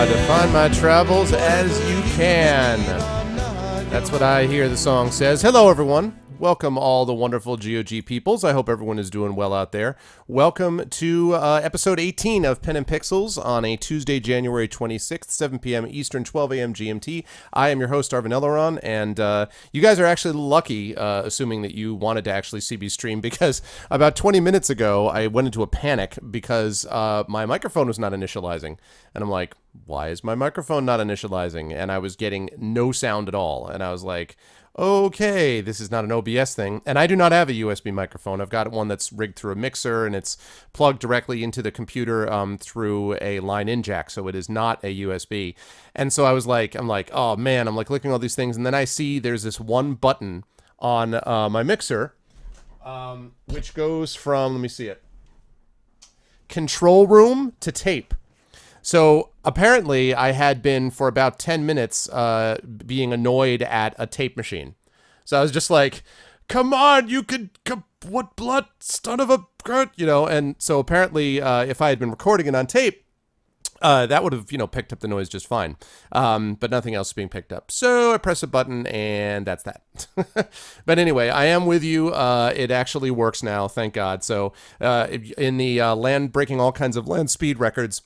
Define my travels as you can. That's what I hear the song says. Hello, everyone. Welcome, all the wonderful GOG peoples. I hope everyone is doing well out there. Welcome to episode 18 of Pen and Pixels on a Tuesday, January 26th, 7 p.m. Eastern, 12 a.m. GMT. I am your host, Arvin Elleron, and you guys are actually lucky, assuming that you wanted to actually see me stream, because about 20 minutes ago, I went into a panic because my microphone was not initializing. And I'm like, why is my microphone not initializing? And I was getting no sound at all. And I was like, okay, this is not an OBS thing. And I do not have a USB microphone. I've got one that's rigged through a mixer, and it's plugged directly into the computer through a line-in jack, so it is not a USB. And so I'm like, oh man, I'm like clicking all these things, and then I see there's this one button on my mixer, which goes from, let me see it, control room to tape. So apparently I had been for about 10 minutes being annoyed at a tape machine. So I was just like, come on, you could, what blood, son of a, you know. And so apparently if I had been recording it on tape, that would have, picked up the noise just fine. But nothing else is being picked up. So I press a button and that's that. But anyway, I am with you. It actually works now, thank God. So in the land breaking all kinds of land speed records,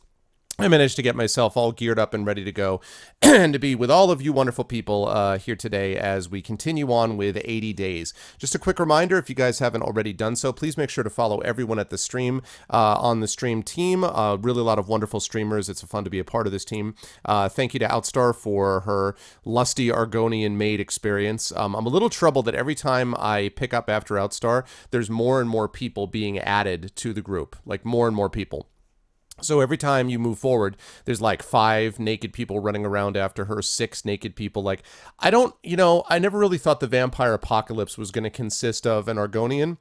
I managed to get myself all geared up and ready to go and to be with all of you wonderful people here today as we continue on with 80 Days. Just a quick reminder, if you guys haven't already done so, please make sure to follow everyone at the stream on the stream team. Really a lot of wonderful streamers. It's fun to be a part of this team. Thank you to Outstar for her lusty Argonian maid experience. I'm a little troubled that every time I pick up after Outstar, there's more and more people being added to the group, like more and more people. So every time you move forward, there's like 5 naked people running around after her, 6 naked people. Like, I never really thought the vampire apocalypse was going to consist of an Argonian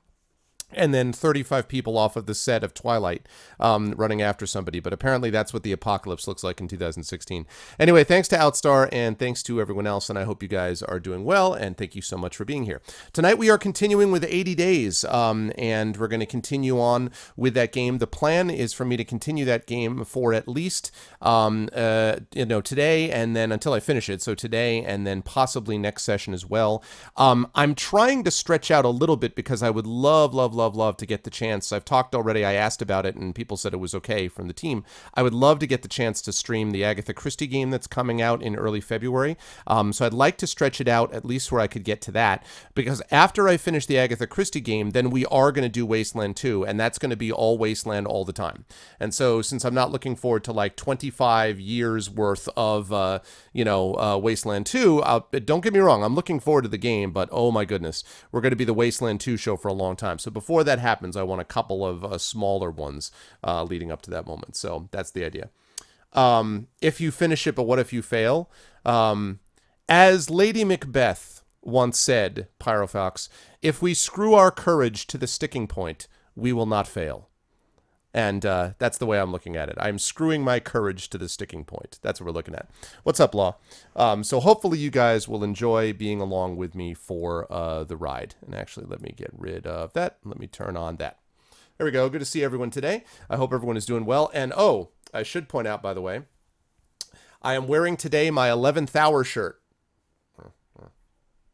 and then 35 people off of the set of Twilight running after somebody. But apparently that's what the apocalypse looks like in 2016. Anyway, thanks to Outstar and thanks to everyone else. And I hope you guys are doing well. And thank you so much for being here. Tonight we are continuing with 80 Days. And we're going to continue on with that game. The plan is for me to continue that game for at least, today and then until I finish it. So today and then possibly next session as well. I'm trying to stretch out a little bit because I would love to get the chance. I've talked already. I asked about it and people said it was okay from the team. I would love to get the chance to stream the Agatha Christie game that's coming out in early February. So I'd like to stretch it out at least where I could get to that, because after I finish the Agatha Christie game, then we are going to do Wasteland 2, and that's going to be all Wasteland all the time. And so since I'm not looking forward to like 25 years worth of, Wasteland 2, don't get me wrong, I'm looking forward to the game, but oh my goodness, we're going to be the Wasteland 2 show for a long time. So before that happens, I want a couple of smaller ones leading up to that moment. So that's the idea. If you finish it, but what if you fail? As Lady Macbeth once said, Pyrofox, if we screw our courage to the sticking point, we will not fail. And that's the way I'm looking at it. I'm screwing my courage to the sticking point. That's what we're looking at. What's up, Law? So hopefully you guys will enjoy being along with me for the ride. And actually, let me get rid of that. Let me turn on that. There we go. Good to see everyone today. I hope everyone is doing well. And I should point out, by the way, I am wearing today my 11th hour shirt.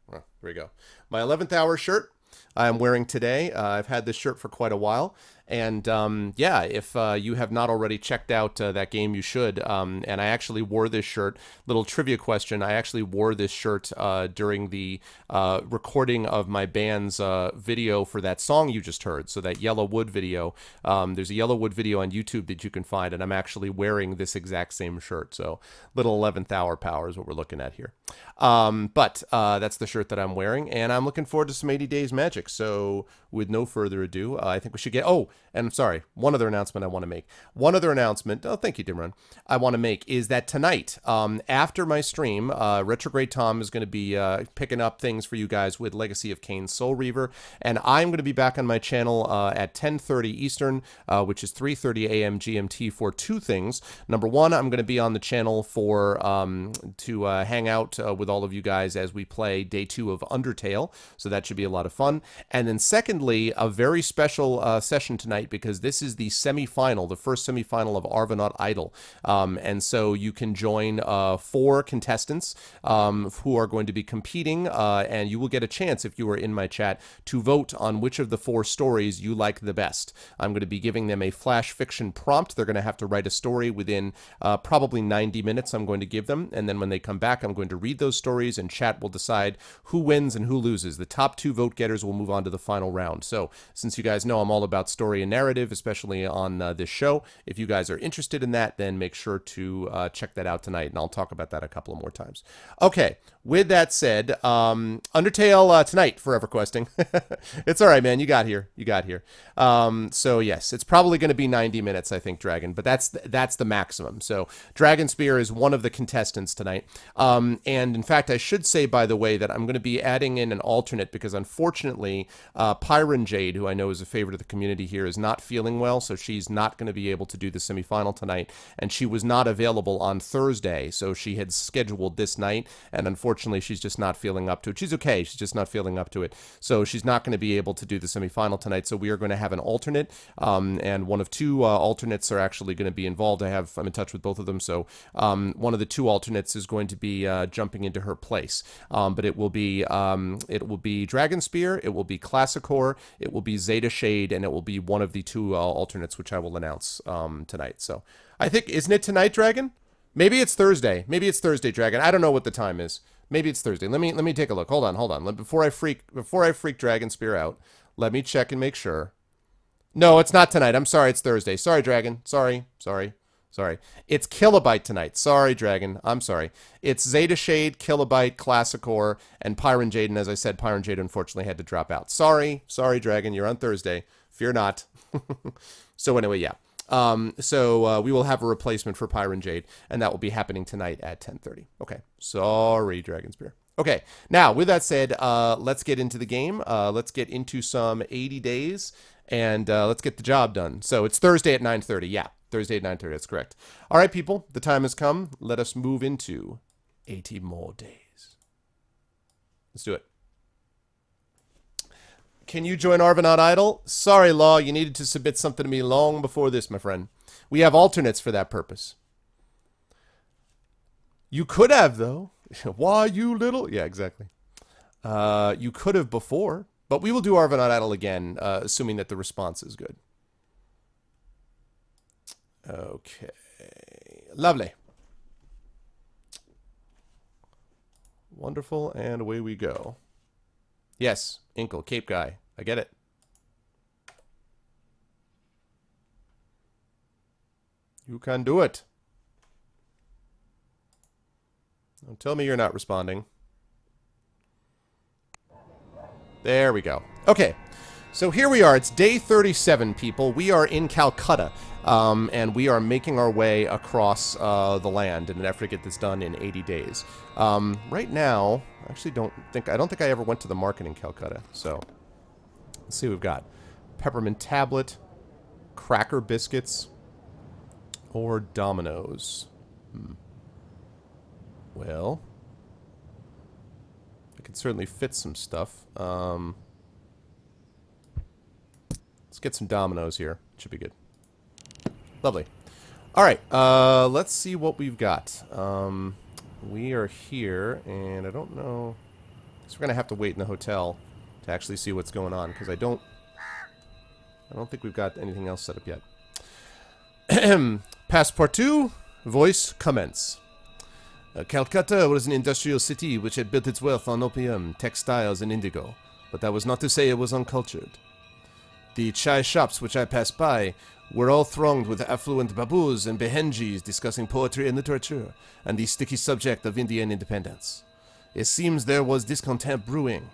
There we go. My 11th hour shirt I am wearing today. I've had this shirt for quite a while. And if you have not already checked out that game, you should. And I actually wore this shirt. Little trivia question. I actually wore this shirt during the recording of my band's video for that song you just heard. So that Yellow Wood video. There's a Yellow Wood video on YouTube that you can find. And I'm actually wearing this exact same shirt. So little 11th hour power is what we're looking at here. But that's the shirt that I'm wearing. And I'm looking forward to some 80 Days Magic. So with no further ado, I think we should get... And I'm sorry, one other announcement I want to make. Thank you, Dimron. I want to make is that tonight, after my stream, Retrograde Tom is going to be picking up things for you guys with Legacy of Kain Soul Reaver, and I'm going to be back on my channel at 10:30 Eastern, which is 3:30 a.m. GMT for 2 things. Number one, I'm going to be on the channel for to hang out with all of you guys as we play Day 2 of Undertale, so that should be a lot of fun. And then secondly, a very special session tonight because this is the semifinal, the first semifinal of Arvonaut Idol. And so you can join 4 contestants who are going to be competing, and you will get a chance, if you are in my chat, to vote on which of the 4 stories you like the best. I'm going to be giving them a flash fiction prompt. They're going to have to write a story within probably 90 minutes. I'm going to give them, and then when they come back, I'm going to read those stories, and chat will decide who wins and who loses. The top 2 vote getters will move on to the final round. So since you guys know I'm all about story and narrative, especially on this show, if you guys are interested in that, then make sure to check that out tonight, and I'll talk about that a couple of more times. Okay, with that said, Undertale tonight for EverQuesting. It's all right, man. You got here. So yes, it's probably going to be 90 minutes, I think, Dragon, but that's the maximum. So Dragon Spear is one of the contestants tonight. And in fact, I should say, by the way, that I'm going to be adding in an alternate because unfortunately, Pyron Jade, who I know is a favorite of the community here, is not feeling well, so she's not going to be able to do the semifinal tonight, and she was not available on Thursday, so she had scheduled this night, and unfortunately, she's just not feeling up to it. She's okay, she's just not feeling up to it, so she's not going to be able to do the semifinal tonight, so we are going to have an alternate, and one of 2 alternates are actually going to be involved. I'm in touch with both of them, so one of the 2 alternates is going to be jumping into her place, but it will be Dragon Spear, it will be Classicore, it will be Zeta Shade, and it will be one of the 2 alternates, which I will announce tonight. So I think, isn't it tonight, Dragon? Maybe it's Thursday. Maybe it's Thursday, Dragon. I don't know what the time is. Maybe it's Thursday. Let me take a look. Hold on. Before I freak Dragon Spear out, let me check and make sure. No, it's not tonight. I'm sorry, it's Thursday. Sorry, Dragon. Sorry. It's Kilobyte tonight. Sorry, Dragon. I'm sorry. It's Zeta Shade, Kilobyte, Classicore, and Pyron Jade. And as I said, Pyron Jade unfortunately had to drop out. Sorry, Dragon. You're on Thursday. Fear not. So anyway, yeah. So we will have a replacement for Pyron Jade, and that will be happening tonight at 10:30. Okay. Sorry, Dragon Spear. Okay. Now, with that said, let's get into the game. Let's get into some 80 days, and let's get the job done. So it's Thursday at 9:30. Yeah. Thursday at 9:30, that's correct. All right, people, the time has come. Let us move into 80 more days. Let's do it. Can you join Arvonaut Idol? Sorry, Law, you needed to submit something to me long before this, my friend. We have alternates for that purpose. You could have, though. Why, you little... Yeah, exactly. You could have before, but we will do Arvonaut Idol again, assuming that the response is good. Okay. Lovely. Wonderful, and away we go. Yes, Inkle, Cape Guy. I get it. You can do it. Don't tell me you're not responding. There we go. Okay. So here we are. It's day 37, people. We are in Calcutta, and we are making our way across the land in an effort to get this done in 80 days. Right now, I don't think I ever went to the market in Calcutta. So let's see what we've got: peppermint tablet, cracker biscuits, or Dominoes. Well, I could certainly fit some stuff. Let's get some Dominoes here. Should be good. Lovely. All right. Let's see what we've got. We are here, and I don't know. I guess we're gonna have to wait in the hotel to actually see what's going on, because I don't think we've got anything else set up yet. Passepartout, voice commence. Calcutta was an industrial city which had built its wealth on opium, textiles, and indigo, but that was not to say it was uncultured. The chai shops which I passed by were all thronged with affluent baboos and behenjis discussing poetry and literature, and the sticky subject of Indian independence. It seems there was discontent brewing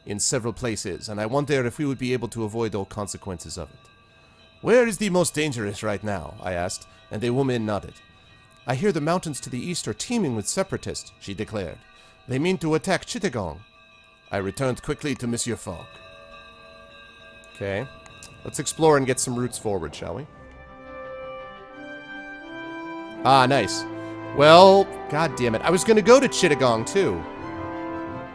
in several places, and I wonder if we would be able to avoid all consequences of it. Where is the most dangerous right now? I asked, and a woman nodded. I hear the mountains to the east are teeming with separatists, she declared. They mean to attack Chittagong. I returned quickly to Monsieur Fogg. Okay. Let's explore and get some routes forward, shall we? Ah, nice. Well, god damn it. I was going to go to Chittagong, too.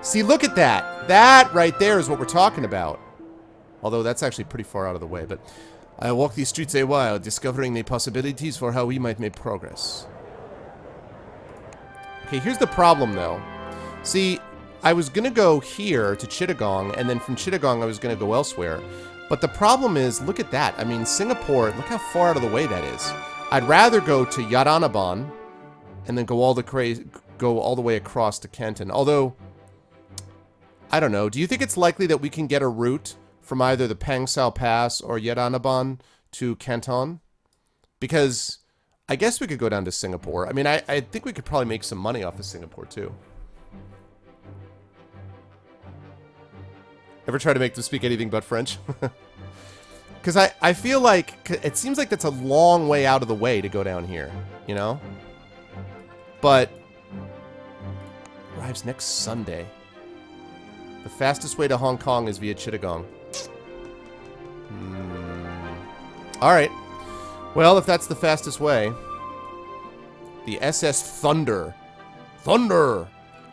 See, look at that. That right there is what we're talking about. Although that's actually pretty far out of the way, but... I walk these streets a while, discovering the possibilities for how we might make progress. Okay, here's the problem, though. See, I was going to go here to Chittagong, and then from Chittagong I was going to go elsewhere. But the problem is, look at that. I mean, Singapore, look how far out of the way that is. I'd rather go to Yadanaban and then go all the way across to Canton. Although, I don't know. Do you think it's likely that we can get a route from either the Pangsao Pass or Yadanaban to Canton? Because I guess we could go down to Singapore. I mean, I think we could probably make some money off of Singapore, too. Ever try to make them speak anything but French? Because I feel like, it seems like that's a long way out of the way to go down here, you know? But, arrives next Sunday. The fastest way to Hong Kong is via Chittagong. Alright. Well, if that's the fastest way. The SS Thunder. Thunder!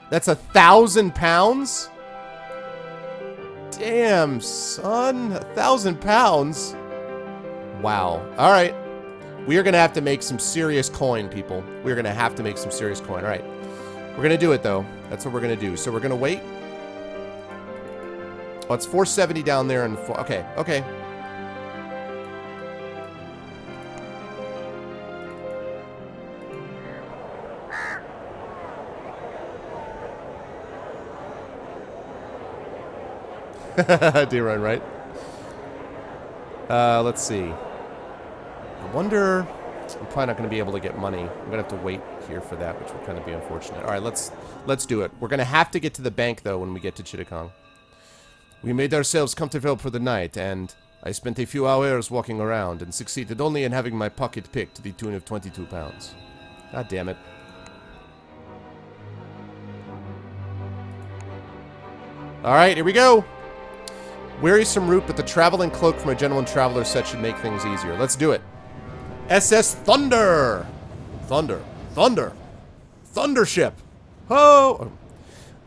That's 1,000 pounds? Damn, son. 1,000 pounds? Wow. Alright. We are going to have to make some serious coin, people. We're going to have to make some serious coin. Alright. We're going to do it, though. That's what we're going to do. So we're going to wait. Oh, it's 470 down there and... Okay, okay. Deer run, right? Let's see. I wonder... I'm probably not going to be able to get money. I'm going to have to wait here for that, which would kind of be unfortunate. All right, let's do it. We're going to have to get to the bank, though, when we get to Chittagong. We made ourselves comfortable for the night, and I spent a few hours walking around and succeeded only in having my pocket picked to the tune of 22 pounds. God damn it. All right, here we go. Wearisome route, but the traveling cloak from a gentleman traveler set should make things easier. Let's do it. SS Thunder! Thunder. Thunder. Thundership. Ho!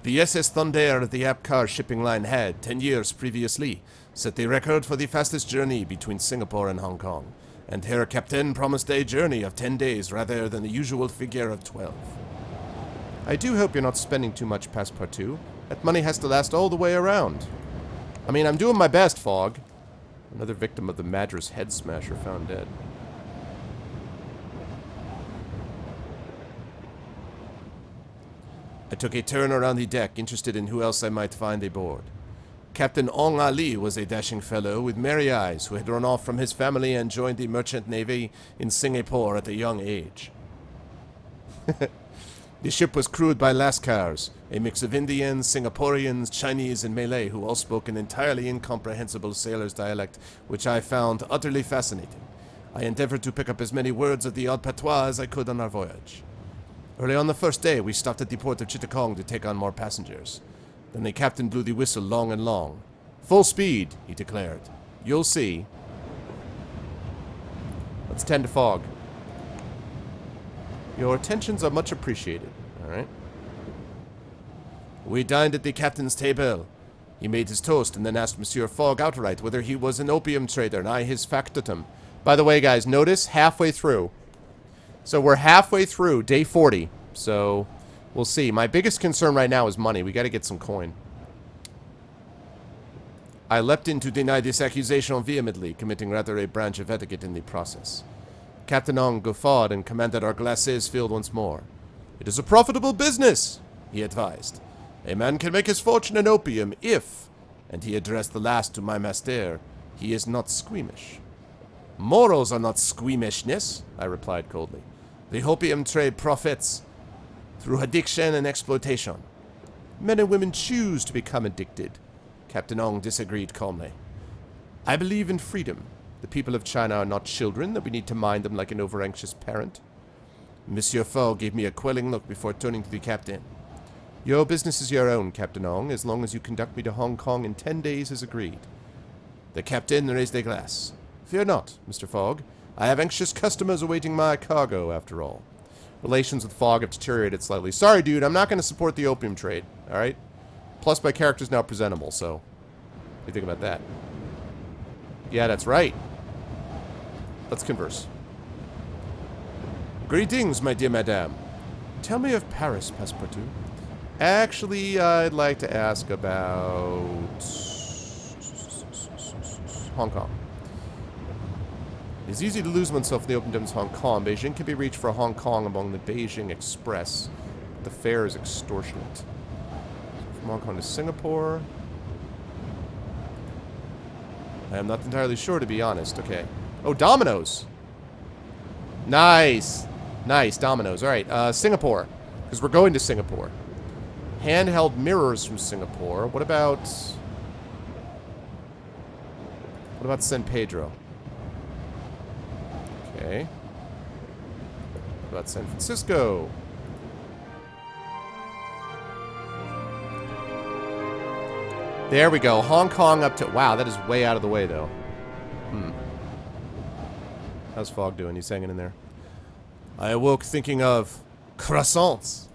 The SS Thunder, the Apcar shipping line, had, 10 years previously, set the record for the fastest journey between Singapore and Hong Kong, and Herr Captain promised a journey of 10 days rather than the usual figure of 12. I do hope you're not spending too much passepartout. That money has to last all the way around. I mean, I'm doing my best, Fogg. Another victim of the Madras head smasher found dead. I took a turn around the deck, interested in who else I might find aboard. Captain Ong Ali was a dashing fellow with merry eyes who had run off from his family and joined the merchant navy in Singapore at a young age. The ship was crewed by Lascars, a mix of Indians, Singaporeans, Chinese, and Malay who all spoke an entirely incomprehensible sailor's dialect, which I found utterly fascinating. I endeavored to pick up as many words of the odd patois as I could on our voyage. Early on the first day, we stopped at the port of Chittagong to take on more passengers. Then the captain blew the whistle long and long. Full speed, he declared. You'll see. Let's tend to Fogg. Your attentions are much appreciated. Alright. We dined at the captain's table. He made his toast and then asked Monsieur Fogg outright whether he was an opium trader and I his factotum. By the way, guys, notice halfway through. So we're halfway through day 40. So we'll see. My biggest concern right now is money. We got to get some coin. I leapt in to deny this accusation vehemently, committing rather a branch of etiquette in the process. Captain Ong guffawed and commanded our glasses filled once more. It is a profitable business, he advised. A man can make his fortune in opium if, and he addressed the last to my master, he is not squeamish. Morals are not squeamishness, I replied coldly. The opium trade profits through addiction and exploitation. Men and women choose to become addicted. Captain Ong disagreed calmly. I believe in freedom. The people of China are not children, that we need to mind them like an over-anxious parent. Monsieur Fogg gave me a quelling look before turning to the captain. Your business is your own, Captain Ong, as long as you conduct me to Hong Kong in 10 days as agreed. The captain raised a glass. Fear not, Mr. Fogg. I have anxious customers awaiting my cargo, after all. Relations with Fogg have deteriorated slightly. Sorry, dude, I'm not going to support the opium trade, alright? Plus, my character's now presentable, so... What do you think about that? Yeah, that's right. Let's converse. Greetings, my dear madame. Tell me of Paris, Passepartout. Actually, I'd like to ask about Hong Kong. It's easy to lose oneself in the open domes of Hong Kong. Beijing can be reached for Hong Kong among the Beijing Express. The fare is extortionate. From Hong Kong to Singapore. I am not entirely sure, to be honest. Okay. Oh, Domino's. Nice. Nice, Domino's. All right, Singapore. Because we're going to Singapore. Handheld mirrors from Singapore. What about San Pedro? Okay. What about San Francisco? There we go. Hong Kong up to... Wow, that is way out of the way, though. How's Fog doing? He's hanging in there. I awoke thinking of croissants.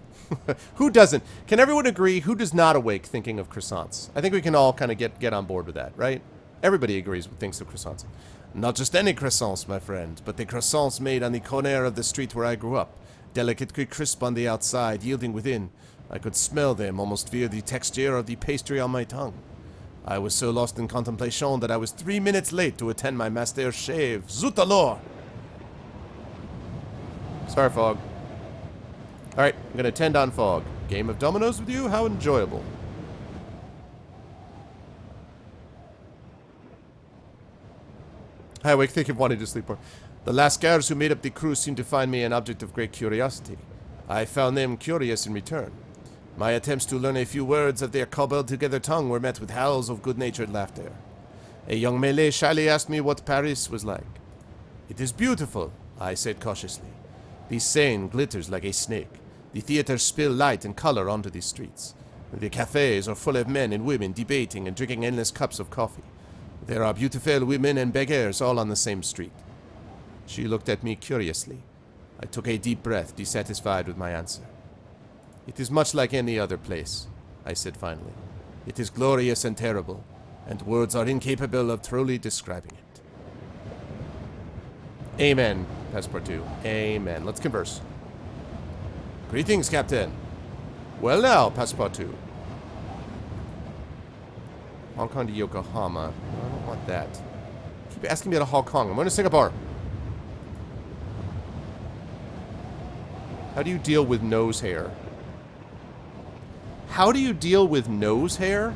Who doesn't? Can everyone agree who does not awake thinking of croissants? I think we can all kind of get on board with that, right? Everybody agrees with thinks of croissants. Not just any croissants, my friend, but the croissants made on the corner of the street where I grew up. Delicately crisp on the outside, yielding within. I could smell them, almost feel the texture of the pastry on my tongue. I was so lost in contemplation that I was 3 minutes late to attend my master's shave. Zut alors! Sorry, Fog. Alright, I'm gonna attend on Fog. Game of dominoes with you? How enjoyable. I awake thinking of wanting to sleep more. The Lascars who made up the crew seemed to find me an object of great curiosity. I found them curious in return. My attempts to learn a few words of their cobbled-together tongue were met with howls of good-natured laughter. A young Malay shyly asked me what Paris was like. It is beautiful, I said cautiously. The Seine glitters like a snake. The theaters spill light and color onto the streets. The cafes are full of men and women debating and drinking endless cups of coffee. There are beautiful women and beggars all on the same street. She looked at me curiously. I took a deep breath, dissatisfied with my answer. It is much like any other place, I said finally. It is glorious and terrible, and words are incapable of truly describing it. Amen, Passepartout. Amen. Let's converse. Greetings, Captain. Well now, Passepartout. Hong Kong to Yokohama. I don't want that. Keep asking me to Hong Kong. I'm going to Singapore. How do you deal with nose hair? How do you deal with nose hair?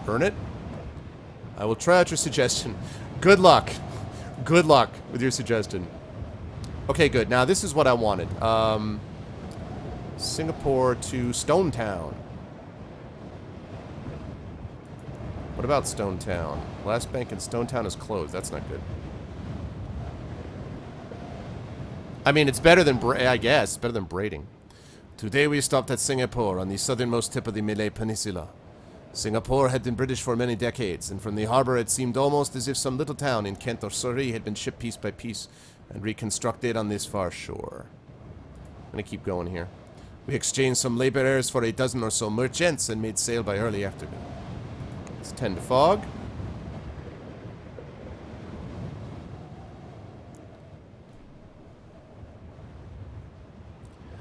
Burn it? I will try out your suggestion. Good luck. Good luck with your suggestion. Okay, good. Now, this is what I wanted. Singapore to Stone Town. What about Stone Town? Last bank in Stone Town is closed. That's not good. I mean, it's better than, I guess, it's better than braiding. Today we stopped at Singapore on the southernmost tip of the Malay Peninsula. Singapore had been British for many decades, and from the harbor it seemed almost as if some little town in Kent or Surrey had been shipped piece by piece and reconstructed on this far shore. I'm gonna keep going here. We exchanged some laborers for a dozen or so merchants and made sail by early afternoon. Let's tend to fog.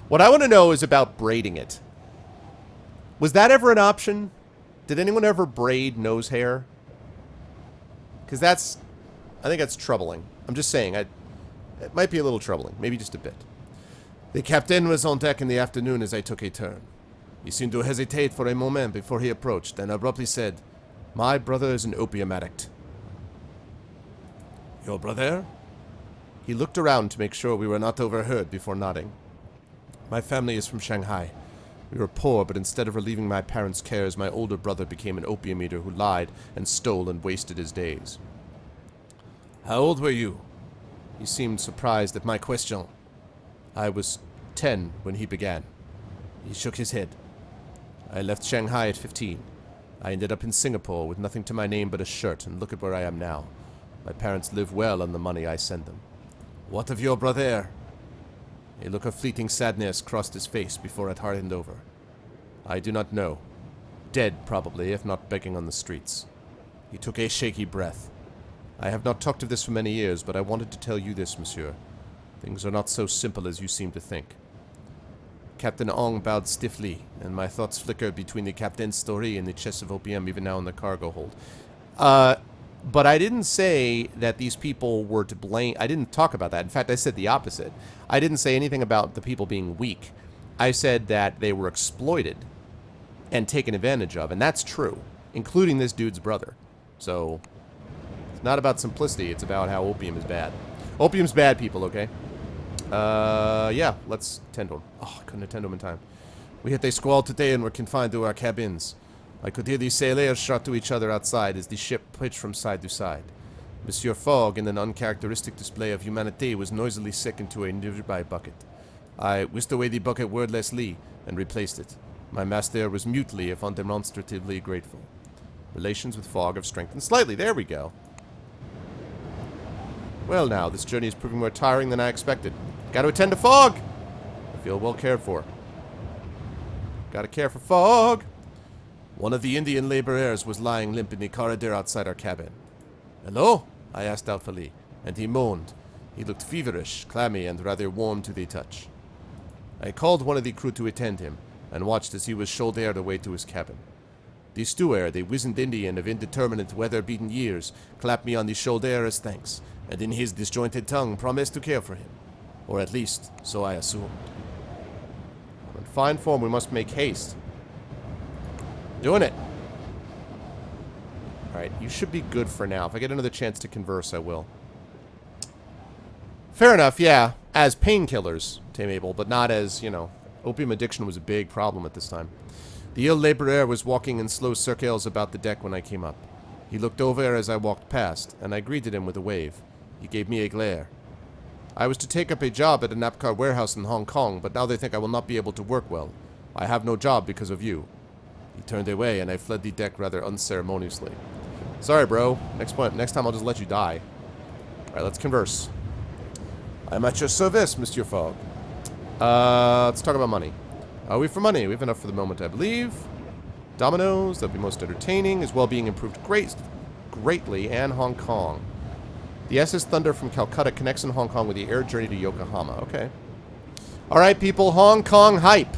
What I want to know is about braiding it. Was that ever an option? Did anyone ever braid nose hair? Because I think that's troubling. I'm just saying, it might be a little troubling. Maybe just a bit. The captain was on deck in the afternoon as I took a turn. He seemed to hesitate for a moment before he approached, and abruptly said, "My brother is an opium addict." "Your brother?" He looked around to make sure we were not overheard before nodding. "My family is from Shanghai. We were poor, but instead of relieving my parents' cares, my older brother became an opium eater who lied and stole and wasted his days." "How old were you?" He seemed surprised at my question. "I was 10 when he began." He shook his head. "I left Shanghai at 15. I ended up in Singapore with nothing to my name but a shirt, and look at where I am now. My parents live well on the money I send them." "What of your brother?" A look of fleeting sadness crossed his face before it hardened over. "I do not know. Dead, probably, if not begging on the streets. He took a shaky breath. I have not talked of this for many years, but I wanted to tell you this, monsieur. Things are not so simple as you seem to think. Captain Ong bowed stiffly, and my thoughts flickered between the captain's story and the chest of opium even now in the cargo hold. But I didn't say that these people were to blame. I didn't talk about that. In fact, I said the opposite. I didn't say anything about the people being weak. I said that they were exploited and taken advantage of, and that's true, including this dude's brother. So, it's not about simplicity, it's about how opium is bad. Opium's bad, people, okay? Yeah, let's tend to him. Oh, I couldn't attend to him in time. We hit a squall today and were confined to our cabins. I could hear the sailors shout to each other outside as the ship pitched from side to side. Monsieur Fogg, in an uncharacteristic display of humanity, was noisily sick into a nearby bucket. I whisked away the bucket wordlessly and replaced it. My master was mutely, if undemonstratively, grateful. Relations with Fogg have strengthened slightly. There we go. Well now, this journey is proving more tiring than I expected. Gotta attend to Fogg! I feel well cared for. Gotta care for Fogg! One of the Indian laborers was lying limp in the corridor outside our cabin. Hello? I asked doubtfully, and he moaned. He looked feverish, clammy, and rather warm to the touch. I called one of the crew to attend him, and watched as he was shouldered away to his cabin. The steward, a wizened Indian of indeterminate, weather-beaten years, clapped me on the shoulder as thanks, and in his disjointed tongue promised to care for him. Or at least, so I assumed. In fine form, we must make haste. Doing it! Alright, you should be good for now. If I get another chance to converse, I will. Fair enough, yeah. As painkillers, Tame Abel, but not as, you know, opium addiction was a big problem at this time. The ill laborer was walking in slow circles about the deck when I came up. He looked over as I walked past, and I greeted him with a wave. He gave me a glare. I was to take up a job at a Napcar warehouse in Hong Kong, but now they think I will not be able to work well. I have no job because of you. He turned away, and I fled the deck rather unceremoniously. Sorry, bro. Next time I'll just let you die. Alright, let's converse. I'm at your service, Monsieur Fogg. Let's talk about money. Are we for money? We have enough for the moment, I believe. Dominoes, that'd be most entertaining. His well-being improved greatly, and Hong Kong. The SS Thunder from Calcutta connects in Hong Kong with the air journey to Yokohama. Okay. Alright, people. Hong Kong hype.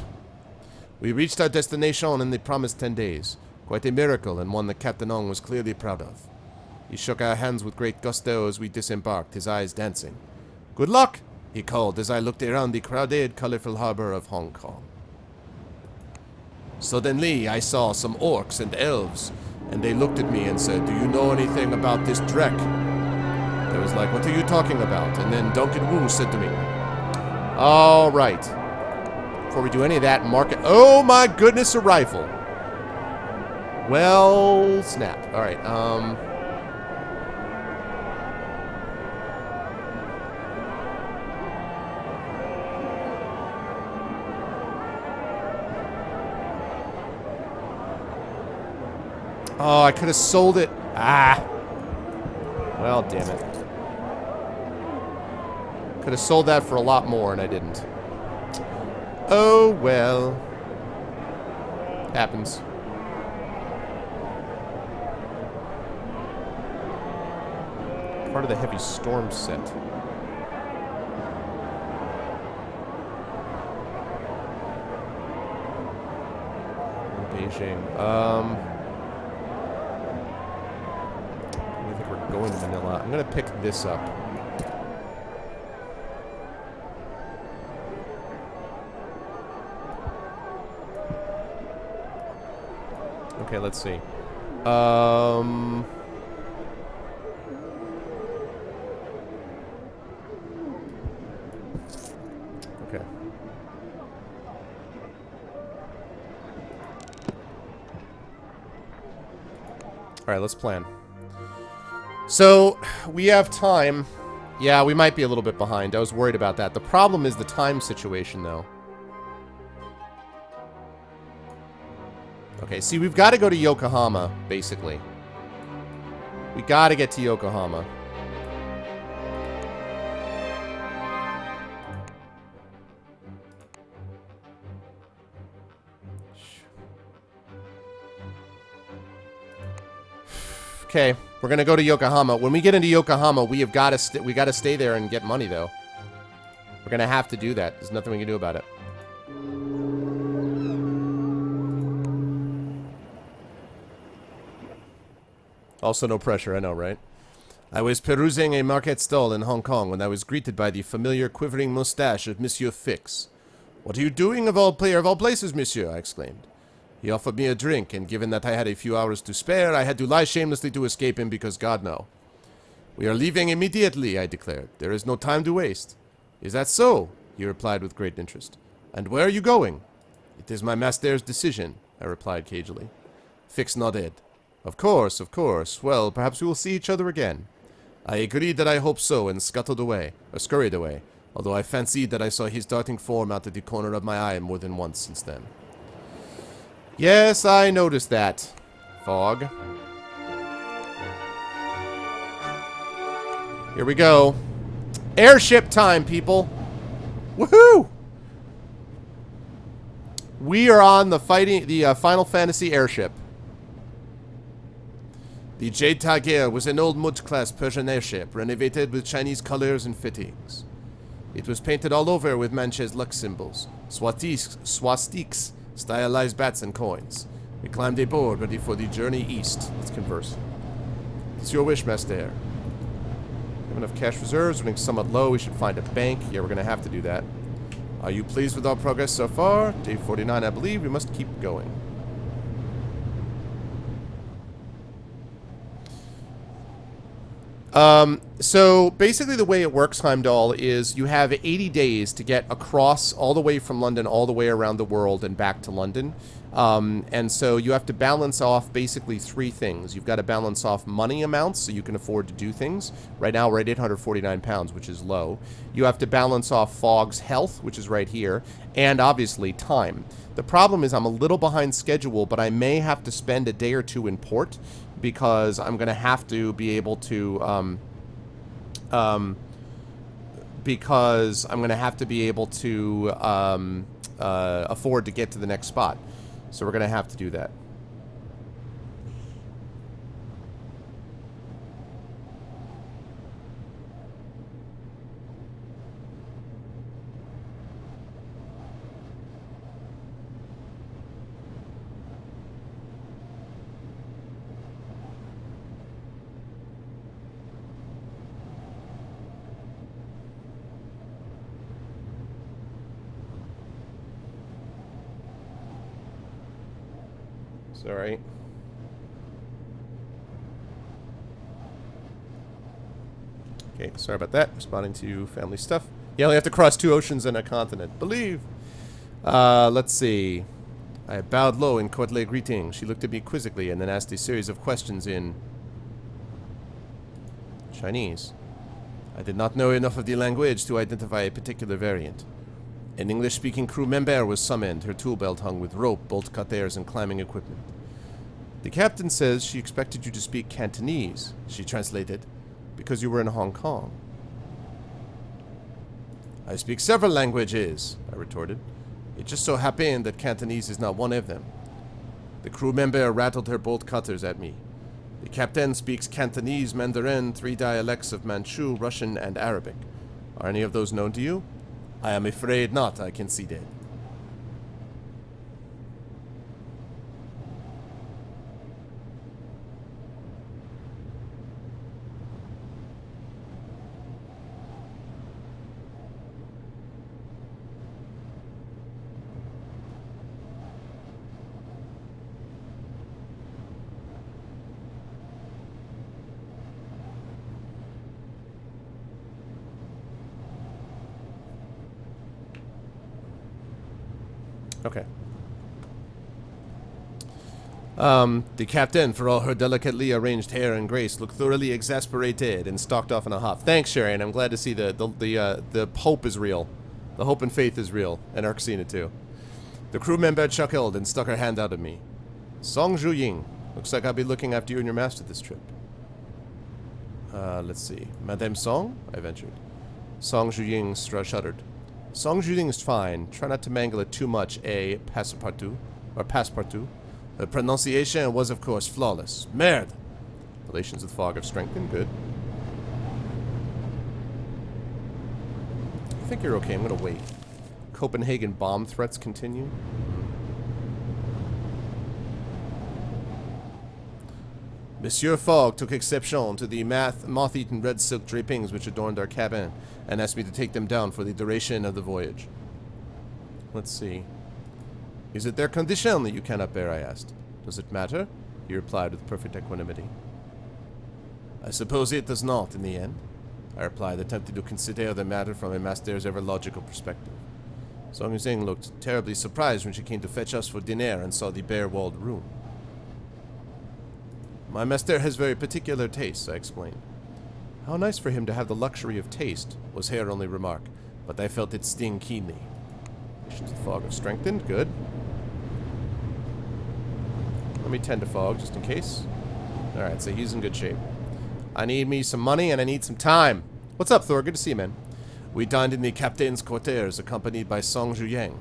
We reached our destination in the promised 10 days. Quite a miracle, and one that Captain Ong was clearly proud of. He shook our hands with great gusto as we disembarked, his eyes dancing. Good luck, he called as I looked around the crowded, colorful harbor of Hong Kong. Suddenly, I saw some orcs and elves, and they looked at me and said, "Do you know anything about this Drek?" I was like, "What are you talking about?" And then Duncan Wu said to me, "All right. Before we do any of that, mark it." Oh my goodness, a rifle. Well, snap. All right. Oh, I could have sold it. Ah. Well, damn it. Could have sold that for a lot more, and I didn't. Oh, well. Happens. Part of the heavy storm set. Beijing. I think we're going to Manila. I'm gonna pick this up. Okay, let's see. Okay. Alright, let's plan. So, we have time. Yeah, we might be a little bit behind. I was worried about that. The problem is the time situation, though. Okay, see, we've got to go to Yokohama, basically. We got to get to Yokohama. Okay, we're gonna go to Yokohama. When we get into Yokohama, we have got to we got to stay there and get money, though. We're gonna have to do that. There's nothing we can do about it. Also, no pressure. I know, right? I was perusing a market stall in Hong Kong when I was greeted by the familiar quivering mustache of Monsieur Fix. "What are you doing of all places, monsieur?" I exclaimed. He offered me a drink, and given that I had a few hours to spare, I had to lie shamelessly to escape him because God no. "We are leaving immediately," I declared. "There is no time to waste." "Is that so?" he replied with great interest. "And where are you going?" "It is my master's decision," I replied cagily. Fix nodded. Of course. Well, perhaps we will see each other again." I agreed that I hoped so and scurried away, although I fancied that I saw his darting form out of the corner of my eye more than once since then. Yes, I noticed that. Fog. Here we go. Airship time, people. Woohoo! We are on the Final Fantasy airship. The Jade Tiger was an old mud-class Persian airship renovated with Chinese colors and fittings. It was painted all over with Manche's luck symbols, swastiks, stylized bats, and coins. We climbed aboard, ready for the journey east. Let's converse. It's your wish, Master. We have enough cash reserves, running somewhat low. We should find a bank. Yeah, we're going to have to do that. Are you pleased with our progress so far? Day 49, I believe. We must keep going. So basically the way it works, Heimdall, is you have 80 days to get across all the way from London all the way around the world and back to London. And so you have to balance off basically three things. You've got to balance off money amounts so you can afford to do things. Right now we're at 849 pounds, which is low. You have to balance off Fog's health, which is right here, and obviously time. The problem is I'm a little behind schedule, but I may have to spend a day or two in port because I'm going to have to be able to, afford to get to the next spot. So we're going to have to do that. Alright. Okay, sorry about that. Responding to family stuff. You only have to cross 2 oceans and a continent. Believe! Let's see. I bowed low in courtly greeting. She looked at me quizzically and then asked a series of questions in Chinese. I did not know enough of the language to identify a particular variant. An English-speaking crew member was summoned, her tool belt hung with rope, bolt cutters, and climbing equipment. The captain says she expected you to speak Cantonese, she translated, because you were in Hong Kong. I speak several languages, I retorted. It just so happened that Cantonese is not one of them. The crew member rattled her bolt cutters at me. The captain speaks Cantonese, Mandarin, 3 dialects of Manchu, Russian, and Arabic. Are any of those known to you? I am afraid not, I conceded. Okay. The captain, for all her delicately arranged hair and grace, looked thoroughly exasperated and stalked off in a huff. Thanks, Sharon. I'm glad to see the hope is real. The hope and faith is real. And Arxena, too. The crew member chuckled and stuck her hand out at me. Song Zhuying. Looks like I'll be looking after you and your master this trip. Let's see. Madame Song? I ventured. Song Zhuying shuddered. Song Zhuying is fine. Try not to mangle it too much, Passepartout. Her pronunciation was, of course, flawless. Merde! Relations with Fog have strengthened. Good. I think you're okay. I'm going to wait. Copenhagen bomb threats continue. Monsieur Fogg took exception to the moth-eaten red silk drapings which adorned our cabin and asked me to take them down for the duration of the voyage. Let's see. Is it their condition that you cannot bear, I asked. Does it matter? He replied with perfect equanimity. I suppose it does not, in the end, I replied, attempting to consider the matter from a master's ever-logical perspective. Song Yuzheng looked terribly surprised when she came to fetch us for dinner and saw the bare-walled room. My master has very particular tastes, I explained. How nice for him to have the luxury of taste, was her only remark, but I felt it sting keenly. Relations with Fog have strengthened. Good. Let me tend to Fog, just in case. Alright, so he's in good shape. I need me some money, and I need some time. What's up, Thor? Good to see you, man. We dined in the captain's quarters, accompanied by Song Zhuyang.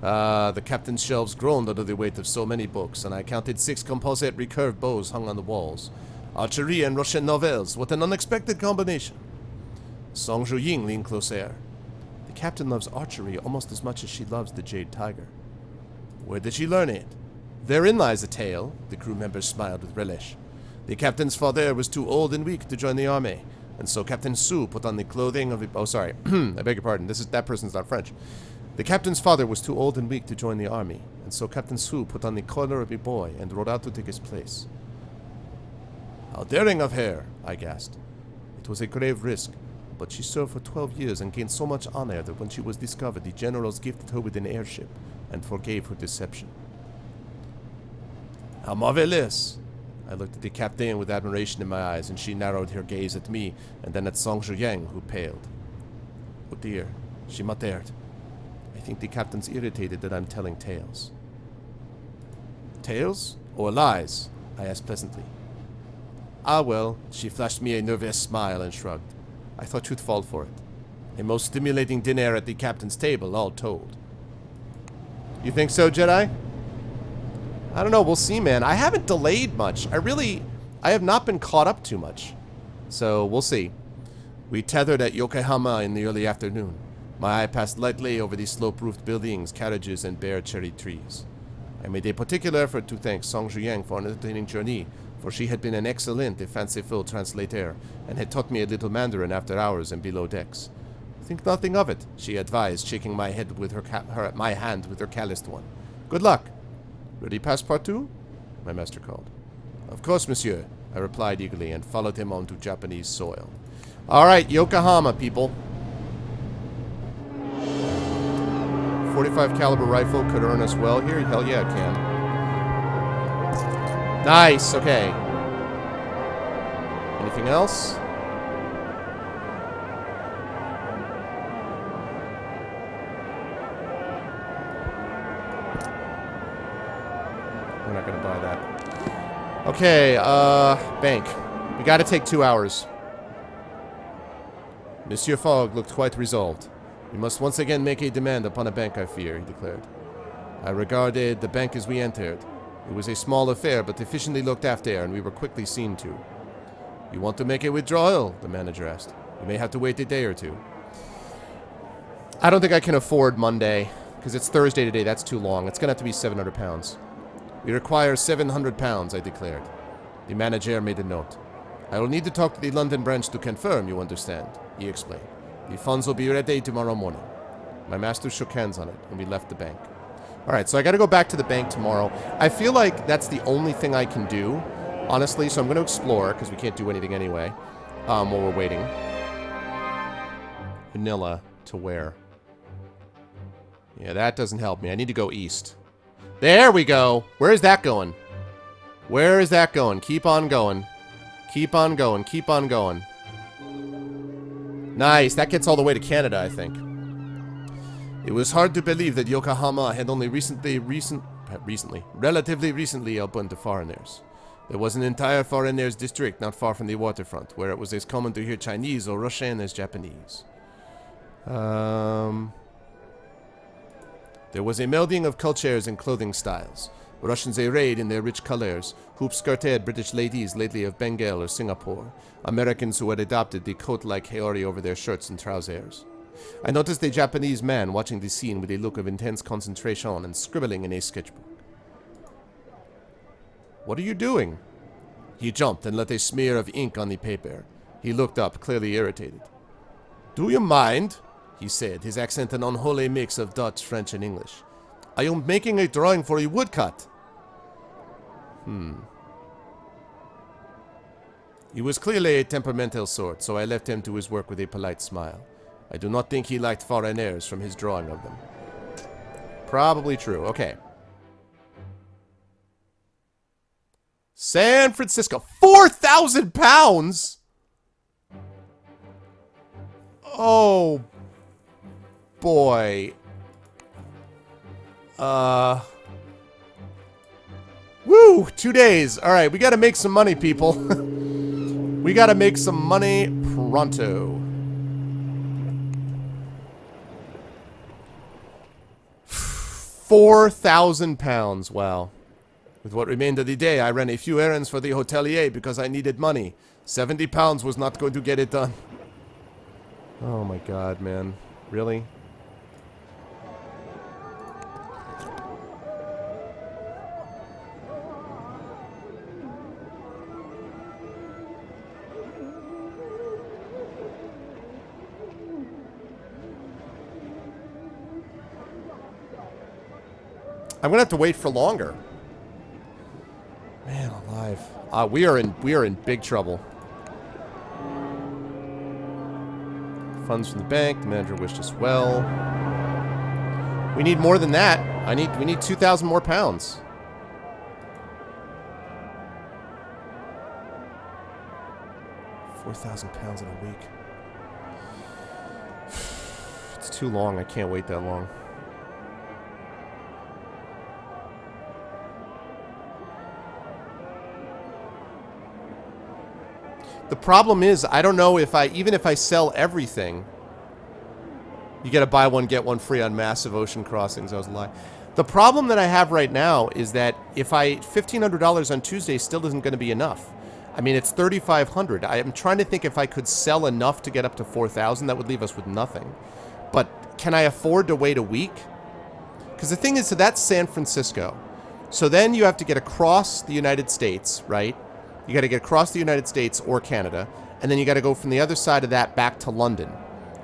The captain's shelves groaned under the weight of so many books, and I counted 6 composite recurved bows hung on the walls. Archery and Russian novels. What an unexpected combination. Song Zhuying leaned closer. The captain loves archery almost as much as she loves the Jade Tiger. Where did she learn it? Therein lies a tale, the crew members smiled with relish. The captain's father was too old and weak to join the army, and so Captain Su put on the clothing of a... Oh, sorry. I beg your pardon. That person's not French. The captain's father was too old and weak to join the army, and so Captain Su put on the collar of a boy and rode out to take his place. How daring of her, I gasped. It was a grave risk, but she served for 12 years and gained so much honor that when she was discovered, the generals gifted her with an airship and forgave her deception. How marvelous! I looked at the captain with admiration in my eyes, and she narrowed her gaze at me, and then at Song Zhuyang, who paled. Oh dear, she muttered. I think the captain's irritated that I'm telling tales. Tales? Or lies? I asked pleasantly. Ah well, she flashed me a nervous smile and shrugged. I thought you'd fall for it. A most stimulating dinner at the captain's table, all told. You think so, Jedi? I don't know, we'll see, man. I haven't delayed much. I have not been caught up too much. So, we'll see. We tethered at Yokohama in the early afternoon. My eye passed lightly over the slope-roofed buildings, carriages, and bare cherry trees. I made a particular effort to thank Song Zhuyang for an entertaining journey, for she had been an excellent, if fanciful, translator, and had taught me a little Mandarin after hours and below decks. Think nothing of it, she advised, shaking my head with my hand with her calloused one. Good luck. Ready Passepartout? My master called. Of course, monsieur, I replied eagerly, and followed him onto Japanese soil. Alright, Yokohama, people. 45 caliber rifle could earn us well here. Hell yeah, it can. Nice, okay. Anything else? We're not gonna buy that. Okay, bank. We gotta take 2 hours. Monsieur Fogg looked quite resolved. We must once again make a demand upon a bank, I fear, he declared. I regarded the bank as we entered. It was a small affair, but efficiently looked after, and we were quickly seen to. You want to make a withdrawal? The manager asked. You may have to wait a day or two. I don't think I can afford Monday, because it's Thursday today. That's too long. It's going to have to be 700 pounds. We require 700 pounds, I declared. The manager made a note. I will need to talk to the London branch to confirm, you understand, he explained. The funds will be ready tomorrow morning. My master shook hands on it, and we left the bank. Alright, so I gotta go back to the bank tomorrow. I feel like that's the only thing I can do, honestly, so I'm gonna explore, because we can't do anything anyway, while we're waiting. Vanilla to where? Yeah, that doesn't help me. I need to go east. There we go! Where is that going? Where is that going? Keep on going. Keep on going. Keep on going. Nice. That gets all the way to Canada, I think. It was hard to believe that Yokohama had only relatively recently opened to foreigners. There was an entire foreigners district not far from the waterfront, where it was as common to hear Chinese or Russian as Japanese. There was a melding of cultures and clothing styles. Russians arrayed in their rich colors, hoop-skirted British ladies lately of Bengal or Singapore, Americans who had adopted the coat-like haori over their shirts and trousers. I noticed a Japanese man watching the scene with a look of intense concentration and scribbling in a sketchbook. What are you doing? He jumped and let a smear of ink on the paper. He looked up, clearly irritated. Do you mind? He said, his accent an unholy mix of Dutch, French, and English. I am making a drawing for a woodcut. He was clearly a temperamental sort, so I left him to his work with a polite smile. I do not think he liked foreigners from his drawing of them. Probably true. Okay. San Francisco. 4,000 pounds? Oh, boy. Woo! 2 days. All right, we got to make some money, people. We got to make some money pronto. 4,000 pounds. Wow. With what remained of the day, I ran a few errands for the hotelier because I needed money. 70 pounds was not going to get it done. Oh my god, man. Really? I'm gonna have to wait for longer. Man alive. We are in big trouble. Funds from the bank. The manager wished us well. We need more than that. We need 2,000 more pounds. £4,000 in a week. It's too long. I can't wait that long. The problem is, I don't know if even if I sell everything, you gotta buy one, get one free on massive ocean crossings. I was lying. The problem that I have right now is that if $1,500 on Tuesday still isn't gonna be enough. I mean, it's $3,500. I'm trying to think if I could sell enough to get up to 4,000, that would leave us with nothing. But can I afford to wait a week? Because the thing is, so that's San Francisco. So then you have to get across the United States, right? You got to get across the United States or Canada, and then you got to go from the other side of that back to London,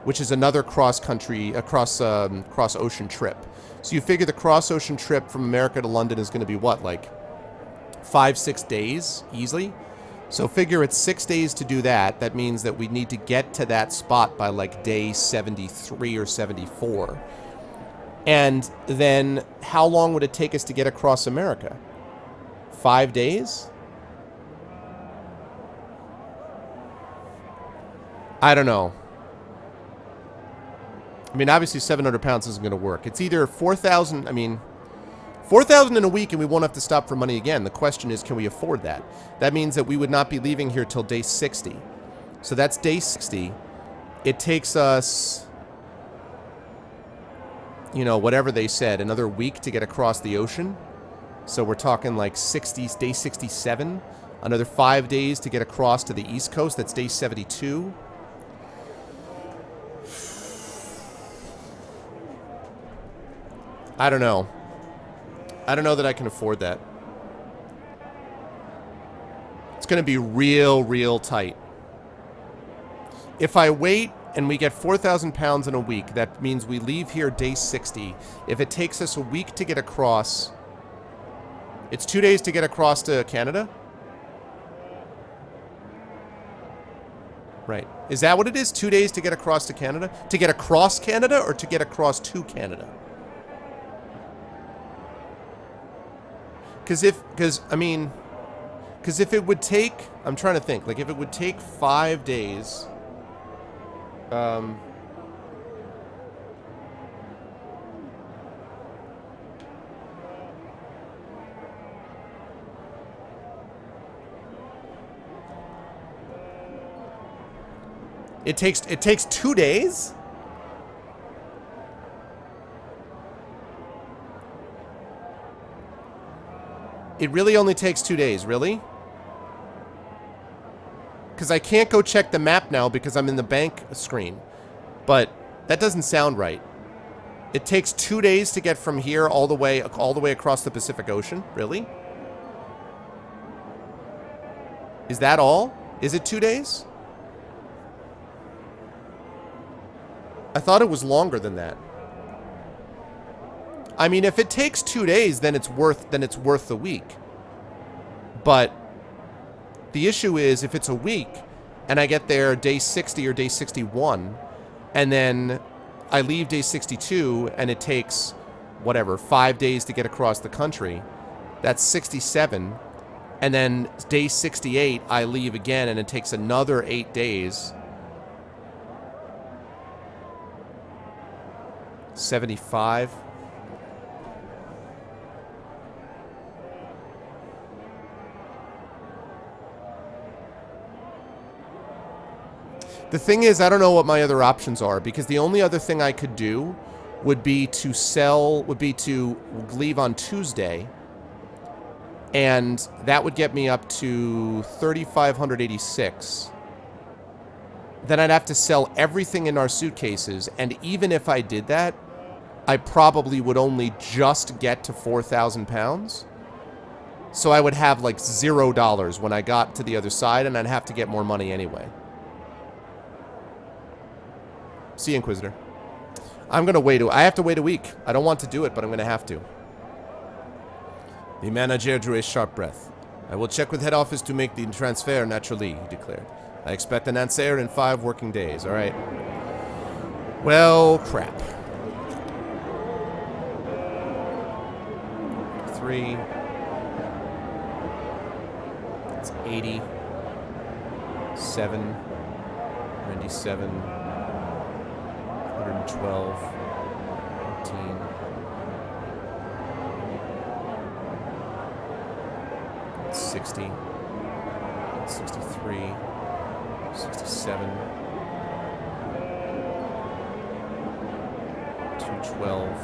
which is another cross-ocean trip. So you figure the cross-ocean trip from America to London is going to be what, like 5-6 days easily? So figure it's 6 days to do that. That means that we need to get to that spot by like day 73 or 74. And then how long would it take us to get across America? 5 days? I don't know. I mean, obviously 700 pounds isn't going to work. It's either 4,000, 4,000 in a week and we won't have to stop for money again. The question is, can we afford that? That means that we would not be leaving here till day 60. So that's day 60. It takes us, you know, whatever they said, another week to get across the ocean. So we're talking like day 67. Another 5 days to get across to the East Coast. That's day 72. I don't know. I don't know that I can afford that. It's going to be real tight. If I wait and we get 4,000 pounds in a week, that means we leave here day 60. If it takes us a week to get across, it's 2 days to get across to Canada? Right. Is that what it is? 2 days to get across to Canada? To get across Canada or to get across to Canada? Because if it would take, I'm trying to think, like if it would take 5 days, it takes 2 days? It really only takes 2 days, really? Because I can't go check the map now because I'm in the bank screen. But that doesn't sound right. It takes 2 days to get from here all the way across the Pacific Ocean? Really? Is that all? Is it 2 days? I thought it was longer than that. I mean, if it takes 2 days, then it's worth the week. But the issue is if it's a week and I get there day 60 or day 61 and then I leave day 62 and it takes whatever 5 days to get across the country, that's 67. And then day 68, I leave again, and it takes another 8 days. 75. The thing is, I don't know what my other options are, because the only other thing I could do would be to leave on Tuesday. And that would get me up to 3,586. Then I'd have to sell everything in our suitcases. And even if I did that, I probably would only just get to 4,000 pounds. So I would have like $0 when I got to the other side, and I'd have to get more money anyway. See, Inquisitor. I'm going to wait. I have to wait a week. I don't want to do it, but I'm going to have to. The manager drew a sharp breath. I will check with head office to make the transfer naturally, he declared. I expect an answer in 5 working days. All right. Well, crap. 3. It's 80. 7. 97. 112. 18. 60, 63, 67, 212,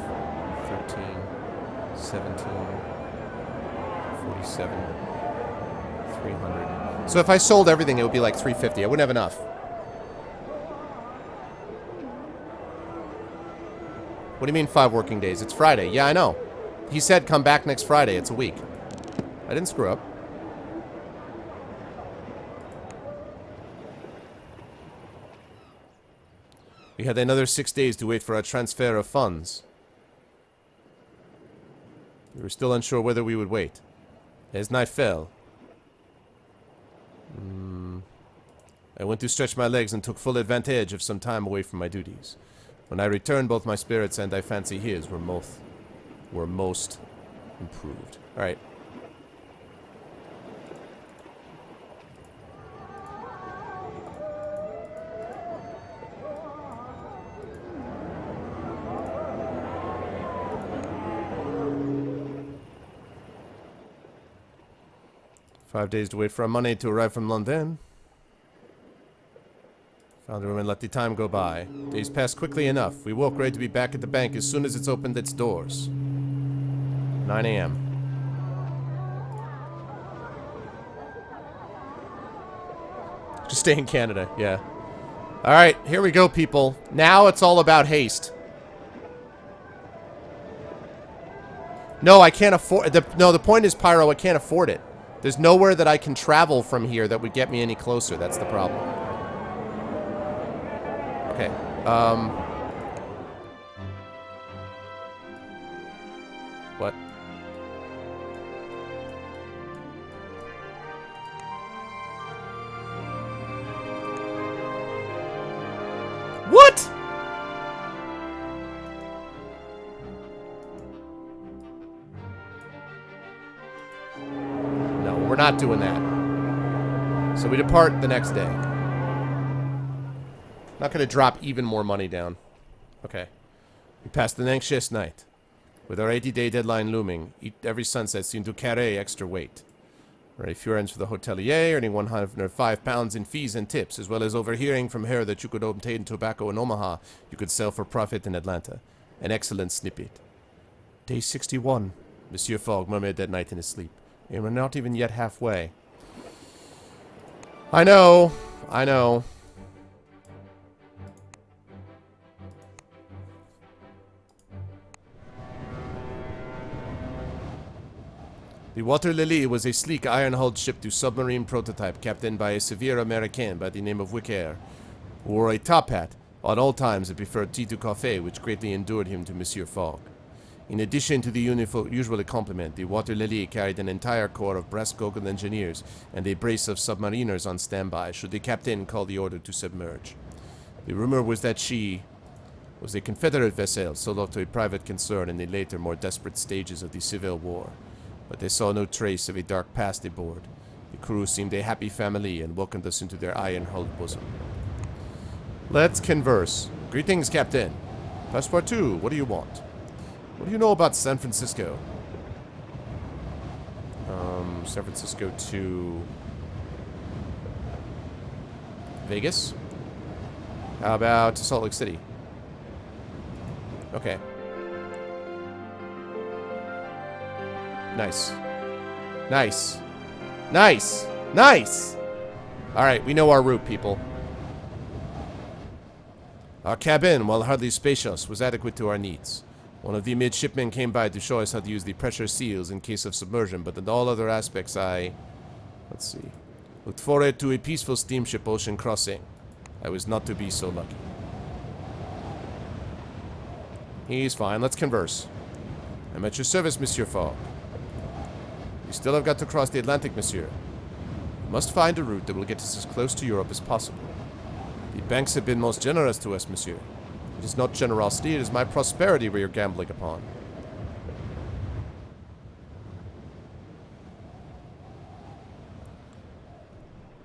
13, 17, 47, 300. So if I sold everything, it would be like 350. I wouldn't have enough. What do you mean 5 working days? It's Friday. Yeah, I know. He said come back next Friday. It's a week. I didn't screw up. We had another 6 days to wait for a transfer of funds. We were still unsure whether we would wait. As night fell, I went to stretch my legs and took full advantage of some time away from my duties. When I returned, both my spirits and I fancy his were most improved. All right. Five days to wait for our money to arrive from London. Found a room and let the time go by. Days passed quickly enough. We woke ready to be back at the bank as soon as it's opened its doors. 9 a.m. Just stay in Canada, yeah. Alright, here we go, people. Now it's all about haste. No, I can't afford... the point is, Pyro, I can't afford it. There's nowhere that I can travel from here that would get me any closer. That's the problem. Okay. What? What? No, we're not doing that. So we depart the next day. Not going to drop even more money down. Okay. We passed an anxious night. With our 80-day deadline looming, every sunset seemed to carry extra weight. Ray Furens for the hotelier, earning 105 pounds in fees and tips, as well as overhearing from her that you could obtain tobacco in Omaha you could sell for profit in Atlanta. An excellent snippet. Day 61, Monsieur Fogg murmured that night in his sleep. And we're not even yet halfway. I know. I know. The Water Lily was a sleek iron-hulled ship to submarine prototype captained by a severe American by the name of Wicker, who wore a top hat at all times and preferred tea to coffee, which greatly endeared him to Monsieur Fogg. In addition to the usual complement, the Water Lily carried an entire corps of brass-goggled engineers and a brace of submariners on standby should the captain call the order to submerge. The rumor was that she was a Confederate vessel sold off to a private concern in the later, more desperate stages of the Civil War. But they saw no trace of a dark past aboard. The crew seemed a happy family and welcomed us into their iron-hulled bosom. Let's converse. Greetings, Captain. Passepartout, what do you want? What do you know about San Francisco? San Francisco to Vegas? How about Salt Lake City? Okay. Nice. Nice. Nice. Nice! Alright, we know our route, people. Our cabin, while hardly spacious, was adequate to our needs. One of the midshipmen came by to show us how to use the pressure seals in case of submersion, but in all other aspects let's see, looked forward to a peaceful steamship ocean crossing. I was not to be so lucky. He's fine, let's converse. I'm at your service, Monsieur Fogg. We still have got to cross the Atlantic, monsieur. We must find a route that will get us as close to Europe as possible. The banks have been most generous to us, monsieur. It is not generosity, it is my prosperity we are gambling upon.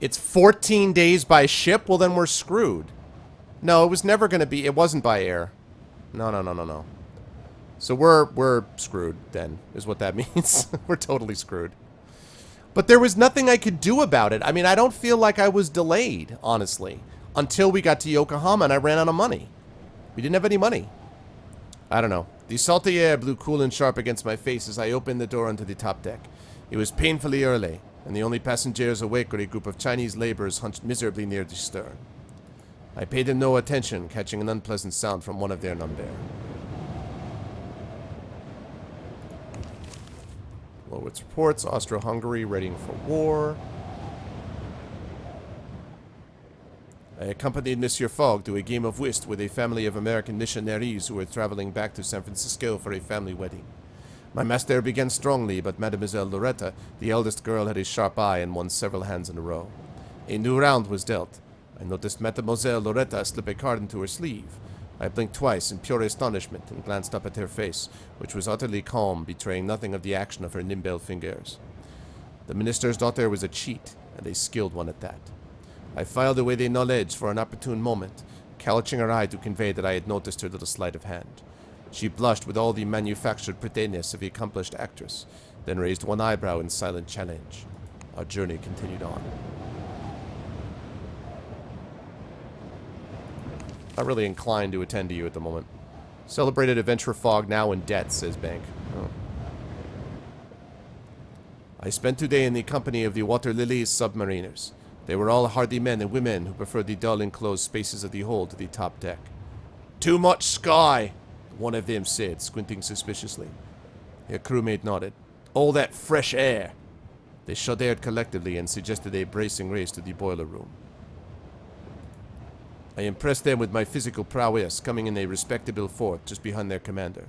It's 14 days by ship? Well, then we're screwed. No, it was never going to be. It wasn't by air. No. So we're screwed, then, is what that means. We're totally screwed. But there was nothing I could do about it. I mean, I don't feel like I was delayed, honestly, until we got to Yokohama and I ran out of money. We didn't have any money. I don't know. The salty air blew cool and sharp against my face as I opened the door onto the top deck. It was painfully early, and the only passengers awake were a group of Chinese laborers hunched miserably near the stern. I paid them no attention, catching an unpleasant sound from one of their number. Lowitz reports, Austro-Hungary readying for war. I accompanied Monsieur Fogg to a game of whist with a family of American missionaries who were traveling back to San Francisco for a family wedding. My master began strongly, but Mademoiselle Loretta, the eldest girl, had a sharp eye and won several hands in a row. A new round was dealt. I noticed Mademoiselle Loretta slip a card into her sleeve. I blinked twice in pure astonishment and glanced up at her face, which was utterly calm, betraying nothing of the action of her nimble fingers. The minister's daughter was a cheat, and a skilled one at that. I filed away the knowledge for an opportune moment, couching her eye to convey that I had noticed her little sleight of hand. She blushed with all the manufactured prettiness of the accomplished actress, then raised one eyebrow in silent challenge. Our journey continued on. Not really inclined to attend to you at the moment. Celebrated adventurer Fogg now in debt, says Bank. Oh. I spent today in the company of the Water Lily's submariners. They were all hardy men and women who preferred the dull enclosed spaces of the hold to the top deck. Too much sky, one of them said, squinting suspiciously. Their crewmate nodded. All that fresh air. They shuddered collectively and suggested a bracing race to the boiler room. I impressed them with my physical prowess, coming in a respectable fourth just behind their commander.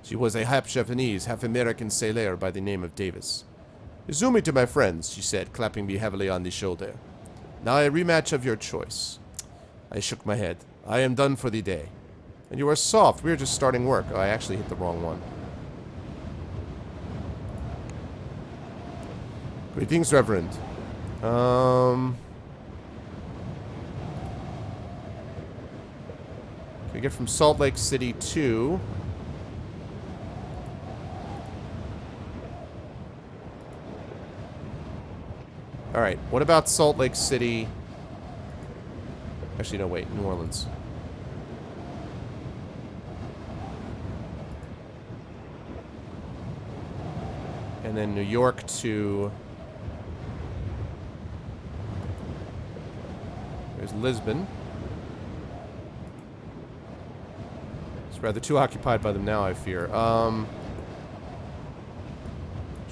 She was a half-Japanese, half-American sailor by the name of Davis. Resume me to my friends, she said, clapping me heavily on the shoulder. Now a rematch of your choice. I shook my head. I am done for the day. And you are soft. We are just starting work. Oh, I actually hit the wrong one. Greetings, Reverend. We get from Salt Lake City to... Alright, what about Salt Lake City? Actually, no, wait, New Orleans. And then New York to... There's Lisbon. It's rather too occupied by them now, I fear.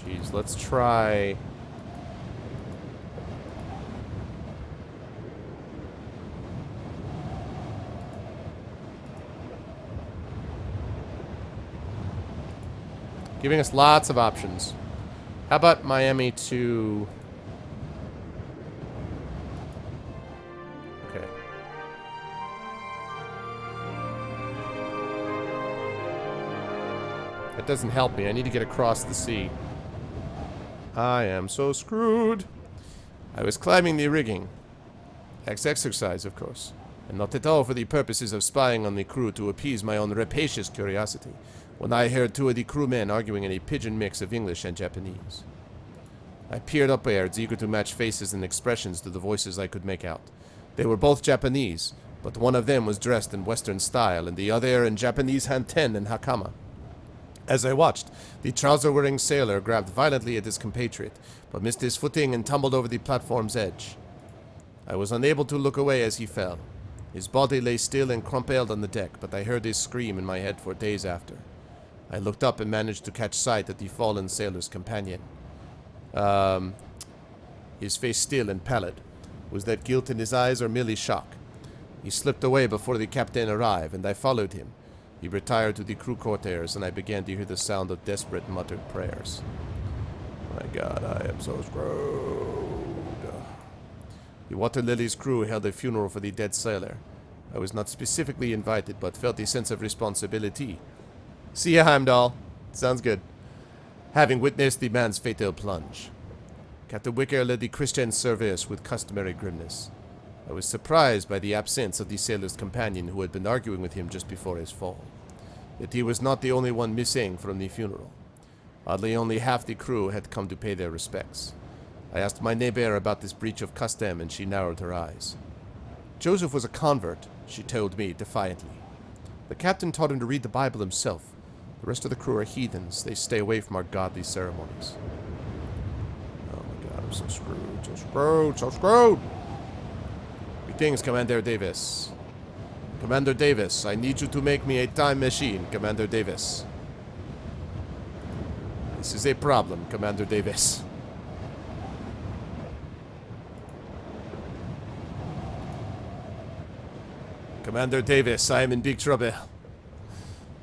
Geez, let's try... Giving us lots of options. How about Miami to... Okay. That doesn't help me. I need to get across the sea. I am so screwed. I was climbing the rigging. Exercise, of course. And not at all for the purposes of spying on the crew to appease my own rapacious curiosity, when I heard two of the crewmen arguing in a pidgin mix of English and Japanese. I peered upwards, eager to match faces and expressions to the voices I could make out. They were both Japanese, but one of them was dressed in Western style, and the other in Japanese hanten and hakama. As I watched, the trouser-wearing sailor grabbed violently at his compatriot, but missed his footing and tumbled over the platform's edge. I was unable to look away as he fell. His body lay still and crumpled on the deck, but I heard his scream in my head for days after. I looked up and managed to catch sight of the fallen sailor's companion. His face still and pallid. Was that guilt in his eyes or merely shock? He slipped away before the captain arrived, and I followed him. He retired to the crew quarters, and I began to hear the sound of desperate muttered prayers. My God, I am so screwed. The Water Lily's crew held a funeral for the dead sailor. I was not specifically invited, but felt a sense of responsibility. See ya, Heimdall. Sounds good. Having witnessed the man's fatal plunge. Captain Wicker led the Christian service with customary grimness. I was surprised by the absence of the sailor's companion who had been arguing with him just before his fall. Yet he was not the only one missing from the funeral. Oddly, only half the crew had come to pay their respects. I asked my neighbor about this breach of custom, and she narrowed her eyes. Joseph was a convert, she told me defiantly. The captain taught him to read the Bible himself. The rest of the crew are heathens. They stay away from our godly ceremonies. Oh my God, I'm so screwed, so screwed, so screwed! Greetings, Commander Davis. Commander Davis, I need you to make me a time machine, Commander Davis. This is a problem, Commander Davis. Commander Davis, I am in big trouble.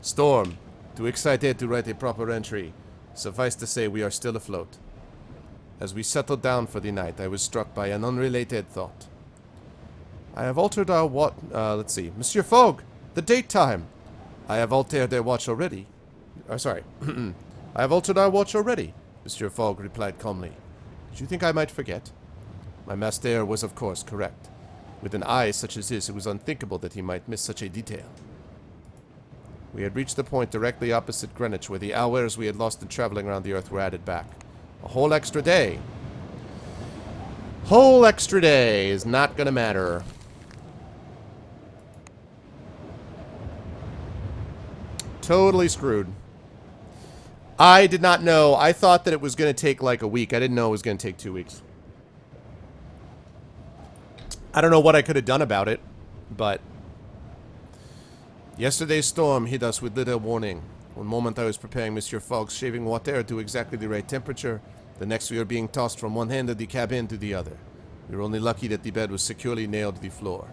Storm, too excited to write a proper entry. Suffice to say, we are still afloat. As we settled down for the night, I was struck by an unrelated thought. I have altered our let's see. Monsieur Fogg, the date time. I have altered their watch already. Sorry. I have altered our watch already, Monsieur Fogg replied calmly. Did you think I might forget? My master was, of course, correct. With an eye such as his, it was unthinkable that he might miss such a detail. We had reached the point directly opposite Greenwich where the hours we had lost in traveling around the Earth were added back. A whole extra day. Whole extra day is not gonna matter. Totally screwed. I did not know. I thought that it was gonna take like a week. I didn't know it was gonna take 2 weeks. I don't know what I could have done about it, but yesterday's storm hit us with little warning. One moment I was preparing Monsieur Fogg's shaving water to exactly the right temperature. The next we were being tossed from one end of the cabin to the other. We were only lucky that the bed was securely nailed to the floor.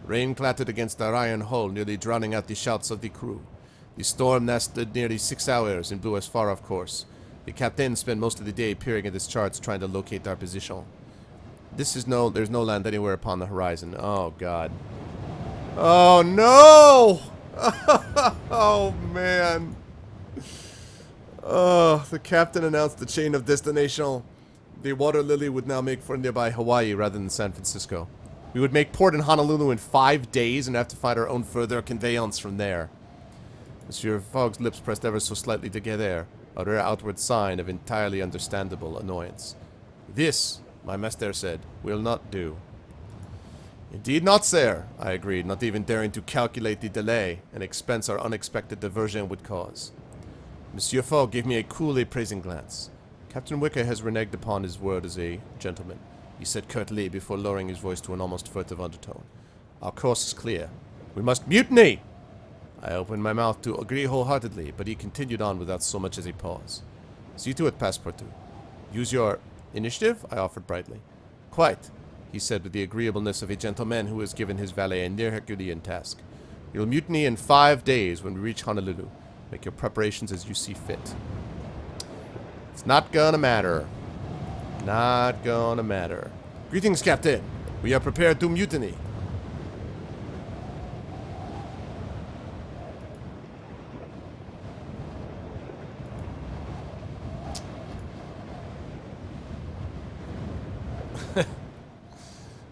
Rain clattered against our iron hull, nearly drowning out the shouts of the crew. The storm lasted nearly 6 hours and blew us far off course. The captain spent most of the day peering at his charts trying to locate our position. There's no land anywhere upon the horizon. Oh, God. Oh, no! Oh, man. Oh, the captain announced the chain of destination. The Water Lily would now make for nearby Hawaii rather than San Francisco. We would make port in Honolulu in 5 days and have to find our own further conveyance from there. Monsieur Fogg's lips pressed ever so slightly together, a rare outward sign of entirely understandable annoyance. This, my master said, will not do. Indeed not, sir, I agreed, not even daring to calculate the delay and expense our unexpected diversion would cause. Monsieur Fogg gave me a coolly praising glance. Captain Wicker has reneged upon his word as a gentleman, he said curtly before lowering his voice to an almost furtive undertone. Our course is clear. We must mutiny! I opened my mouth to agree wholeheartedly, but he continued on without so much as a pause. See to it, Passepartout. Use your initiative? I offered brightly. Quite, he said with the agreeableness of a gentleman who has given his valet a near Herculean task. You'll mutiny in 5 days when we reach Honolulu. Make your preparations as you see fit. It's not gonna matter. Not gonna matter. Greetings, Captain. We are prepared to mutiny.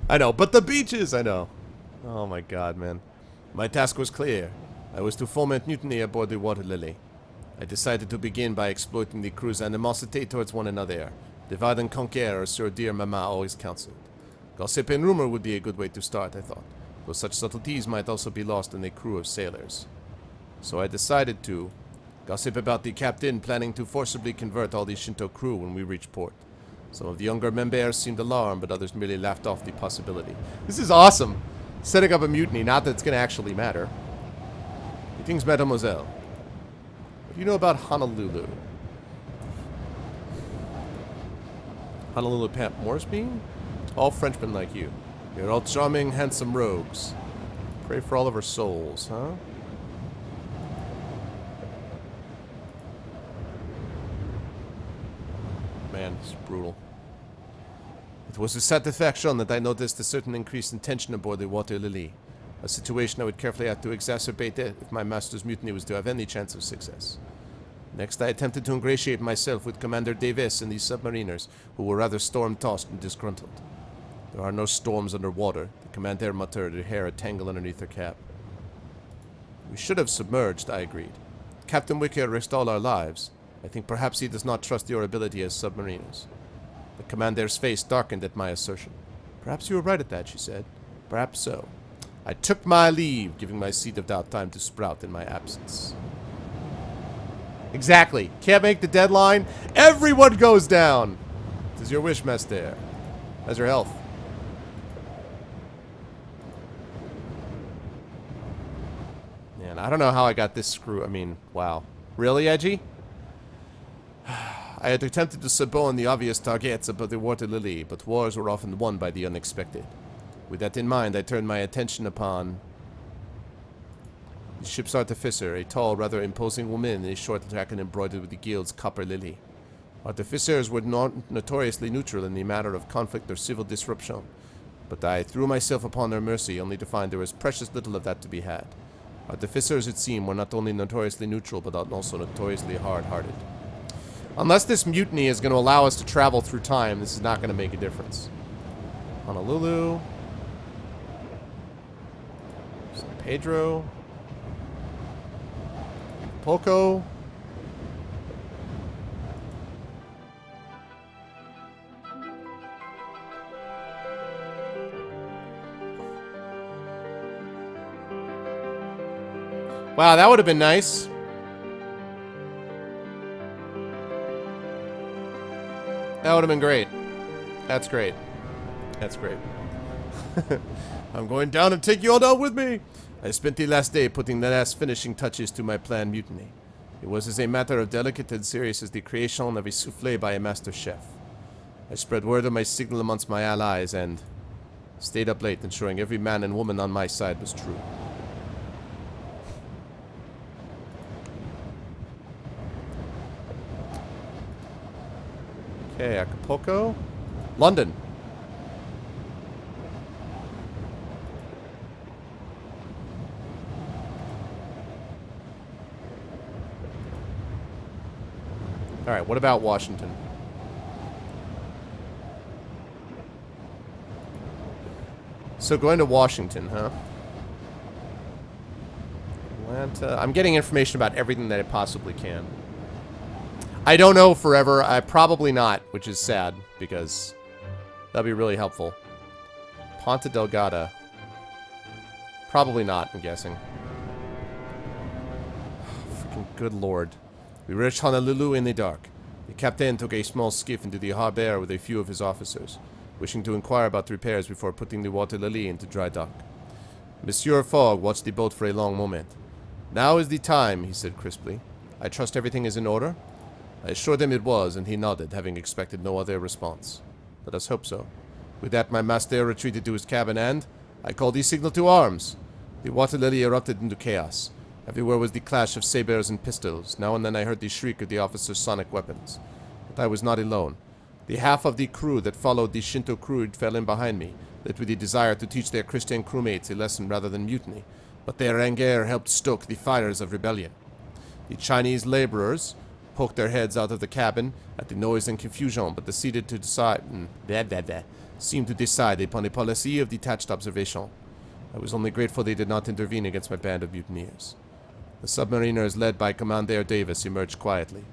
I know, but the beaches, I know. Oh my god, man. My task was clear. I was to foment mutiny aboard the Water Lily. I decided to begin by exploiting the crew's animosity towards one another. Divide and conquer, as Sir Dear Mama always counseled. Gossip and rumor would be a good way to start, I thought, though such subtleties might also be lost in a crew of sailors. So I decided to gossip about the captain planning to forcibly convert all the Shinto crew when we reach port. Some of the younger members seemed alarmed, but others merely laughed off the possibility. This is awesome! Setting up a mutiny, not that it's going to actually matter. Greetings, mademoiselle. What do you know about Honolulu? Honolulu Pamp Moresby? All Frenchmen like you. You're all charming, handsome rogues. Pray for all of our souls, huh? Man, it's brutal. It was with satisfaction that I noticed a certain increase in tension aboard the Water Lily. A situation I would carefully have to exacerbate if my master's mutiny was to have any chance of success. Next, I attempted to ingratiate myself with Commander Davis and the submariners, who were rather storm-tossed and disgruntled. There are no storms underwater, the Commander muttered, her hair a tangle underneath her cap. We should have submerged, I agreed. Captain Wicker risked all our lives. I think perhaps he does not trust your ability as submariners. The Commander's face darkened at my assertion. Perhaps you were right at that, she said. Perhaps so. I took my leave, giving my seed of doubt time to sprout in my absence. Exactly. Can't make the deadline. Everyone goes down. It is your wish, Master. How's your health? Man, I don't know how I got this screw. I mean, wow. Really, Edgy? I had attempted to suborn the obvious targets above the Water Lily, but wars were often won by the unexpected. With that in mind, I turned my attention upon the ship's artificer, a tall, rather imposing woman in a short jacket embroidered with the guild's copper lily. Artificers were notoriously neutral in the matter of conflict or civil disruption, but I threw myself upon her mercy only to find there was precious little of that to be had. Artificers, it seemed, were not only notoriously neutral, but also notoriously hard-hearted. Unless this mutiny is going to allow us to travel through time, this is not going to make a difference. Honolulu. San Pedro. Acapulco. Wow, that would have been nice. That would have been great. That's great. That's great. I'm going down and take you all down with me. I spent the last day putting the last finishing touches to my planned mutiny. It was as a matter of delicate and serious as the creation of a souffle by a master chef. I spread word of my signal amongst my allies and stayed up late ensuring every man and woman on my side was true. Okay, Acapulco. London. Alright, what about Washington? So going to Washington, huh? Atlanta. I'm getting information about everything that I possibly can. I don't know forever. Probably not, which is sad, because that'd be really helpful. Ponta Delgada. Probably not, I'm guessing. Freaking good lord. We reached Honolulu in the dark. The captain took a small skiff into the harbor with a few of his officers, wishing to inquire about the repairs before putting the Water Lily into dry dock. Monsieur Fogg watched the boat for a long moment. "Now is the time," he said crisply. "I trust everything is in order?" I assured him it was, and he nodded, having expected no other response. Let us hope so. With that, my master retreated to his cabin, and I called the signal to arms. The Water Lily erupted into chaos. Everywhere was the clash of sabers and pistols. Now and then I heard the shriek of the officers' sonic weapons. But I was not alone. The half of the crew that followed the Shinto crew fell in behind me, lit with the desire to teach their Christian crewmates a lesson rather than mutiny. But their anger helped stoke the fires of rebellion. The Chinese laborers poked their heads out of the cabin at the noise and confusion, but seemed to decide upon a policy of detached observation. I was only grateful they did not intervene against my band of mutineers. The submariners, led by Commander Davis, emerged quietly.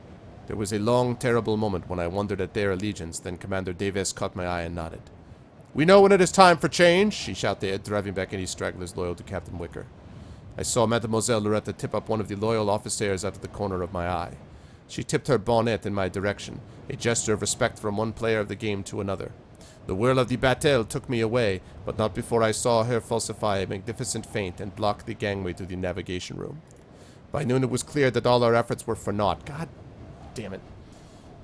There was a long, terrible moment when I wondered at their allegiance, then Commander Davis caught my eye and nodded. "We know when it is time for change," she shouted, driving back any stragglers loyal to Captain Wicker. I saw Mademoiselle Loretta tip up one of the loyal officers out of the corner of my eye. She tipped her bonnet in my direction, a gesture of respect from one player of the game to another. The whirl of the bateau took me away, but not before I saw her falsify a magnificent feint and block the gangway to the navigation room. By noon it was clear that all our efforts were for naught. God damn it.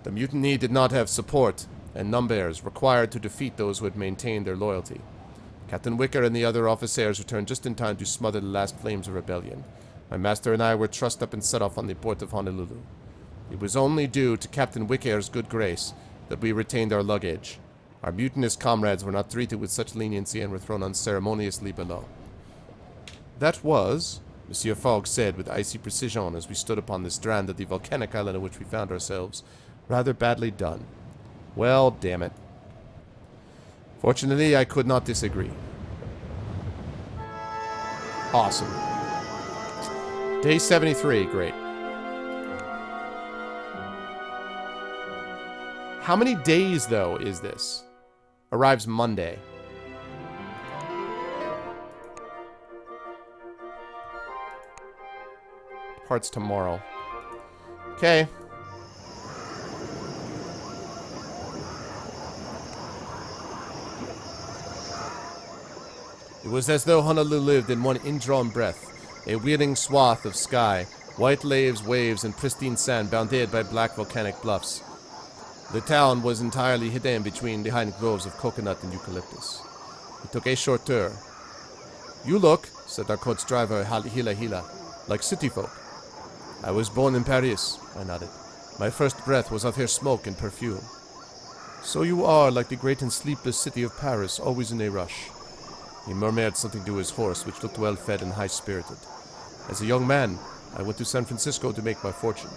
The mutiny did not have support and numbers required to defeat those who had maintained their loyalty. Captain Wicker and the other officers returned just in time to smother the last flames of rebellion. My master and I were trussed up and set off on the port of Honolulu. It was only due to Captain Wicker's good grace that we retained our luggage. Our mutinous comrades were not treated with such leniency and were thrown unceremoniously below. That was, Monsieur Fogg said with icy precision as we stood upon the strand of the volcanic island on which we found ourselves, rather badly done. Well, damn it. Fortunately, I could not disagree. Awesome. Day 73, great. How many days, though, is this? Arrives Monday. Departs tomorrow. Okay. It was as though Honolulu lived in one indrawn breath, a wheeling swath of sky, white waves, and pristine sand bounded by black volcanic bluffs. The town was entirely hidden behind groves of coconut and eucalyptus. We took a short tour. "You look," said our coach driver, Hila Hila, "like city folk." "I was born in Paris," I nodded. "My first breath was of her smoke and perfume." "So you are like the great and sleepless city of Paris, always in a rush." He murmured something to his horse, which looked well-fed and high-spirited. "As a young man, I went to San Francisco to make my fortune.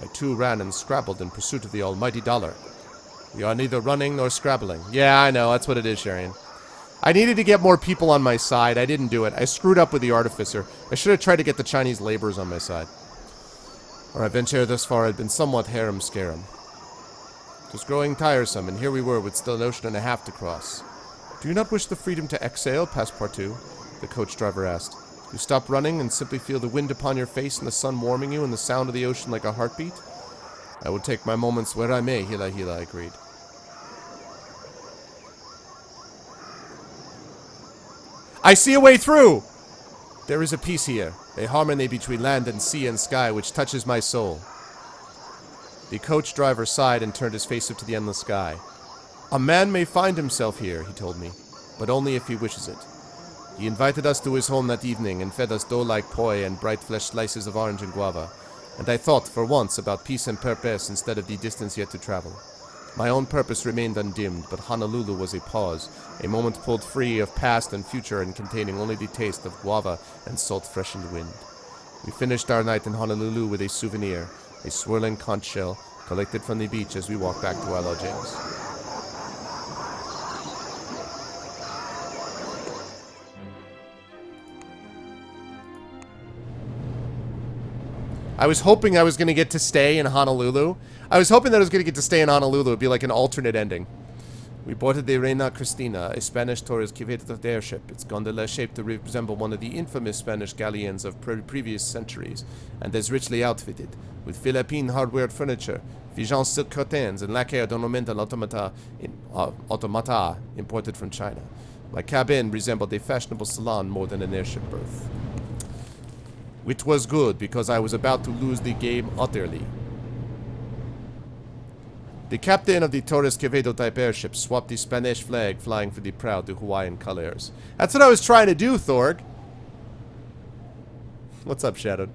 I too ran and scrabbled in pursuit of the almighty dollar." "We are neither running nor scrabbling." Yeah, I know, that's what it is, Sharian. I needed to get more people on my side. I didn't do it. I screwed up with the artificer. I should have tried to get the Chinese laborers on my side. Our adventure thus far had been somewhat harum-scarum. It was growing tiresome, and here we were with still an ocean and a half to cross. "Do you not wish the freedom to exhale, Passepartout?" the coach driver asked. "You stop running and simply feel the wind upon your face and the sun warming you and the sound of the ocean like a heartbeat?" "I will take my moments where I may," Hila Hila agreed. "I see a way through!" "There is a peace here, a harmony between land and sea and sky which touches my soul." The coach driver sighed and turned his face up to the endless sky. "A man may find himself here," he told me, "but only if he wishes it. He invited us to his home that evening and fed us dough-like poi and bright-fleshed slices of orange and guava, and I thought, for once, about peace and purpose instead of the distance yet to travel. My own purpose remained undimmed, but Honolulu was a pause, a moment pulled free of past and future and containing only the taste of guava and salt-freshened wind. We finished our night in Honolulu with a souvenir, a swirling conch shell, collected from the beach as we walked back to our lodgings. I was hoping I was going to get to stay in Honolulu. I was hoping that I was going to get to stay in Honolulu. It'd be like an alternate ending. We boarded the Reina Cristina, a Spanish Torres Quevedo airship, its gondola shaped to resemble one of the infamous Spanish galleons of previous centuries, and as richly outfitted, with Philippine hardware furniture, Figeac silk curtains, and lacquer d'ornemental automata imported from China. My cabin resembled a fashionable salon more than an airship berth. Which was good, because I was about to lose the game utterly. The captain of the Torres Quevedo type airship swapped the Spanish flag flying for the proud to Hawaiian colors. That's what I was trying to do, Thorg. What's up, Shadowed?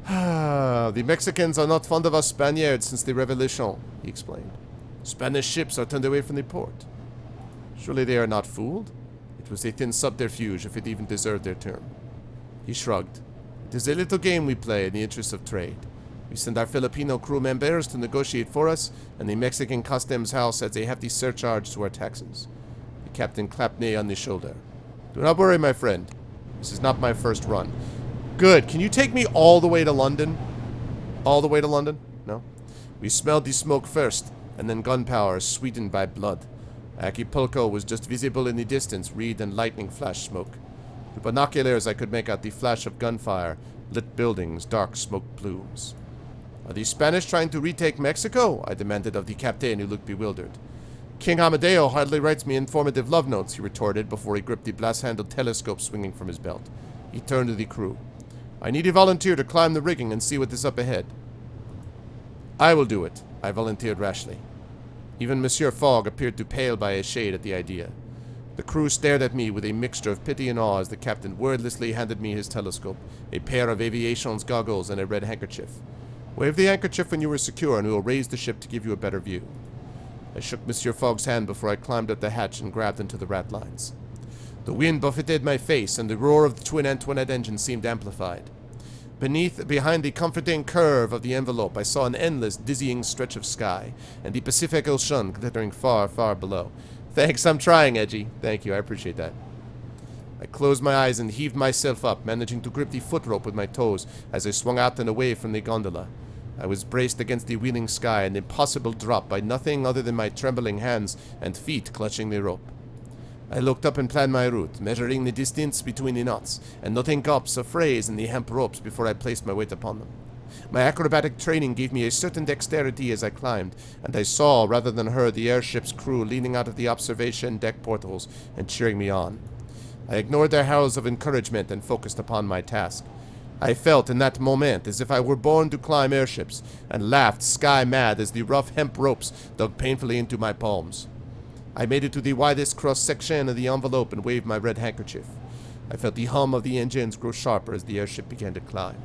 The Mexicans are not fond of us Spaniards since the Revolution, he explained. Spanish ships are turned away from the port. Surely they are not fooled? It was a thin subterfuge, if it even deserved their term. He shrugged. It is a little game we play in the interest of trade. We send our Filipino crew members to negotiate for us, and the Mexican customs house adds a hefty surcharge to our taxes. The captain clapped me on the shoulder. Do not worry, my friend. This is not my first run. Good. Can you take me all the way to London? All the way to London? No? We smelled the smoke first, and then gunpowder sweetened by blood. Acapulco was just visible in the distance, reed and lightning flash smoke. Through binoculars I could make out the flash of gunfire, lit buildings, dark smoke plumes. Are the Spanish trying to retake Mexico? I demanded of the captain, who looked bewildered. King Amadeo hardly writes me informative love notes, he retorted before he gripped the brass-handled telescope swinging from his belt. He turned to the crew. I need a volunteer to climb the rigging and see what is up ahead. I will do it, I volunteered rashly. Even Monsieur Fogg appeared to pale by a shade at the idea. The crew stared at me with a mixture of pity and awe as the captain wordlessly handed me his telescope, a pair of aviation's goggles, and a red handkerchief. Wave the handkerchief when you are secure, and we will raise the ship to give you a better view. I shook Monsieur Fogg's hand before I climbed up the hatch and grabbed into the ratlines. The wind buffeted my face, and the roar of the twin Antoinette engine seemed amplified. Behind the comforting curve of the envelope, I saw an endless, dizzying stretch of sky, and the Pacific Ocean glittering far, far below. Thanks, I'm trying, Edgy. Thank you, I appreciate that. I closed my eyes and heaved myself up, managing to grip the footrope with my toes as I swung out and away from the gondola. I was braced against the wheeling sky, an impossible drop by nothing other than my trembling hands and feet clutching the rope. I looked up and planned my route, measuring the distance between the knots, and noting gaps or frays in the hemp ropes before I placed my weight upon them. My acrobatic training gave me a certain dexterity as I climbed, and I saw, rather than heard, the airship's crew leaning out of the observation deck portholes and cheering me on. I ignored their howls of encouragement and focused upon my task. I felt in that moment as if I were born to climb airships, and laughed sky-mad as the rough hemp ropes dug painfully into my palms. I made it to the widest cross-section of the envelope and waved my red handkerchief. I felt the hum of the engines grow sharper as the airship began to climb.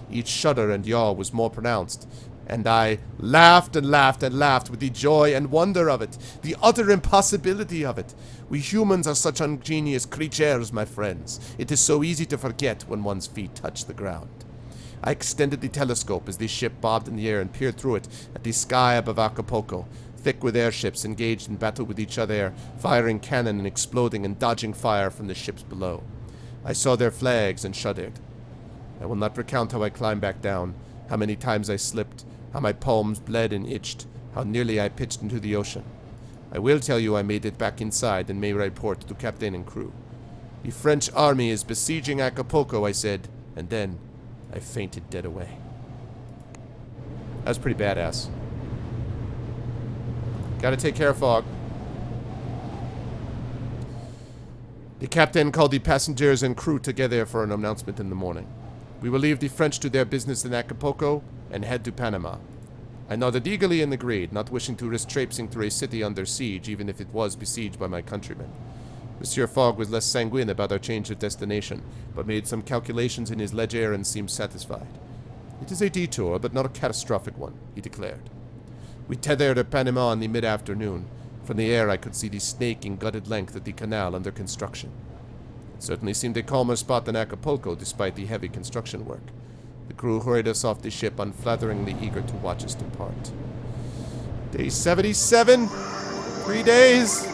Each shudder and yaw was more pronounced, and I laughed and laughed and laughed with the joy and wonder of it, the utter impossibility of it. We humans are such ingenious creatures, my friends. It is so easy to forget when one's feet touch the ground. I extended the telescope as the ship bobbed in the air and peered through it at the sky above Acapulco, thick with airships engaged in battle with each other, firing cannon and exploding and dodging fire from the ships below. I saw their flags and shuddered. I will not recount how I climbed back down, how many times I slipped, how my palms bled and itched, how nearly I pitched into the ocean. I will tell you I made it back inside and made report to captain and crew. The French army is besieging Acapulco, I said, and then I fainted dead away. That was pretty badass. Gotta take care of Fogg. The captain called the passengers and crew together for an announcement in the morning. We will leave the French to their business in Acapulco and head to Panama. I nodded eagerly and agreed, not wishing to risk traipsing through a city under siege, even if it was besieged by my countrymen. Monsieur Fogg was less sanguine about our change of destination, but made some calculations in his ledger and seemed satisfied. It is a detour, but not a catastrophic one, he declared. We tethered at Panama in the mid-afternoon. From the air I could see the snaking, gutted length of the canal under construction. It certainly seemed a calmer spot than Acapulco, despite the heavy construction work. The crew hurried us off the ship, unflatteringly eager to watch us depart. Day 77! 3 days!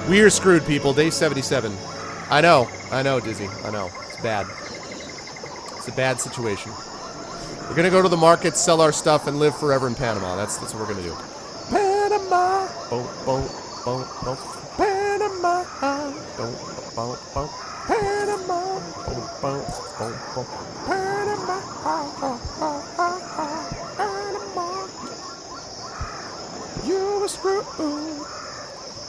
We're screwed, people. Day 77. I know, Dizzy. I know. It's bad. It's a bad situation. We're gonna go to the market, sell our stuff, and live forever in Panama. That's what we're gonna do. Panama, boom, boom, boom, boom. Panama, boom, boom, boom. Panama, boom, boom, boom, boom. Panama, Panama. You were screwed.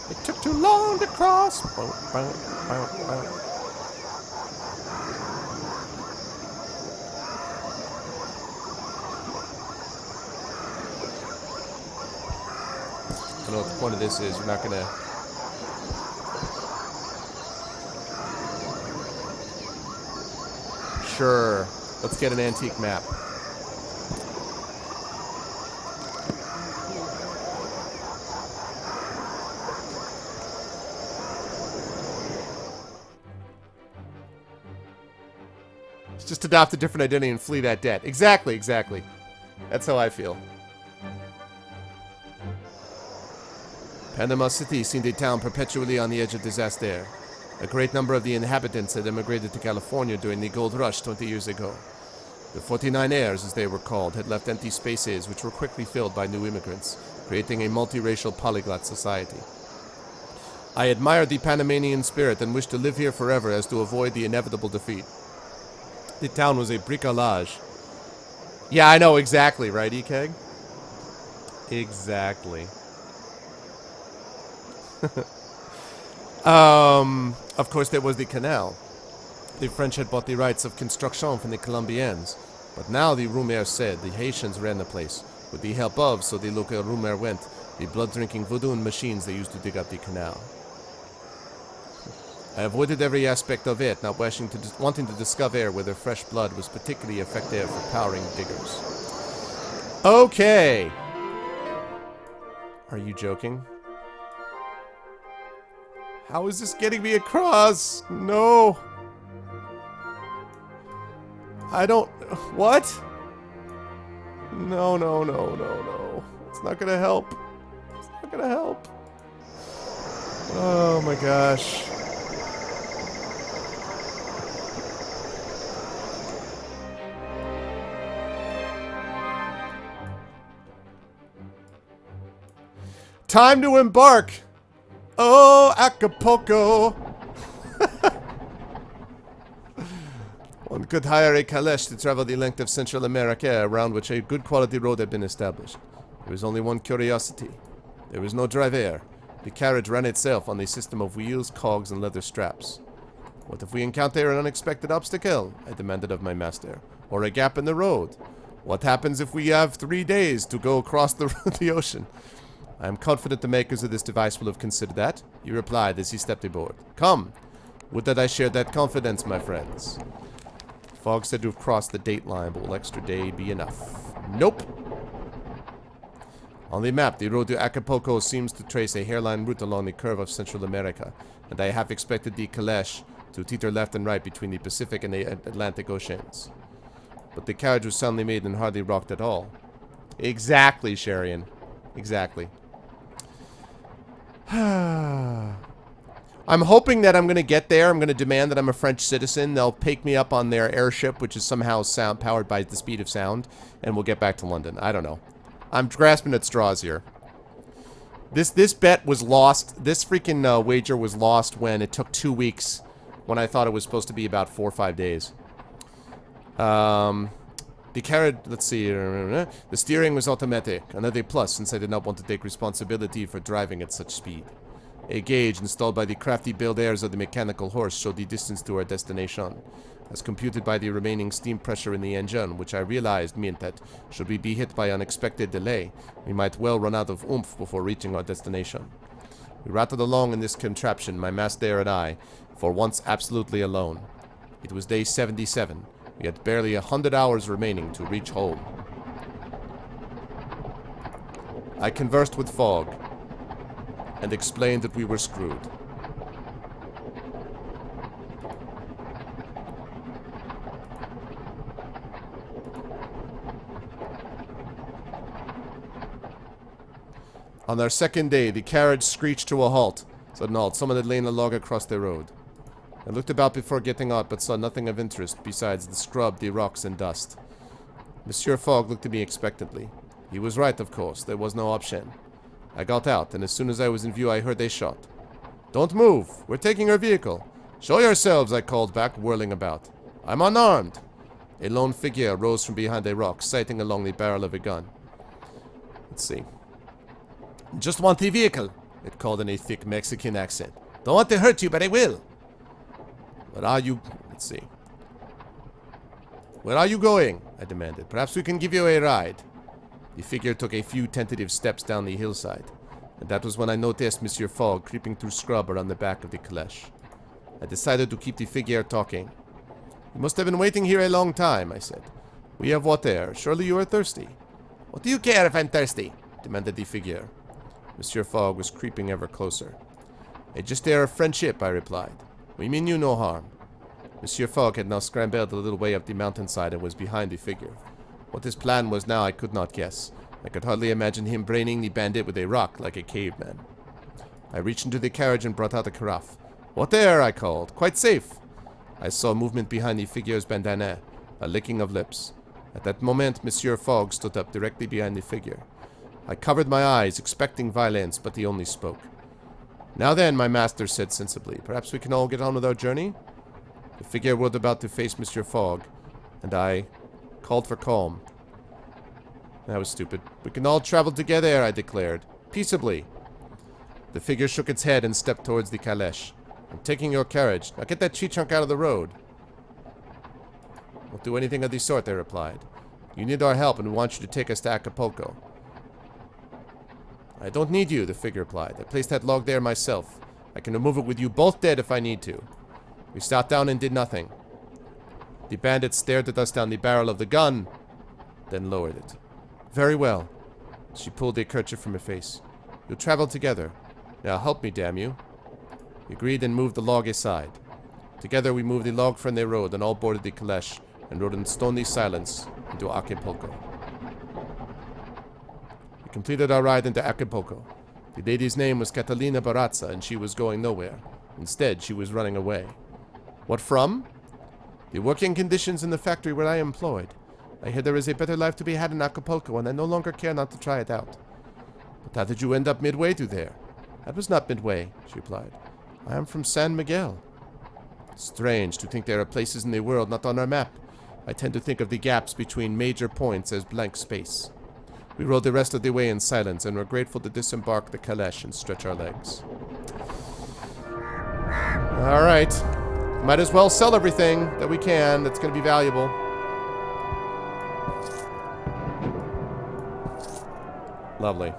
It took too long to cross. Boom, boom, boom, boom. I don't know what the point of this is. We're not gonna. Sure. Let's get an antique map. Just adopt a different identity and flee that debt. Exactly, exactly. That's how I feel. Panama City seemed a town perpetually on the edge of disaster. A great number of the inhabitants had emigrated to California during the gold rush 20 years ago. The 49 heirs, as they were called, had left empty spaces which were quickly filled by new immigrants, creating a multiracial polyglot society. I admired the Panamanian spirit and wished to live here forever as to avoid the inevitable defeat. The town was a bricolage. Yeah, I know, exactly, right, E-Keg? Exactly. Of course, there was the canal. The French had bought the rights of construction from the Colombians, but now the rumor said the Haitians ran the place, with the help of, so the local rumor went, the blood-drinking voodoo machines they used to dig up the canal. I avoided every aspect of it, not wanting to discover whether fresh blood was particularly effective for powering diggers. Okay. Are you joking? How is this getting me across? No. I don't... What? No, no, no, no, no. It's not gonna help. It's not gonna help. Oh my gosh. Time to embark! Oh, Acapulco! One could hire a caleche to travel the length of Central America, around which a good quality road had been established. There was only one curiosity. There was no driver. The carriage ran itself on a system of wheels, cogs, and leather straps. What if we encounter an unexpected obstacle? I demanded of my master. Or a gap in the road? What happens if we have 3 days to go across the ocean? I am confident the makers of this device will have considered that, he replied as he stepped aboard. Come! Would that I shared that confidence, my friends. Fogg said to have crossed the date line, but will extra day be enough? Nope! On the map, the road to Acapulco seems to trace a hairline route along the curve of Central America, and I half expected the caleche to teeter left and right between the Pacific and the Atlantic Oceans. But the carriage was soundly made and hardly rocked at all. Exactly, Sharian. Exactly. I'm hoping that I'm going to get there. I'm going to demand that I'm a French citizen. They'll pick me up on their airship, which is somehow powered by the speed of sound, and we'll get back to London. I don't know. I'm grasping at straws here. This bet was lost. This freaking wager was lost when it took 2 weeks, when I thought it was supposed to be about 4 or 5 days. The carriage, let's see, the steering was automatic, another plus since I did not want to take responsibility for driving at such speed. A gauge installed by the crafty builders of the mechanical horse showed the distance to our destination, as computed by the remaining steam pressure in the engine, which I realized meant that, should we be hit by unexpected delay, we might well run out of oomph before reaching our destination. We rattled along in this contraption, my master and I, for once absolutely alone. It was day 77. We had barely 100 hours remaining to reach home. I conversed with Fogg and explained that we were screwed. On our second day, the carriage screeched to a halt. Sudden someone had lain a log across the road. I looked about before getting out, but saw nothing of interest besides the scrub, the rocks, and dust. Monsieur Fogg looked at me expectantly. He was right, of course. There was no option. I got out, and as soon as I was in view, I heard a shot. Don't move. We're taking our vehicle. Show yourselves, I called back, whirling about. I'm unarmed. A lone figure rose from behind a rock, sighting along the barrel of a gun. Let's see. Just want the vehicle, it called in a thick Mexican accent. Don't want to hurt you, but I will. What are you... Let's see. Where are you going? I demanded. Perhaps we can give you a ride. The figure took a few tentative steps down the hillside, and that was when I noticed Monsieur Fogg creeping through scrub around the back of the caleche. I decided to keep the figure talking. You must have been waiting here a long time, I said. We have water. Surely you are thirsty. What do you care if I'm thirsty? Demanded the figure. Monsieur Fogg was creeping ever closer. A gesture of friendship, I replied. We mean you no harm. Monsieur Fogg had now scrambled a little way up the mountainside and was behind the figure. What his plan was now I could not guess. I could hardly imagine him braining the bandit with a rock like a caveman. I reached into the carriage and brought out a carafe. What there? I called. Quite safe. I saw movement behind the figure's bandana, a licking of lips. At that moment, Monsieur Fogg stood up directly behind the figure. I covered my eyes, expecting violence, but he only spoke. Now then, my master said sensibly, perhaps we can all get on with our journey? The figure was about to face Monsieur Fogg, and I called for calm. That was stupid. We can all travel together, I declared. Peaceably. The figure shook its head and stepped towards the caleche. I'm taking your carriage. Now get that tree trunk out of the road. Won't do anything of the sort, I replied. You need our help and we want you to take us to Acapulco. I don't need you, the figure replied. I placed that log there myself. I can remove it with you both dead if I need to. We sat down and did nothing. The bandit stared at us down the barrel of the gun, then lowered it. Very well. She pulled a kerchief from her face. You'll travel together. Now help me, damn you. We agreed and moved the log aside. Together we moved the log from the road and all boarded the caleche and rode in stony silence into Acapulco. We completed our ride into Acapulco. The lady's name was Catalina Barazza and she was going nowhere. Instead, she was running away. What from? The working conditions in the factory where I am employed. I hear there is a better life to be had in Acapulco, and I no longer care not to try it out. But how did you end up midway through there? That was not midway, she replied. I am from San Miguel. Strange to think there are places in the world not on our map. I tend to think of the gaps between major points as blank space. We rode the rest of the way in silence and were grateful to disembark the caleche and stretch our legs. All right. Might as well sell everything that we can that's going to be valuable. Lovely.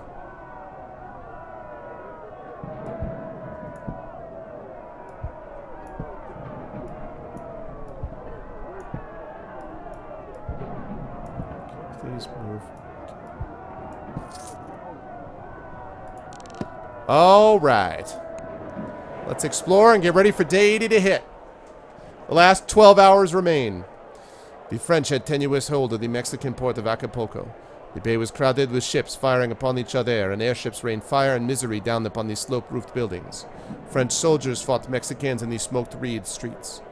Please move. All right. Let's explore and get ready for day 80 to hit. The last 12 hours remain. The French had tenuous hold of the Mexican port of Acapulco. The bay was crowded with ships firing upon each other, and airships rained fire and misery down upon the slope-roofed buildings. French soldiers fought Mexicans in the smoke-wreathed streets.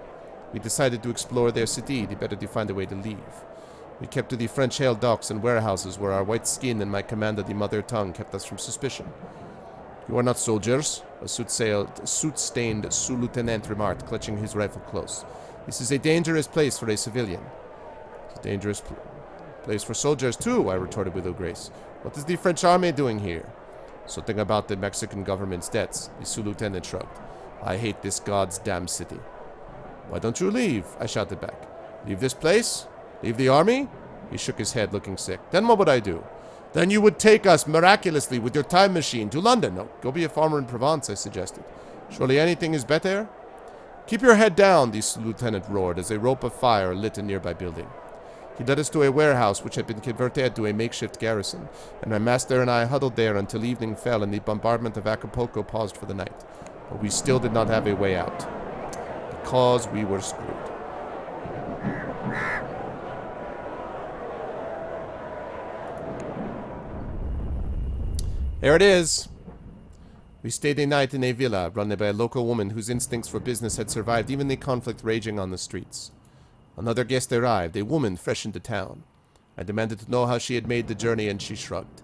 We decided to explore their city, the better to find a way to leave. We kept to the French-held docks and warehouses where our white skin and my command of the mother tongue kept us from suspicion. You are not soldiers, a soot-stained sous-lieutenant remarked, clutching his rifle close. This is a dangerous place for a civilian. It's a dangerous place for soldiers, too, I retorted with ill grace. What is the French army doing here? Something about the Mexican government's debts, the sous-lieutenant shrugged. I hate this god's damn city. Why don't you leave? I shouted back. Leave this place? Leave the army? He shook his head, looking sick. Then what would I do? Then you would take us miraculously with your time machine to London. No, go be a farmer in Provence, I suggested. Surely anything is better? Keep your head down, the lieutenant roared as a rope of fire lit a nearby building. He led us to a warehouse which had been converted to a makeshift garrison, and my master and I huddled there until evening fell and the bombardment of Acapulco paused for the night. But we still did not have a way out, because we were screwed. There it is. We stayed a night in a villa run by a local woman whose instincts for business had survived even the conflict raging on the streets. Another guest arrived, a woman fresh into town. I demanded to know how she had made the journey, and she shrugged.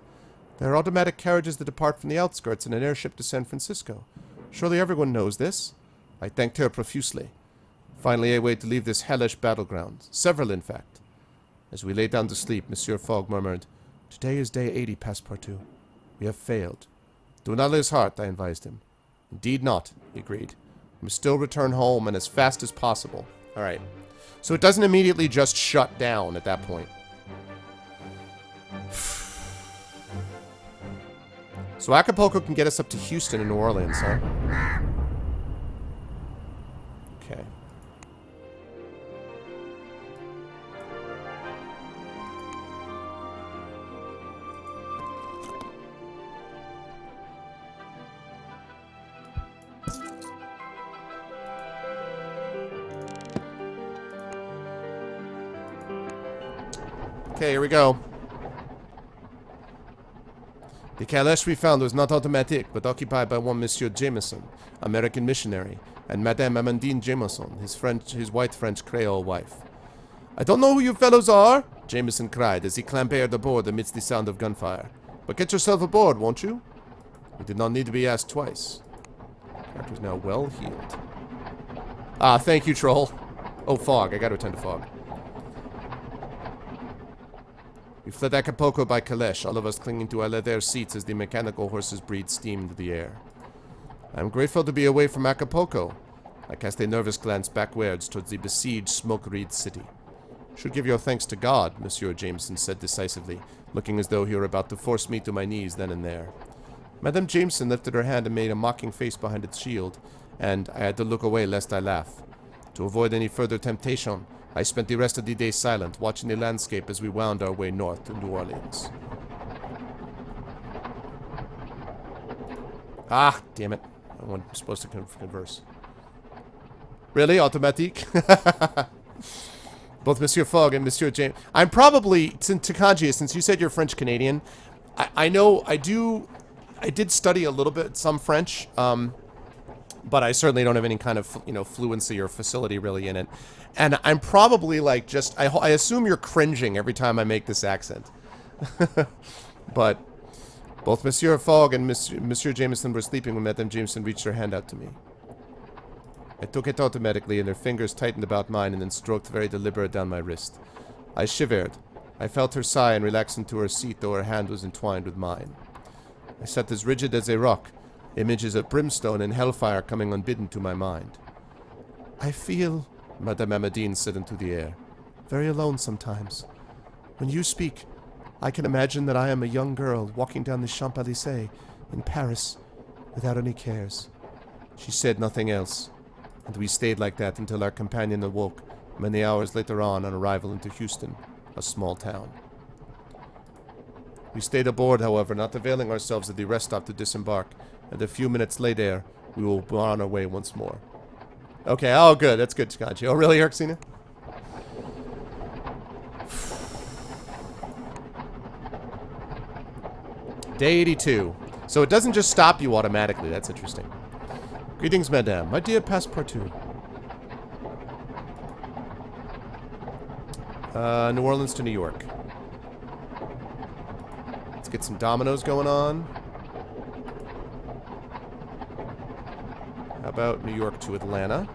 There are automatic carriages that depart from the outskirts and an airship to San Francisco. Surely everyone knows this. I thanked her profusely. Finally, I waited to leave this hellish battleground. Several, in fact. As we lay down to sleep, Monsieur Fogg murmured, Today is day 80, Passepartout. We have failed. Do not lose heart, I advised him. Indeed not, he agreed. We must still return home and as fast as possible. Alright. So it doesn't immediately just shut down at that point. So Acapulco can get us up to Houston and New Orleans, huh? Okay. Okay, here we go. The calash we found was not automatic, but occupied by one Monsieur Jameson, American missionary, and Madame Amandine Jameson, his white French Creole wife. I don't know who you fellows are, Jameson cried as he clambered aboard amidst the sound of gunfire. But get yourself aboard, won't you? We did not need to be asked twice. The character's now well healed. Ah, thank you, troll. Oh, Fogg. I gotta attend to Fogg. We fled Acapulco by caleche, all of us clinging to our leather seats as the mechanical horses breathed steam into the air. I am grateful to be away from Acapulco. I cast a nervous glance backwards towards the besieged, smoke-wreathed city. Should give your thanks to God, Monsieur Jameson said decisively, looking as though he were about to force me to my knees then and there. Madame Jameson lifted her hand and made a mocking face behind its shield, and I had to look away lest I laugh. To avoid any further temptation, I spent the rest of the day silent, watching the landscape as we wound our way north to New Orleans. Ah, damn it. I wasn't supposed to converse. Really? Automatique? Both Monsieur Fogg and Monsieur James. I'm probably, Takanji, since you said you're French-Canadian, I know, I did study a little bit, some French, but I certainly don't have any kind of, fluency or facility really in it. And I'm probably like just, I assume you're cringing every time I make this accent. But both Monsieur Fogg and Monsieur Jameson were sleeping when Madame Jameson reached her hand out to me. I took it automatically, and her fingers tightened about mine and then stroked very deliberate down my wrist. I shivered. I felt her sigh and relaxed into her seat, though her hand was entwined with mine. I sat as rigid as a rock, images of brimstone and hellfire coming unbidden to my mind. I feel, Madame Amandine said into the air, very alone sometimes. When you speak, I can imagine that I am a young girl walking down the Champs-Élysées in Paris without any cares. She said nothing else, and we stayed like that until our companion awoke many hours later on arrival into Houston, a small town. We stayed aboard, however, not availing ourselves of the rest stop to disembark, and a few minutes later, we will be on our way once more. Okay, oh good, that's good, Scotchy. Oh really, Erxina? Day 82. So it doesn't just stop you automatically, that's interesting. Greetings, madame. My dear Passepartout. New Orleans to New York. Let's get some dominoes going on. How about New York to Atlanta?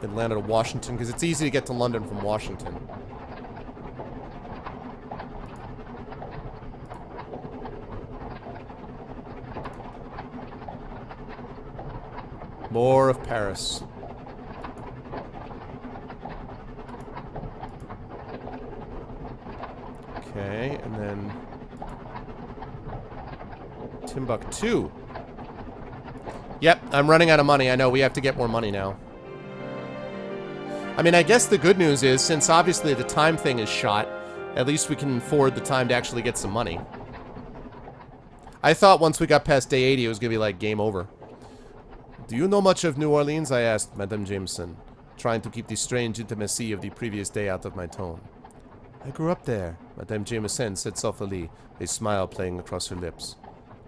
Atlanta to Washington, because it's easy to get to London from Washington. More of Paris. Okay, and then Timbuktu. Yep, I'm running out of money. I know, we have to get more money now. I mean, I guess the good news is, since obviously the time thing is shot, at least we can afford the time to actually get some money. I thought once we got past day 80, it was going to be like game over. Do you know much of New Orleans? I asked Madame Jameson, trying to keep the strange intimacy of the previous day out of my tone. I grew up there, Madame Jameson said softly, a smile playing across her lips.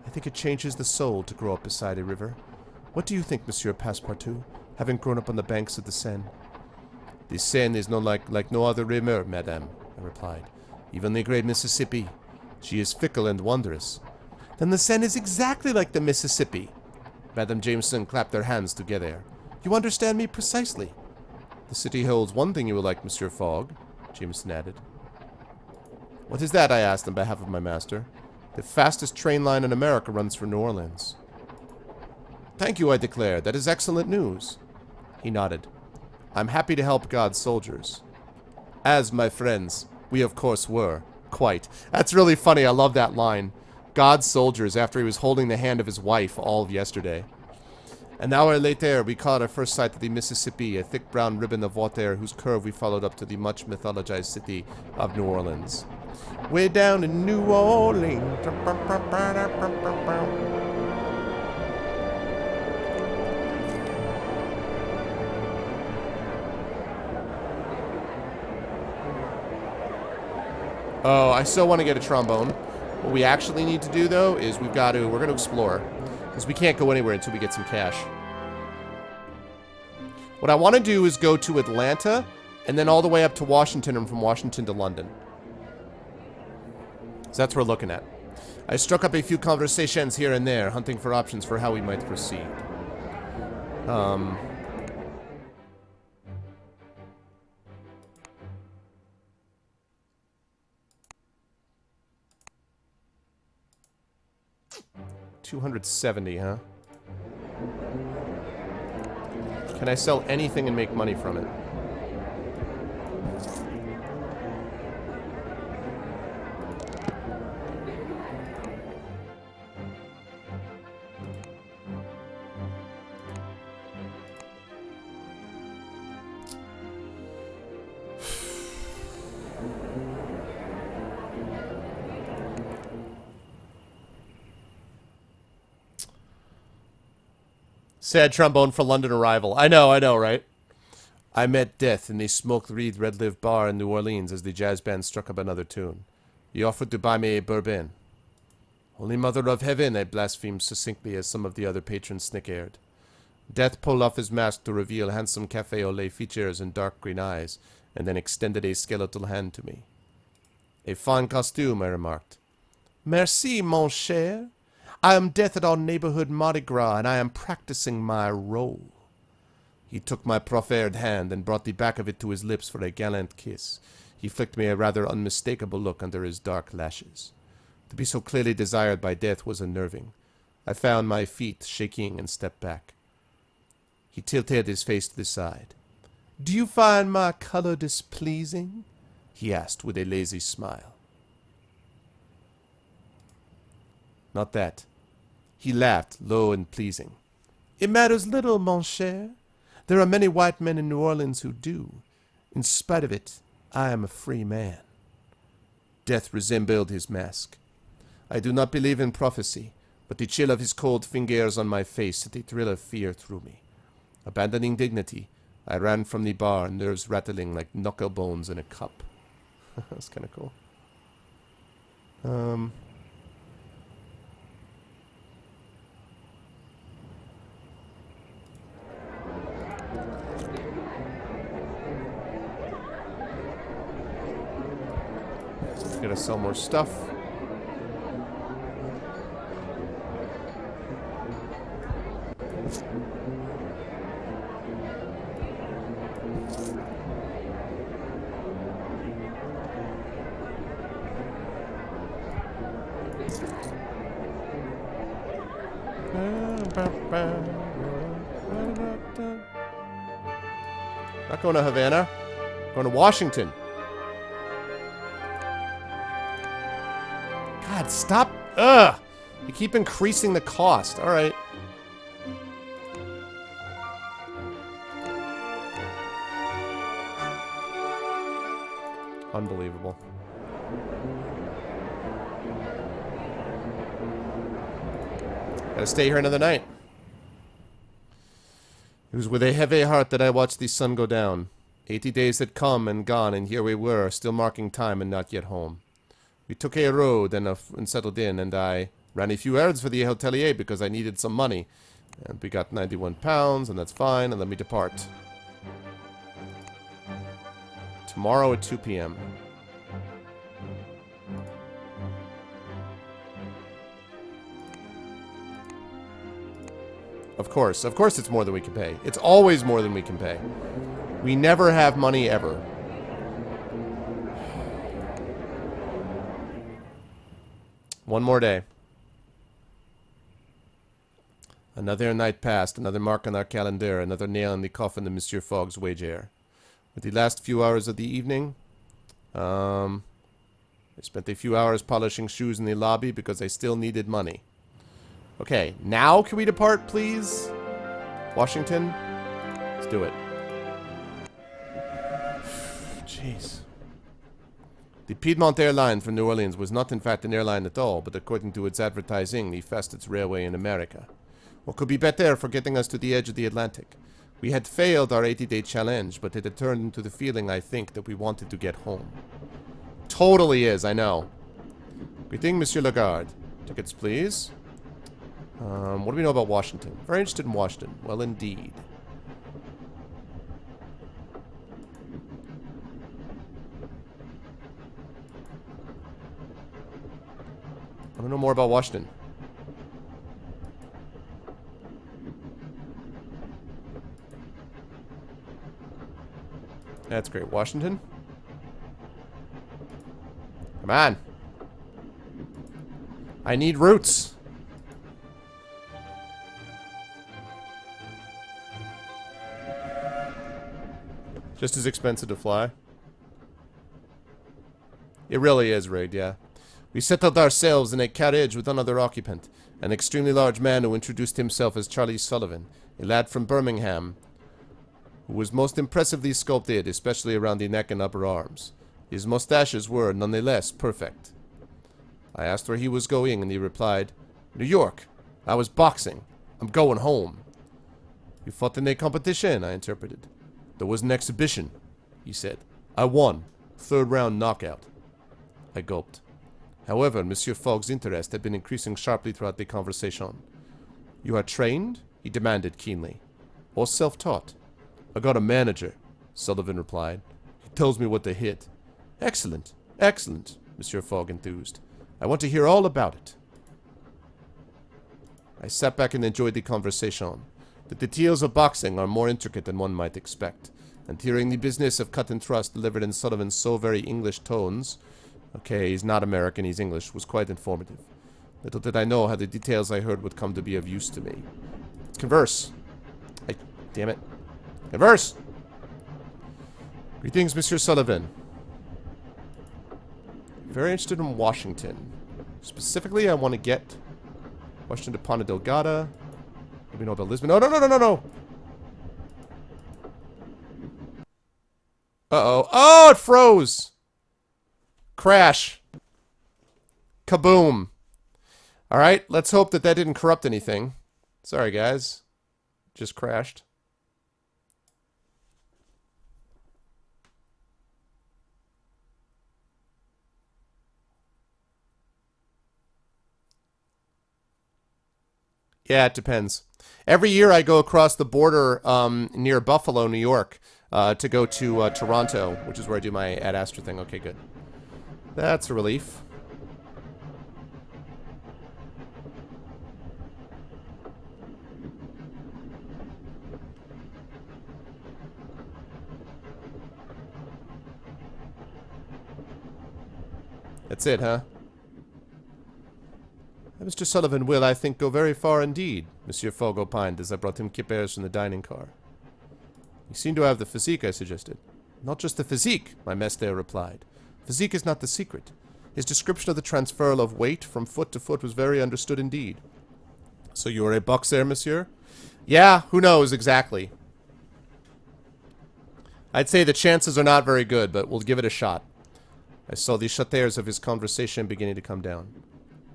I think it changes the soul to grow up beside a river. What do you think, Monsieur Passepartout, having grown up on the banks of the Seine? The Seine is no like no other river, madame, I replied. Even the great Mississippi. She is fickle and wondrous. Then the Seine is exactly like the Mississippi. Madame Jameson clapped their hands together. You understand me precisely. The city holds one thing you will like, Monsieur Fogg, Jameson added. What is that? I asked on behalf of my master. The fastest train line in America runs for New Orleans. Thank you, I declared. That is excellent news. He nodded. I'm happy to help God's soldiers. As my friends, we of course were. Quite. That's really funny. I love that line. God's soldiers, after he was holding the hand of his wife all of yesterday. An hour later, we caught our first sight of the Mississippi, a thick brown ribbon of water whose curve we followed up to the much mythologized city of New Orleans. Way down in New Orleans. Oh, I still want to get a trombone. What we actually need to do, though, is we're going to explore. Because we can't go anywhere until we get some cash. What I want to do is go to Atlanta, and then all the way up to Washington, and from Washington to London. So that's what we're looking at. I struck up a few conversations here and there, hunting for options for how we might proceed. 270, huh? Can I sell anything and make money from it? Sad trombone for London arrival. I know, right? I met Death in the smoke-wreathed Red Live bar in New Orleans as the jazz band struck up another tune. He offered to buy me a bourbon. Holy Mother of Heaven, I blasphemed succinctly as some of the other patrons snickered. Death pulled off his mask to reveal handsome cafe au lait features and dark green eyes, and then extended a skeletal hand to me. A fine costume, I remarked. Merci, mon cher. I am Death at our neighborhood Mardi Gras, and I am practicing my role. He took my proffered hand and brought the back of it to his lips for a gallant kiss. He flicked me a rather unmistakable look under his dark lashes. To be so clearly desired by Death was unnerving. I found my feet shaking and stepped back. He tilted his face to the side. Do you find my color displeasing? He asked with a lazy smile. Not that. He laughed, low and pleasing. It matters little, mon cher. There are many white men in New Orleans who do. In spite of it, I am a free man. Death resembled his mask. I do not believe in prophecy, but the chill of his cold fingers on my face sent a thrill of fear through me. Abandoning dignity, I ran from the bar, nerves rattling like knuckle bones in a cup. That's kind of cool. Gotta sell more stuff. Not going to Havana. Going to Washington. God, stop. Ugh. You keep increasing the cost. All right. Unbelievable. Gotta stay here another night. It was with a heavy heart that I watched the sun go down. 80 days had come and gone, and here we were, still marking time and not yet home. We took a road and settled in, and I ran a few errands for the hotelier because I needed some money. And we got 91 pounds, and that's fine, and let me depart. Tomorrow at 2 p.m. Of course it's more than we can pay. It's always more than we can pay. We never have money ever. One more day. Another night passed, another mark on our calendar, another nail in the coffin of Monsieur Fogg's wage heir. With the last few hours of the evening, I spent a few hours polishing shoes in the lobby because I still needed money. Okay, now can we depart, please? Washington? Let's do it. Jeez. The Piedmont Airline from New Orleans was not in fact an airline at all, but according to its advertising, the fastest railway in America. What could be better for getting us to the edge of the Atlantic? We had failed our 80-day challenge, but it had turned into the feeling, I think, that we wanted to get home. Totally is, I know. Greeting, Monsieur Lagarde. Tickets, please. What do we know about Washington? Very interested in Washington. Well, indeed. I want to know more about Washington. That's great. Washington? Come on. I need roots. Just as expensive to fly. It really is rigged, yeah. We settled ourselves in a carriage with another occupant, an extremely large man who introduced himself as Charlie Sullivan, a lad from Birmingham, who was most impressively sculpted, especially around the neck and upper arms. His mustaches were, nonetheless, perfect. I asked where he was going, and he replied, New York. I was boxing. I'm going home. You fought in a competition, I interpreted. There was an exhibition, he said. I won. 3rd round knockout. I gulped. However, Monsieur Fogg's interest had been increasing sharply throughout the conversation. You are trained? He demanded keenly. Or self-taught? I got a manager, Sullivan replied. He tells me what to hit. Excellent, excellent, Monsieur Fogg enthused. I want to hear all about it. I sat back and enjoyed the conversation. The details of boxing are more intricate than one might expect, and hearing the business of cut and thrust delivered in Sullivan's so very English tones, okay, he's not American, he's English, was quite informative. Little did I know how the details I heard would come to be of use to me. Let's converse. Damn it. Converse! Greetings, Monsieur Sullivan. Very interested in Washington. Specifically, I want to get Washington to Ponta Delgada. Let me know about Lisbon. Oh, no, no, no, no, no! Uh-oh. Oh, it froze! Crash. Kaboom. Alright, let's hope that that didn't corrupt anything. Sorry, guys. Just crashed. Yeah, it depends. Every year I go across the border near Buffalo, New York, to go to Toronto, which is where I do my Ad Astra thing. Okay, good. That's a relief. That's it, huh? Mr. Sullivan will, I think, go very far indeed, Monsieur Fogg opined as I brought him kippers from the dining car. You seem to have the physique, I suggested. Not just the physique, my master replied. Physique is not the secret. His description of the transferal of weight from foot to foot was very understood indeed. So you are a boxer, monsieur? Yeah, who knows exactly. I'd say the chances are not very good, but we'll give it a shot. I saw the shutters of his conversation beginning to come down.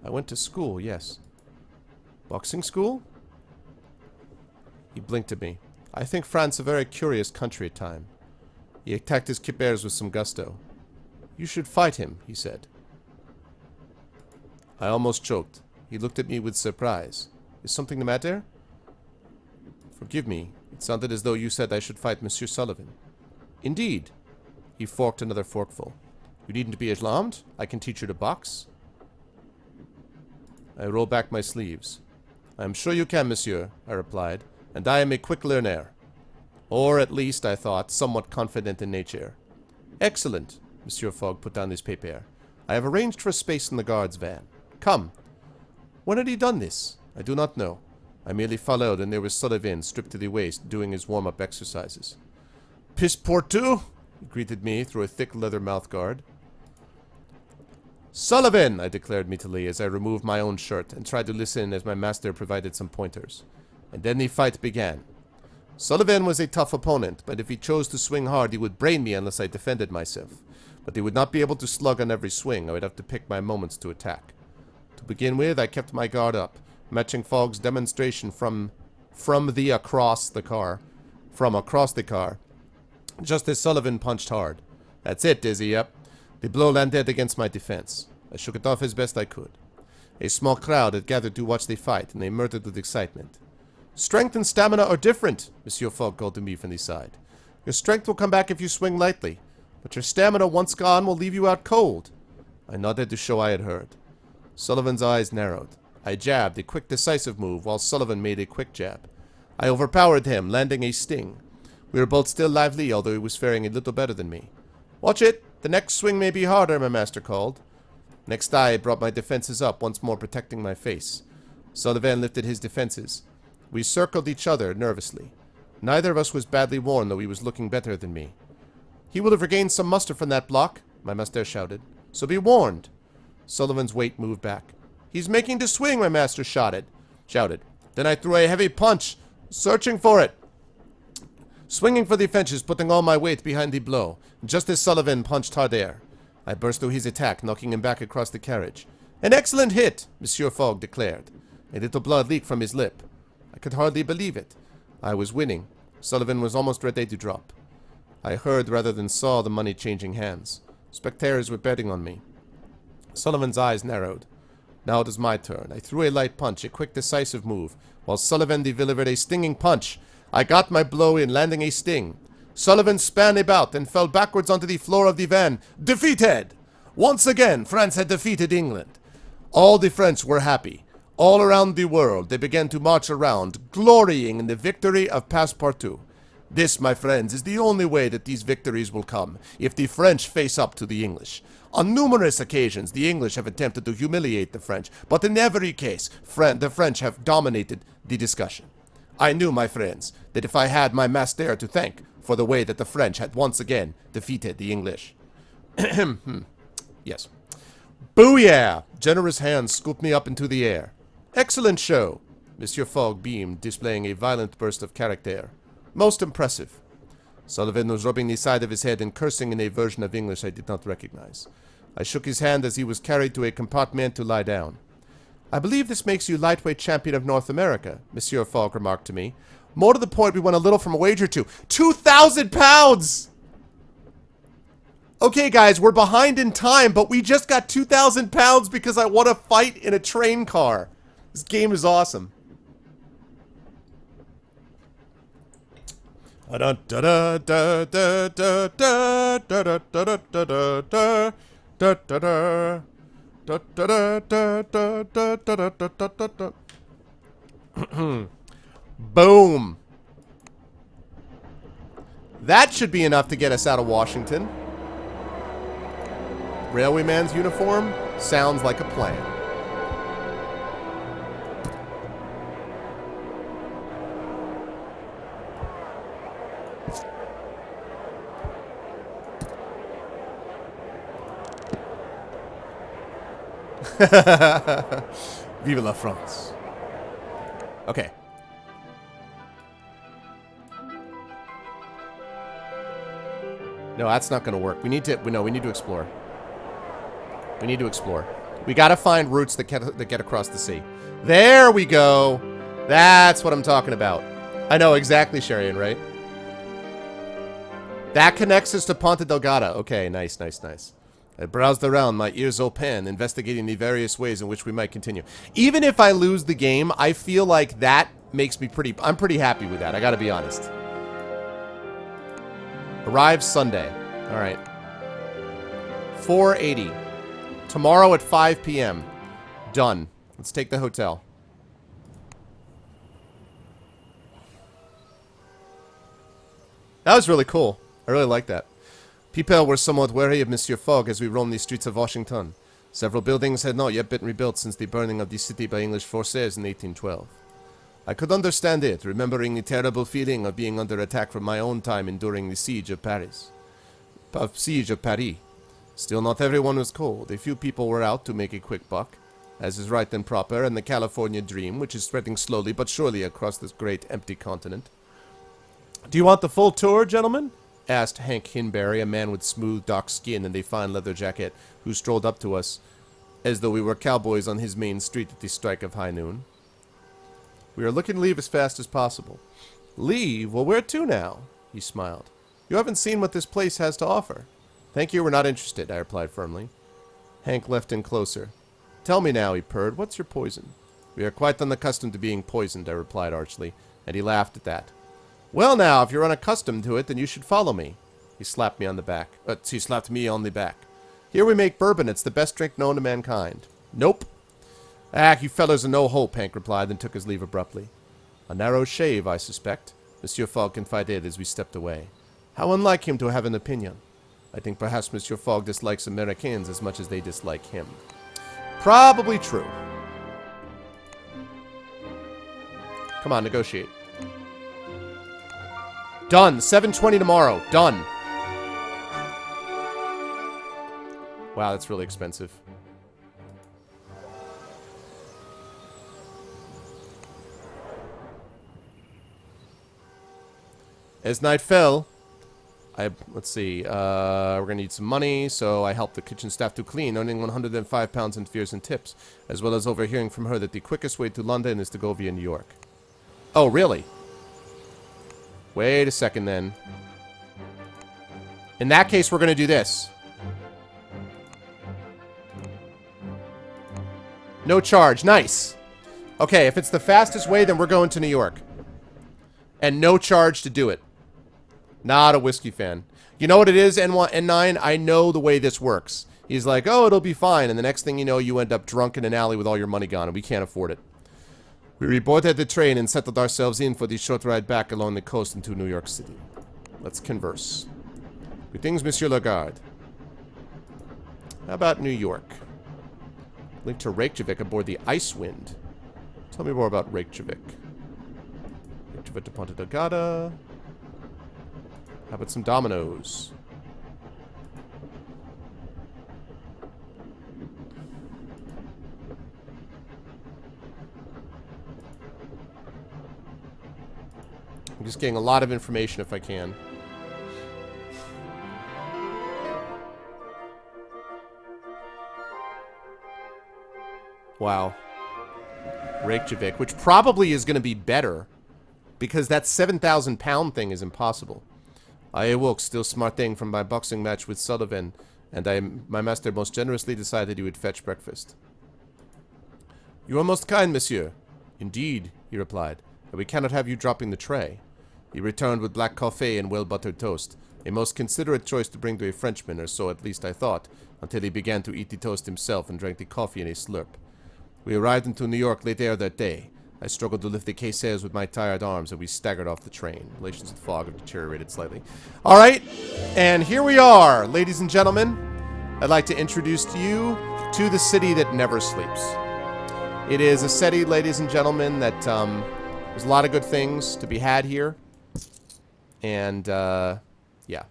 I went to school, yes. Boxing school? He blinked at me. I think France a very curious country at time. He attacked his kippers with some gusto. You should fight him, he said. I almost choked. He looked at me with surprise. Is something the matter? Forgive me. It sounded as though you said I should fight Monsieur Sullivan. Indeed. He forked another forkful. You needn't be alarmed. I can teach you to box. I roll back my sleeves. I am sure you can, monsieur, I replied, and I am a quick learner. Or at least, I thought, somewhat confident in nature. Excellent, Monsieur Fogg put down his paper. I have arranged for space in the guard's van. Come. When had he done this? I do not know. I merely followed, and there was Sullivan, stripped to the waist, doing his warm-up exercises. Pis portu, he greeted me through a thick leather mouthguard. Sullivan, I declared meekly as I removed my own shirt and tried to listen as my master provided some pointers. And then the fight began. Sullivan was a tough opponent, but if he chose to swing hard, he would brain me unless I defended myself. But he would not be able to slug on every swing. I would have to pick my moments to attack. To begin with, I kept my guard up, matching Fogg's demonstration from across the car, just as Sullivan punched hard. That's it, Dizzy, yep. The blow landed against my defense. I shook it off as best I could. A small crowd had gathered to watch the fight, and they murmured with excitement. Strength and stamina are different, Monsieur Fogg called to me from the side. Your strength will come back if you swing lightly, but your stamina, once gone, will leave you out cold. I nodded to show I had heard. Sullivan's eyes narrowed. I jabbed, a quick decisive move, while Sullivan made a quick jab. I overpowered him, landing a sting. We were both still lively, although he was faring a little better than me. Watch it! The next swing may be harder, my master called. Next I brought my defenses up, once more protecting my face. Sullivan lifted his defenses. We circled each other nervously. Neither of us was badly worn, though he was looking better than me. He will have regained some muster from that block, my master shouted. So be warned. Sullivan's weight moved back. He's making the swing, my master shouted. Then I threw a heavy punch, searching for it. Swinging for the fences, putting all my weight behind the blow, just as Sullivan punched hard air. I burst through his attack, knocking him back across the carriage. An excellent hit, Monsieur Fogg declared. A little blood leaked from his lip. I could hardly believe it. I was winning. Sullivan was almost ready to drop. I heard rather than saw the money changing hands. Spectators were betting on me. Sullivan's eyes narrowed. Now it was my turn. I threw a light punch, a quick decisive move, while Sullivan delivered a stinging punch. I got my blow in, landing a sting. Sullivan span about and fell backwards onto the floor of the van. Defeated! Once again, France had defeated England. All the French were happy. All around the world, they began to march around, glorying in the victory of Passepartout. This, my friends, is the only way that these victories will come, if the French face up to the English. On numerous occasions, the English have attempted to humiliate the French, but in every case, the French have dominated the discussion. I knew, my friends, that if I had my master to thank for the way that the French had once again defeated the English. Yes. Booyah! Generous hands scooped me up into the air. Excellent show. Monsieur Fogg beamed, displaying a violent burst of character. Most impressive. Sullivan was rubbing the side of his head and cursing in a version of English I did not recognize. I shook his hand as he was carried to a compartment to lie down. I believe this makes you lightweight champion of North America, Monsieur Fogg remarked to me. More to the point, we won a little from a wager to 2,000 pounds! Okay, guys, we're behind in time, but we just got 2,000 pounds because I won a fight in a train car. This game is awesome. Boom. That should be enough to get us out of Washington. Railwayman's uniform sounds like a plan. Vive la France. Okay. No, that's not going to work. We need to explore. We need to explore. We got to find routes that get across the sea. There we go. That's what I'm talking about. I know exactly, Sherian, right? That connects us to Ponte Delgado. Okay, nice, nice, nice. I browsed around, my ears open, investigating the various ways in which we might continue. Even if I lose the game, I feel like that makes me I'm pretty happy with that, I gotta be honest. Arrives Sunday. Alright. 480. Tomorrow at 5 p.m. Done. Let's take the hotel. That was really cool. I really like that. People were somewhat wary of Monsieur Fogg as we roamed the streets of Washington. Several buildings had not yet been rebuilt since the burning of the city by English forces in 1812. I could understand it, remembering the terrible feeling of being under attack from my own time enduring the siege of Paris. Still, not everyone was cold. A few people were out to make a quick buck, as is right and proper, and the California dream, which is spreading slowly but surely across this great empty continent. Do you want the full tour, gentlemen? Asked Hank Hinberry, a man with smooth, dark skin and a fine leather jacket, who strolled up to us, as though we were cowboys on his main street at the strike of high noon. We are looking to leave as fast as possible. Leave? Well, where to now? He smiled. You haven't seen what this place has to offer. Thank you, we're not interested, I replied firmly. Hank left in closer. Tell me now, he purred, what's your poison? We are quite unaccustomed to being poisoned, I replied archly, and he laughed at that. Well now, if you're unaccustomed to it, then you should follow me. He slapped me on the back. He slapped me on the back. Here we make bourbon, it's the best drink known to mankind. Nope. Ah, you fellows are no hope, Hank replied, then took his leave abruptly. A narrow shave, I suspect, Monsieur Fogg confided as we stepped away. How unlike him to have an opinion. I think perhaps Monsieur Fogg dislikes Americans as much as they dislike him. Probably true. Come on, negotiate. Done. 7:20 tomorrow. Done. Wow, that's really expensive. As night fell, let's see, we're gonna need some money, so I helped the kitchen staff to clean, earning 105 pounds in fares and tips, as well as overhearing from her that the quickest way to London is to go via New York. Oh, really? Wait a second, then. In that case, we're gonna do this. No charge. Nice. Okay, if it's the fastest way, then we're going to New York. And no charge to do it. Not a whiskey fan. You know what it is, N9? I know the way this works. He's like, oh, it'll be fine. And the next thing you know, you end up drunk in an alley with all your money gone, and we can't afford it. We reboarded the train and settled ourselves in for the short ride back along the coast into New York City. Let's converse. Greetings, Monsieur Lagarde. How about New York? Link to Reykjavik aboard the Icewind. Tell me more about Reykjavik. Reykjavik to Ponta Delgada. How about some dominoes? I'm just getting a lot of information if I can. Wow. Reykjavik, which probably is going to be better because that 7,000 pound thing is impossible. I awoke still smarting from my boxing match with Sullivan, and my master most generously decided he would fetch breakfast. You are most kind, monsieur. Indeed, he replied, and we cannot have you dropping the tray. He returned with black coffee and well-buttered toast, a most considerate choice to bring to a Frenchman, or so at least I thought, until he began to eat the toast himself and drank the coffee in a slurp. We arrived into New York late ere that day. I struggled to lift the caissons with my tired arms, and we staggered off the train. Relations with Fogg have deteriorated slightly. All right, and here we are, ladies and gentlemen. I'd like to introduce to you to the city that never sleeps. It is a city, ladies and gentlemen, that there's a lot of good things to be had here. And, yeah.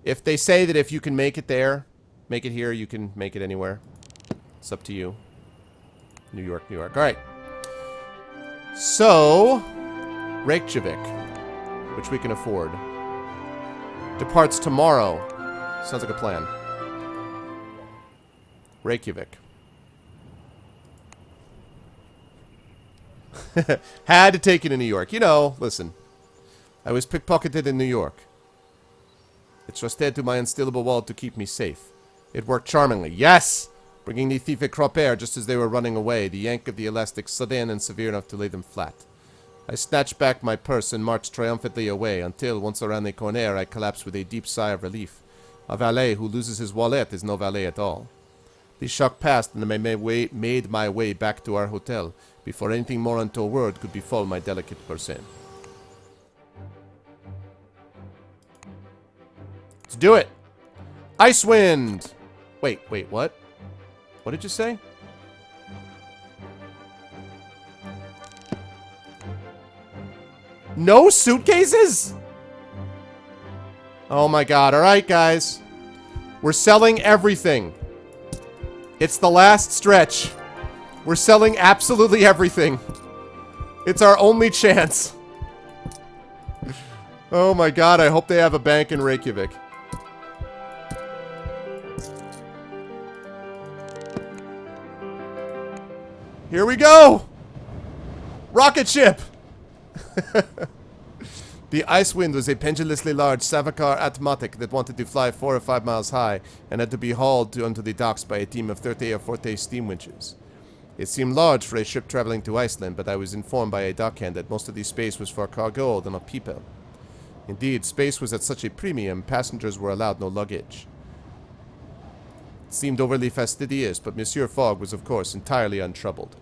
If they say that if you can make it there, make it here, you can make it anywhere. It's up to you. New York, New York. All right. So, Reykjavik, which we can afford, departs tomorrow. Sounds like a plan. Reykjavik. Had to take it to New York. You know, listen. I was pickpocketed in New York. I trusted to my unstealable wallet to keep me safe. It worked charmingly. Yes! Bringing the thief a crop air just as they were running away, the yank of the elastic sudden and severe enough to lay them flat. I snatched back my purse and marched triumphantly away until, once around the corner, I collapsed with a deep sigh of relief. A valet who loses his wallet is no valet at all. The shock passed, and I made my way back to our hotel before anything more untoward could befall my delicate person. Let's do it! Icewind! Wait, what? What did you say? No suitcases? Oh my god. Alright, guys. We're selling everything. It's the last stretch. We're selling absolutely everything. It's our only chance. Oh my god, I hope they have a bank in Reykjavik. Here we go! Rocket ship! The Icewind was a pendulously large Savakar Atmatic that wanted to fly 4 or 5 miles high and had to be hauled onto the docks by a team of 30 or 40 steam winches. It seemed large for a ship traveling to Iceland, but I was informed by a dockhand that most of the space was for cargo and not people. Indeed, space was at such a premium, passengers were allowed no luggage. It seemed overly fastidious, but Monsieur Fogg was, of course, entirely untroubled.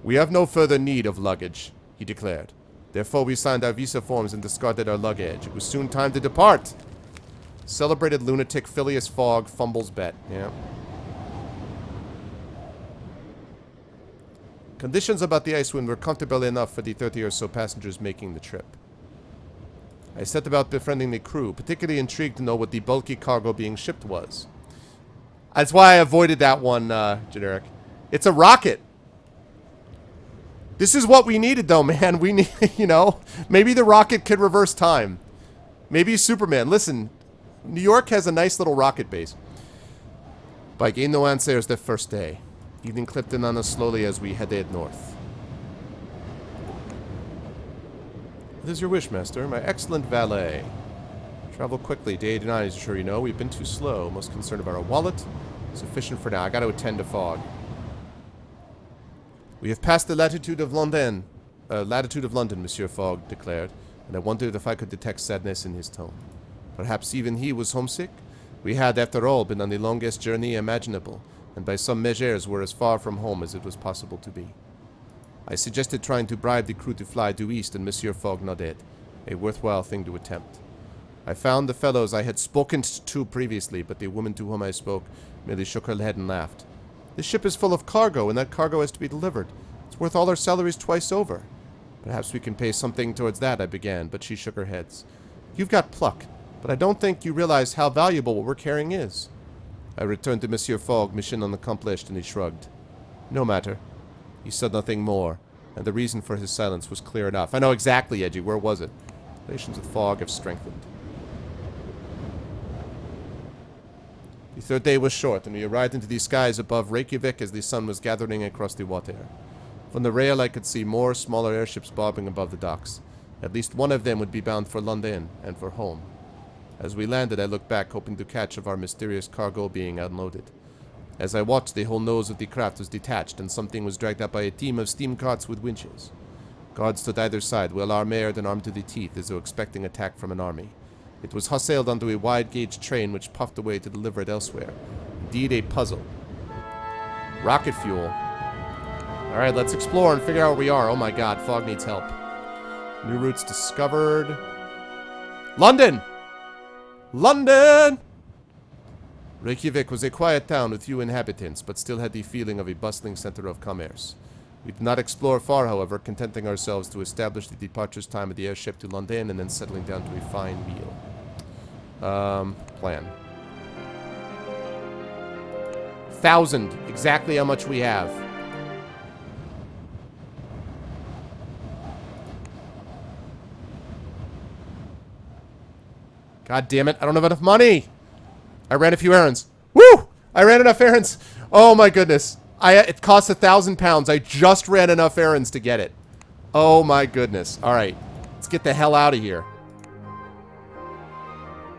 We have no further need of luggage, he declared. Therefore, we signed our visa forms and discarded our luggage. It was soon time to depart. Celebrated lunatic Phileas Fogg fumbles bet. Yeah. Conditions about the Icewind were comfortable enough for the 30 or so passengers making the trip. I set about befriending the crew, particularly intrigued to know what the bulky cargo being shipped was. That's why I avoided that one, generic. It's a rocket. This is what we needed, though, man. We need, you know, maybe the rocket could reverse time. Maybe Superman. Listen, New York has a nice little rocket base. But I gained no answers the first day. Evening clipped in on us slowly as we headed north. What is your wish, master? My excellent valet. Travel quickly. Day 89, as sure you know. We've been too slow. Most concerned about our wallet. Sufficient for now. I got to attend to Fogg. We have passed the latitude of London, Monsieur Fogg declared, and I wondered if I could detect sadness in his tone. Perhaps even he was homesick? We had, after all, been on the longest journey imaginable, and by some measures were as far from home as it was possible to be. I suggested trying to bribe the crew to fly due east, and Monsieur Fogg nodded, a worthwhile thing to attempt. I found the fellows I had spoken to previously, but the woman to whom I spoke merely shook her head and laughed. The ship is full of cargo, and that cargo has to be delivered. It's worth all our salaries twice over. Perhaps we can pay something towards that, I began, but she shook her head. You've got pluck, but I don't think you realize how valuable what we're carrying is. I returned to Monsieur Fogg, mission unaccomplished, and he shrugged. No matter. He said nothing more, and the reason for his silence was clear enough. I know exactly, Edgy. Where was it? Relations with Fogg have strengthened. The third day was short, and we arrived into the skies above Reykjavik as the sun was gathering across the water. From the rail I could see more smaller airships bobbing above the docks. At least one of them would be bound for London and for home. As we landed, I looked back, hoping to catch of our mysterious cargo being unloaded. As I watched, the whole nose of the craft was detached, and something was dragged up by a team of steam carts with winches. Guards stood either side, well armored and armed to the teeth, as though expecting attack from an army. It was hustled onto a wide-gauge train which puffed away to deliver it elsewhere. Indeed, a puzzle. Rocket fuel. Alright, let's explore and figure out where we are. Oh my god, Fogg needs help. New routes discovered. London! London! Reykjavik was a quiet town with few inhabitants, but still had the feeling of a bustling center of commerce. We did not explore far, however, contenting ourselves to establish the departure's time of the airship to London and then settling down to a fine meal. Plan. 1,000. Exactly how much we have. God damn it, I don't have enough money! I ran a few errands. Woo! I ran enough errands! Oh my goodness. It costs £1,000. I just ran enough errands to get it. Oh my goodness. Alright. Let's get the hell out of here.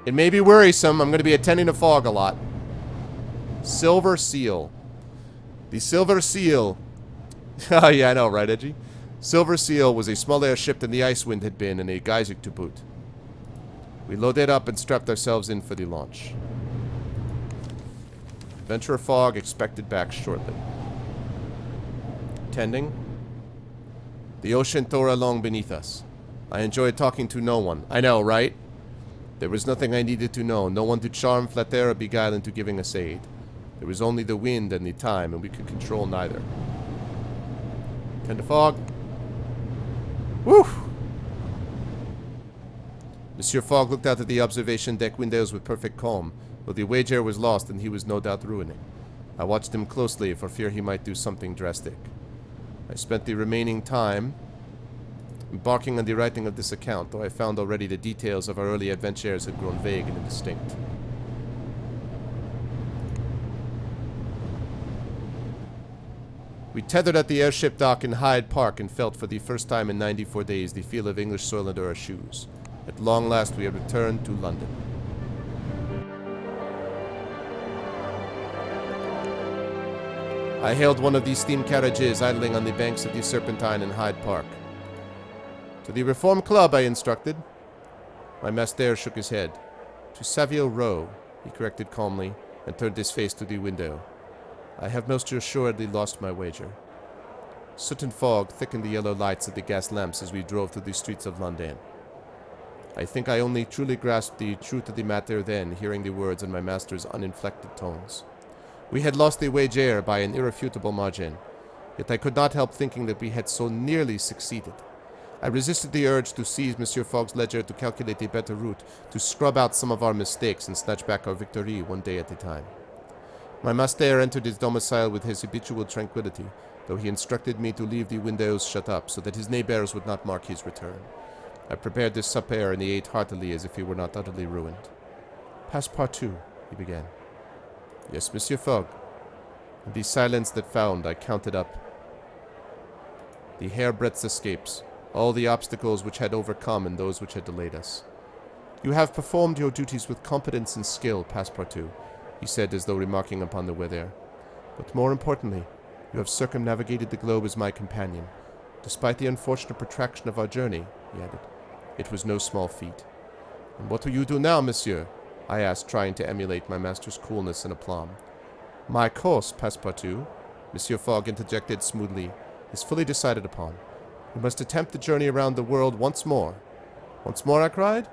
It may be worrisome. I'm going to be attending to Fogg a lot. Silver Seal. The Silver Seal. Oh yeah, I know, right, Edgy? Silver Seal was a small airship than the Icewind had been, and a Geysir to boot. We loaded up and strapped ourselves in for the launch. Adventurer Fogg expected back shortly. Tending. The ocean tore along beneath us. I enjoyed talking to no one. I know, right? There was nothing I needed to know. No one to charm, flatter, or beguile into giving us aid. There was only the wind and the time, and we could control neither. Tend to Fogg. Woo! Monsieur Fogg looked out at the observation deck windows with perfect calm, though the Wager was lost and he was no doubt ruining. I watched him closely for fear he might do something drastic. I spent the remaining time embarking on the writing of this account, though I found already the details of our early adventures had grown vague and indistinct. We tethered at the airship dock in Hyde Park and felt for the first time in 94 days the feel of English soil under our shoes. At long last we had returned to London. I hailed one of these steam carriages idling on the banks of the Serpentine in Hyde Park. To the Reform Club, I instructed. My master shook his head. To Savile Row, he corrected calmly, and turned his face to the window. I have most assuredly lost my wager. Soot and fog thickened the yellow lights of the gas lamps as we drove through the streets of London. I think I only truly grasped the truth of the matter then, hearing the words in my master's uninflected tones. We had lost the wager by an irrefutable margin, yet I could not help thinking that we had so nearly succeeded. I resisted the urge to seize Monsieur Fogg's ledger to calculate a better route, to scrub out some of our mistakes and snatch back our victory one day at a time. My master entered his domicile with his habitual tranquillity, though he instructed me to leave the windows shut up so that his neighbors would not mark his return. I prepared this supper and he ate heartily as if he were not utterly ruined. Passepartout, he began. Yes, Monsieur Fogg. In the silence that found, I counted up the hairbreadth escapes, all the obstacles which had overcome and those which had delayed us. You have performed your duties with competence and skill, Passepartout, he said as though remarking upon the weather. But more importantly, you have circumnavigated the globe as my companion. Despite the unfortunate protraction of our journey, he added, it was no small feat. And what will you do now, monsieur? I asked, trying to emulate my master's coolness and aplomb. My course, Passepartout, Monsieur Fogg interjected smoothly, is fully decided upon. We must attempt the journey around the world once more. Once more, I cried.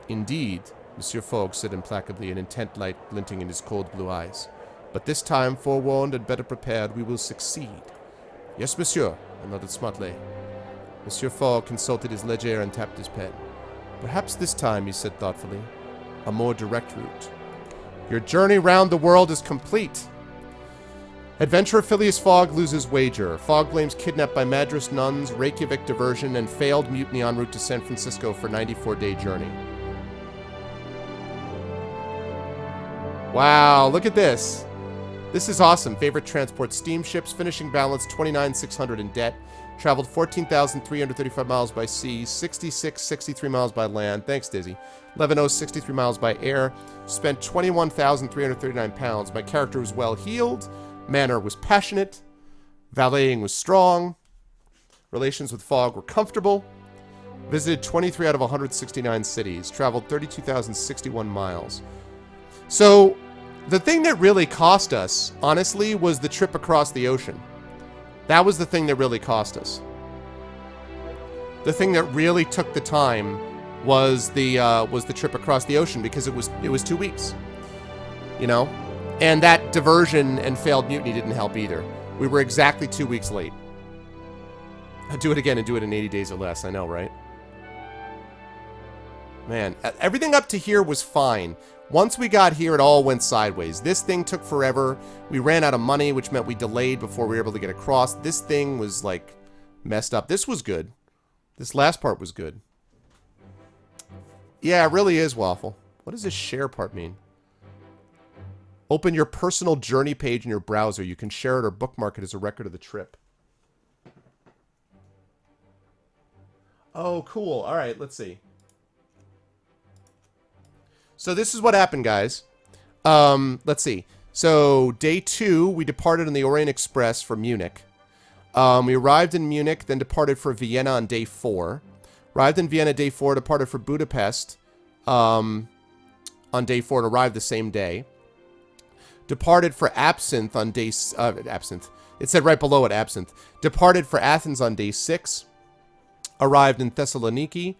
Indeed, Monsieur Fogg said implacably, an intent light glinting in his cold blue eyes. But this time, forewarned and better prepared, we will succeed. Yes, monsieur, I nodded smartly. Monsieur Fogg consulted his ledger and tapped his pen. Perhaps this time, he said thoughtfully, a more direct route. Your journey round the world is complete. Adventurer Phileas Fogg loses wager. Fogg blames kidnapped by Madras nuns, Reykjavik diversion, and failed mutiny en route to San Francisco for 94-day journey. Wow, look at this. This is awesome. Favorite transport: steamships, finishing balance 29,600 in debt. Traveled 14,335 miles by sea, 63 miles by land. Thanks, Dizzy. 63 miles by air. Spent 21,339 pounds. My character was well heeled. Manner was passionate. Valeting was strong. Relations with Fogg were comfortable. Visited 23 out of 169 cities. Traveled 32,061 miles. So, the thing that really cost us, honestly, was the trip across the ocean. That was the thing that really cost us. The thing that really took the time was the trip across the ocean, because it was 2 weeks, you know, and that diversion and failed mutiny didn't help either. We were exactly 2 weeks late. I'd do it again and do it in 80 days or less. I know, right? Man, everything up to here was fine. Once we got here, it all went sideways. This thing took forever. We ran out of money, which meant we delayed before we were able to get across. This thing was, like, messed up. This was good. This last part was good. Yeah, it really is, Waffle. What does this share part mean? Open your personal journey page in your browser. You can share it or bookmark it as a record of the trip. Oh, cool. All right, let's see. So this is what happened, guys. Let's see. So day 2, we departed on the Orient Express for Munich. We arrived in Munich, then departed for Vienna on day 4. Arrived in Vienna day 4, departed for Budapest on day 4 and arrived the same day. Departed for Absinthe on day... Absinthe. It said right below it, Absinthe. Departed for Athens on day 6. Arrived in Thessaloniki.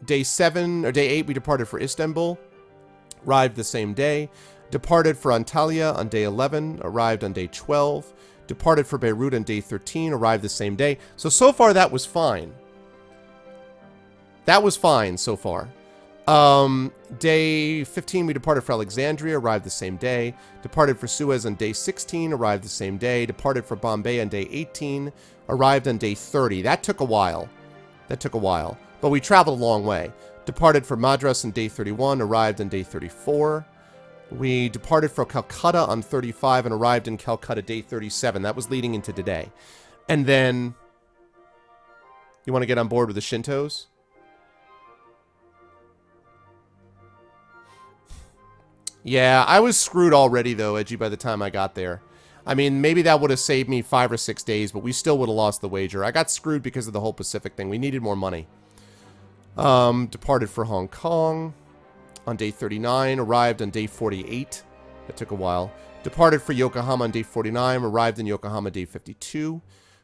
Day 7, or day 8, we departed for Istanbul. Arrived the same day. Departed for Antalya on day 11. Arrived on day 12. Departed for Beirut on day 13. Arrived the same day. So far that was fine. That was fine so far. Day 15, we departed for Alexandria, arrived the same day. Departed for Suez on day 16, arrived the same day. Departed for Bombay on day 18, arrived on day 30. That took a while. But we traveled a long way. Departed for Madras on day 31, arrived on day 34. We departed for Calcutta on 35 and arrived in Calcutta day 37. That was leading into today. And then, you want to get on board with the Shintos? Yeah, I was screwed already, though, Edgy, by the time I got there. I mean, maybe that would have saved me 5 or 6 days, but we still would have lost the wager. I got screwed because of the whole Pacific thing. We needed more money. Departed for Hong Kong on day 39, arrived on day 48. That took a while. Departed for Yokohama on day 49, arrived in Yokohama day 52.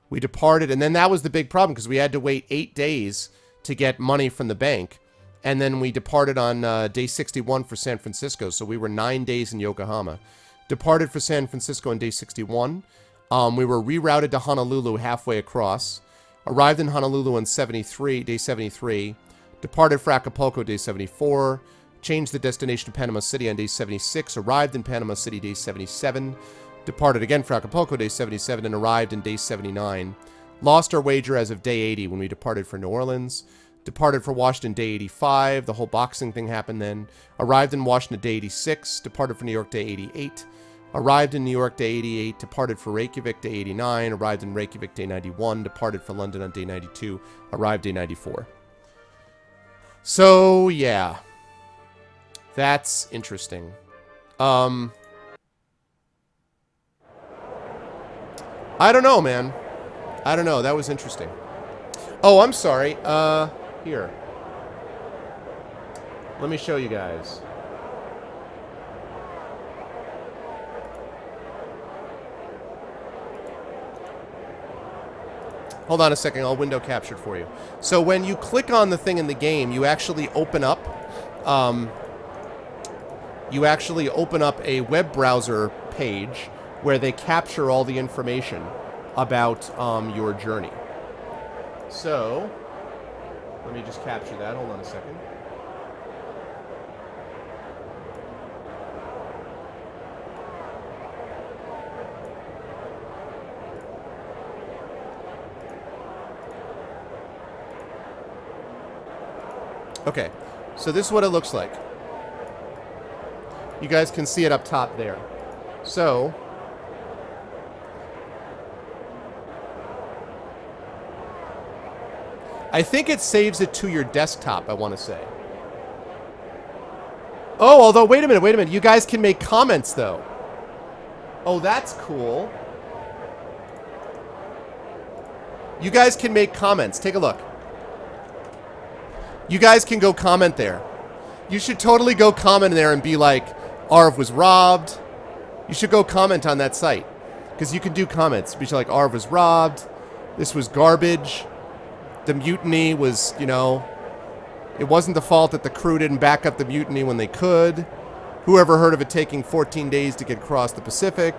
We departed, and then that was the big problem, because we had to wait 8 days to get money from the bank. And then we departed on day 61 for San Francisco. So we were 9 days in Yokohama. Departed for San Francisco on day 61. We were rerouted to Honolulu halfway across. Arrived in Honolulu on day 73. Departed for Acapulco day 74. Changed the destination to Panama City on day 76. Arrived in Panama City day 77. Departed again for Acapulco day 77 and arrived in day 79. Lost our wager as of day 80 when we departed for New Orleans. Departed for Washington day 85. The whole boxing thing happened then. Arrived in Washington day 86. Departed for New York day 88. Arrived in New York day 88. Departed for Reykjavik day 89. Arrived in Reykjavik day 91. Departed for London on day 92. Arrived day 94. So, yeah. That's interesting. I don't know, man. I don't know. That was interesting. Oh, I'm sorry. Here. Let me show you guys. Hold on a second, I'll window capture it for you. So when you click on the thing in the game, you actually open up a web browser page where they capture all the information about your journey. So let me just capture that. Hold on a second. Okay, so this is what it looks like. You guys can see it up top there. So, I think it saves it to your desktop, I want to say. Oh, although, wait a minute. You guys can make comments, though. Oh, that's cool. You guys can make comments. Take a look. You guys can go comment there. You should totally go comment there and be like, Arv was robbed. You should go comment on that site. Because you can do comments. Be like, Arv was robbed. This was garbage. The mutiny was, you know, it wasn't the fault that the crew didn't back up the mutiny when they could. Whoever heard of it taking 14 days to get across the Pacific?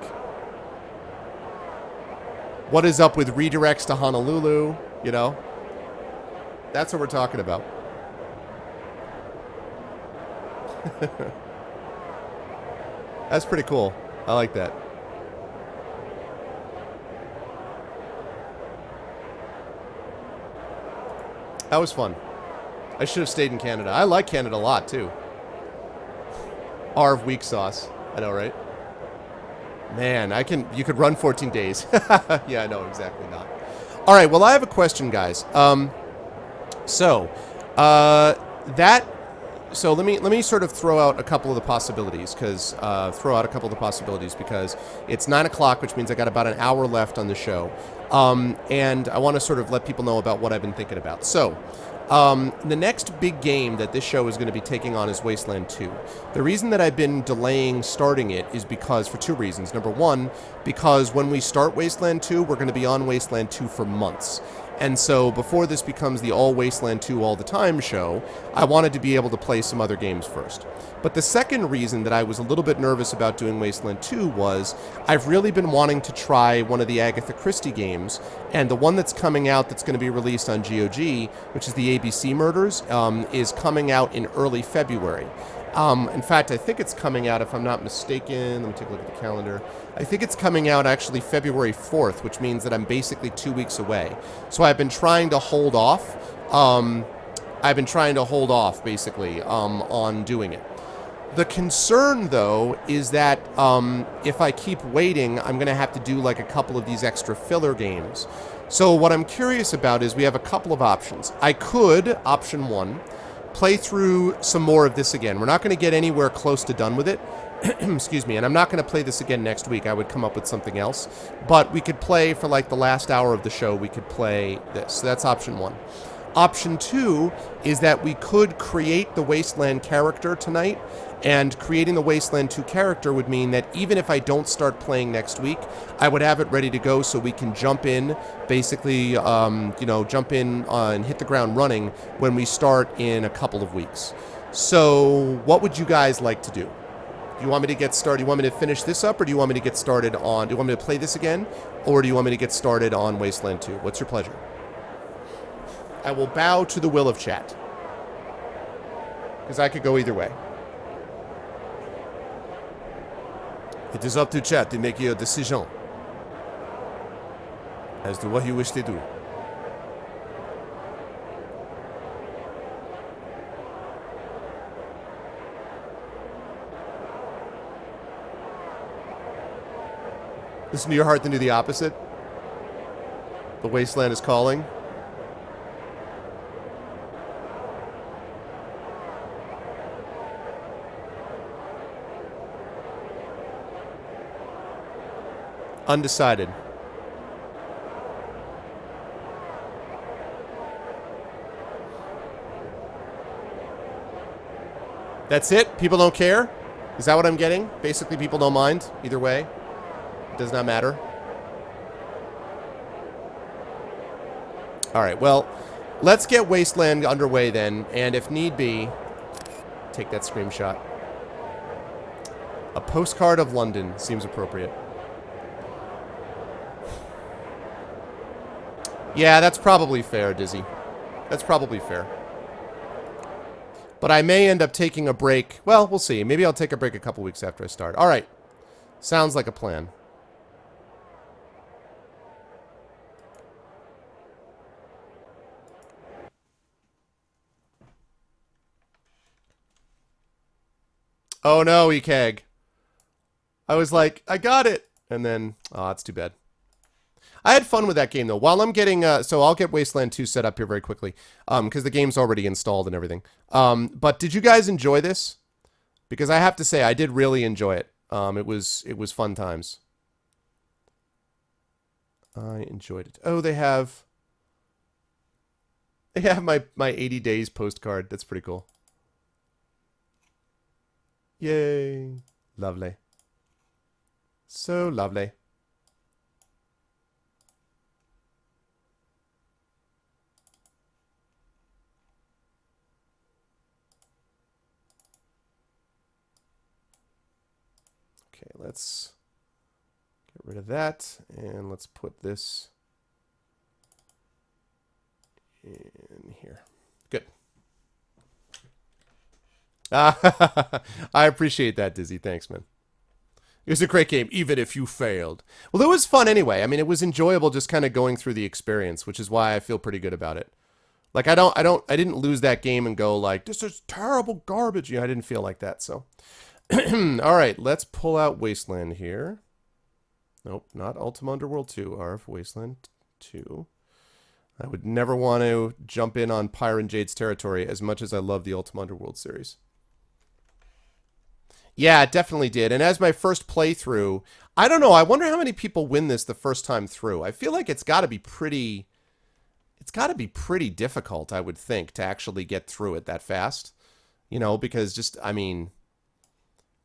What is up with redirects to Honolulu? You know? That's what we're talking about. That's pretty cool. I like that. That was fun. I should have stayed in Canada. I like Canada a lot, too. Arv weak sauce. I know, right? Man, you could run 14 days. Yeah, I know, exactly not. All right, well, I have a question, guys. That So let me sort of throw out a couple of the possibilities because it's 9 o'clock, which means I got about an hour left on the show, and I want to sort of let people know about what I've been thinking about. So. The next big game that this show is going to be taking on is Wasteland 2. The reason that I've been delaying starting it is because, for two reasons. Number one, because when we start Wasteland 2, we're going to be on Wasteland 2 for months. And so before this becomes the all Wasteland 2 all the time show, I wanted to be able to play some other games first. But the second reason that I was a little bit nervous about doing Wasteland 2 was I've really been wanting to try one of the Agatha Christie games, and the one that's coming out that's going to be released on GOG, which is the ABC Murders, is coming out in early February. In fact, I think it's coming out, if I'm not mistaken, let me take a look at the calendar. I think it's coming out actually February 4th, which means that I'm basically 2 weeks away. So I've been trying to hold off. Basically, on doing it. The concern, though, is that if I keep waiting, I'm going to have to do like a couple of these extra filler games. So what I'm curious about is we have a couple of options. I could, option one, play through some more of this again. We're not going to get anywhere close to done with it. Excuse me. And I'm not going to play this again next week. I would come up with something else. But we could play for like the last hour of the show. We could play this. So that's option one. Option two is that we could create the Wasteland character tonight, and creating the Wasteland 2 character would mean that even if I don't start playing next week, I would have it ready to go so we can jump in, basically, jump in and hit the ground running when we start in a couple of weeks. So what would you guys like to do? Do you want me to get started? Do you want me to finish this up, or do you want me to get started on... Do you want me to play this again, or do you want me to get started on Wasteland 2? What's your pleasure? I will bow to the will of chat, because I could go either way. It is up to chat to make your decision as to what you wish to do. Listen to your heart, then do the opposite. The wasteland is calling. Undecided. That's it? People don't care? Is that what I'm getting? Basically, people don't mind either way. It does not matter. All right, well, let's get Wasteland underway then, and if need be, take that screenshot. A postcard of London seems appropriate. Yeah, that's probably fair, Dizzy. That's probably fair. But I may end up taking a break. Well, we'll see. Maybe I'll take a break a couple weeks after I start. All right. Sounds like a plan. Oh no, Ekeg. I was like, I got it. And then, oh, it's too bad. I had fun with that game, though. While I'm getting, so I'll get Wasteland 2 set up here very quickly, because the game's already installed and everything. But did you guys enjoy this? Because I have to say, I did really enjoy it. It was fun times. I enjoyed it. Oh, they have my 80 days postcard. That's pretty cool. Yay. Lovely. So lovely. Okay, let's get rid of that, and let's put this in here. Good. I appreciate that, Dizzy. Thanks, man. It was a great game, even if you failed. Well, it was fun anyway. I mean, it was enjoyable just kind of going through the experience, which is why I feel pretty good about it. Like, I didn't lose that game and go like, this is terrible garbage. You know, I didn't feel like that, so. All right, let's pull out Wasteland here. Nope, not Ultima Underworld 2, RF Wasteland 2. I would never want to jump in on Pyre and Jade's territory as much as I love the Ultima Underworld series. Yeah, it definitely did. And as my first playthrough, I don't know. I wonder how many people win this the first time through. I feel like it's got to be pretty difficult, I would think, to actually get through it that fast. You know, because just, I mean,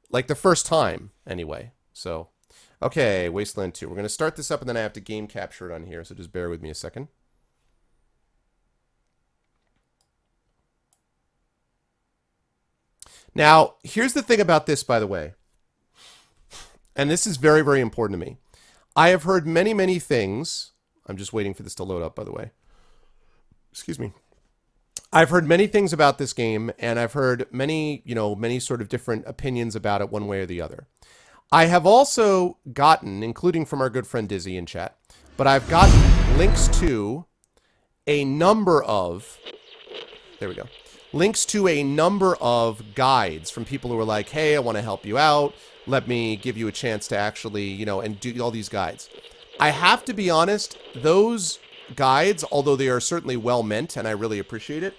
like the first time anyway. So, okay, Wasteland 2. We're going to start this up and then I have to game capture it on here, so just bear with me a second. Now, here's the thing about this, by the way. And this is very, very important to me. I have heard many, many things. I'm just waiting for this to load up, by the way. Excuse me. I've heard many things about this game, and I've heard many, many sort of different opinions about it one way or the other. I have also gotten, including from our good friend Dizzy in chat, but I've gotten links to a number of... There we go. Links to a number of guides from people who are like, hey, I want to help you out. Let me give you a chance to actually, and do all these guides. I have to be honest, those guides, although they are certainly well meant and I really appreciate it,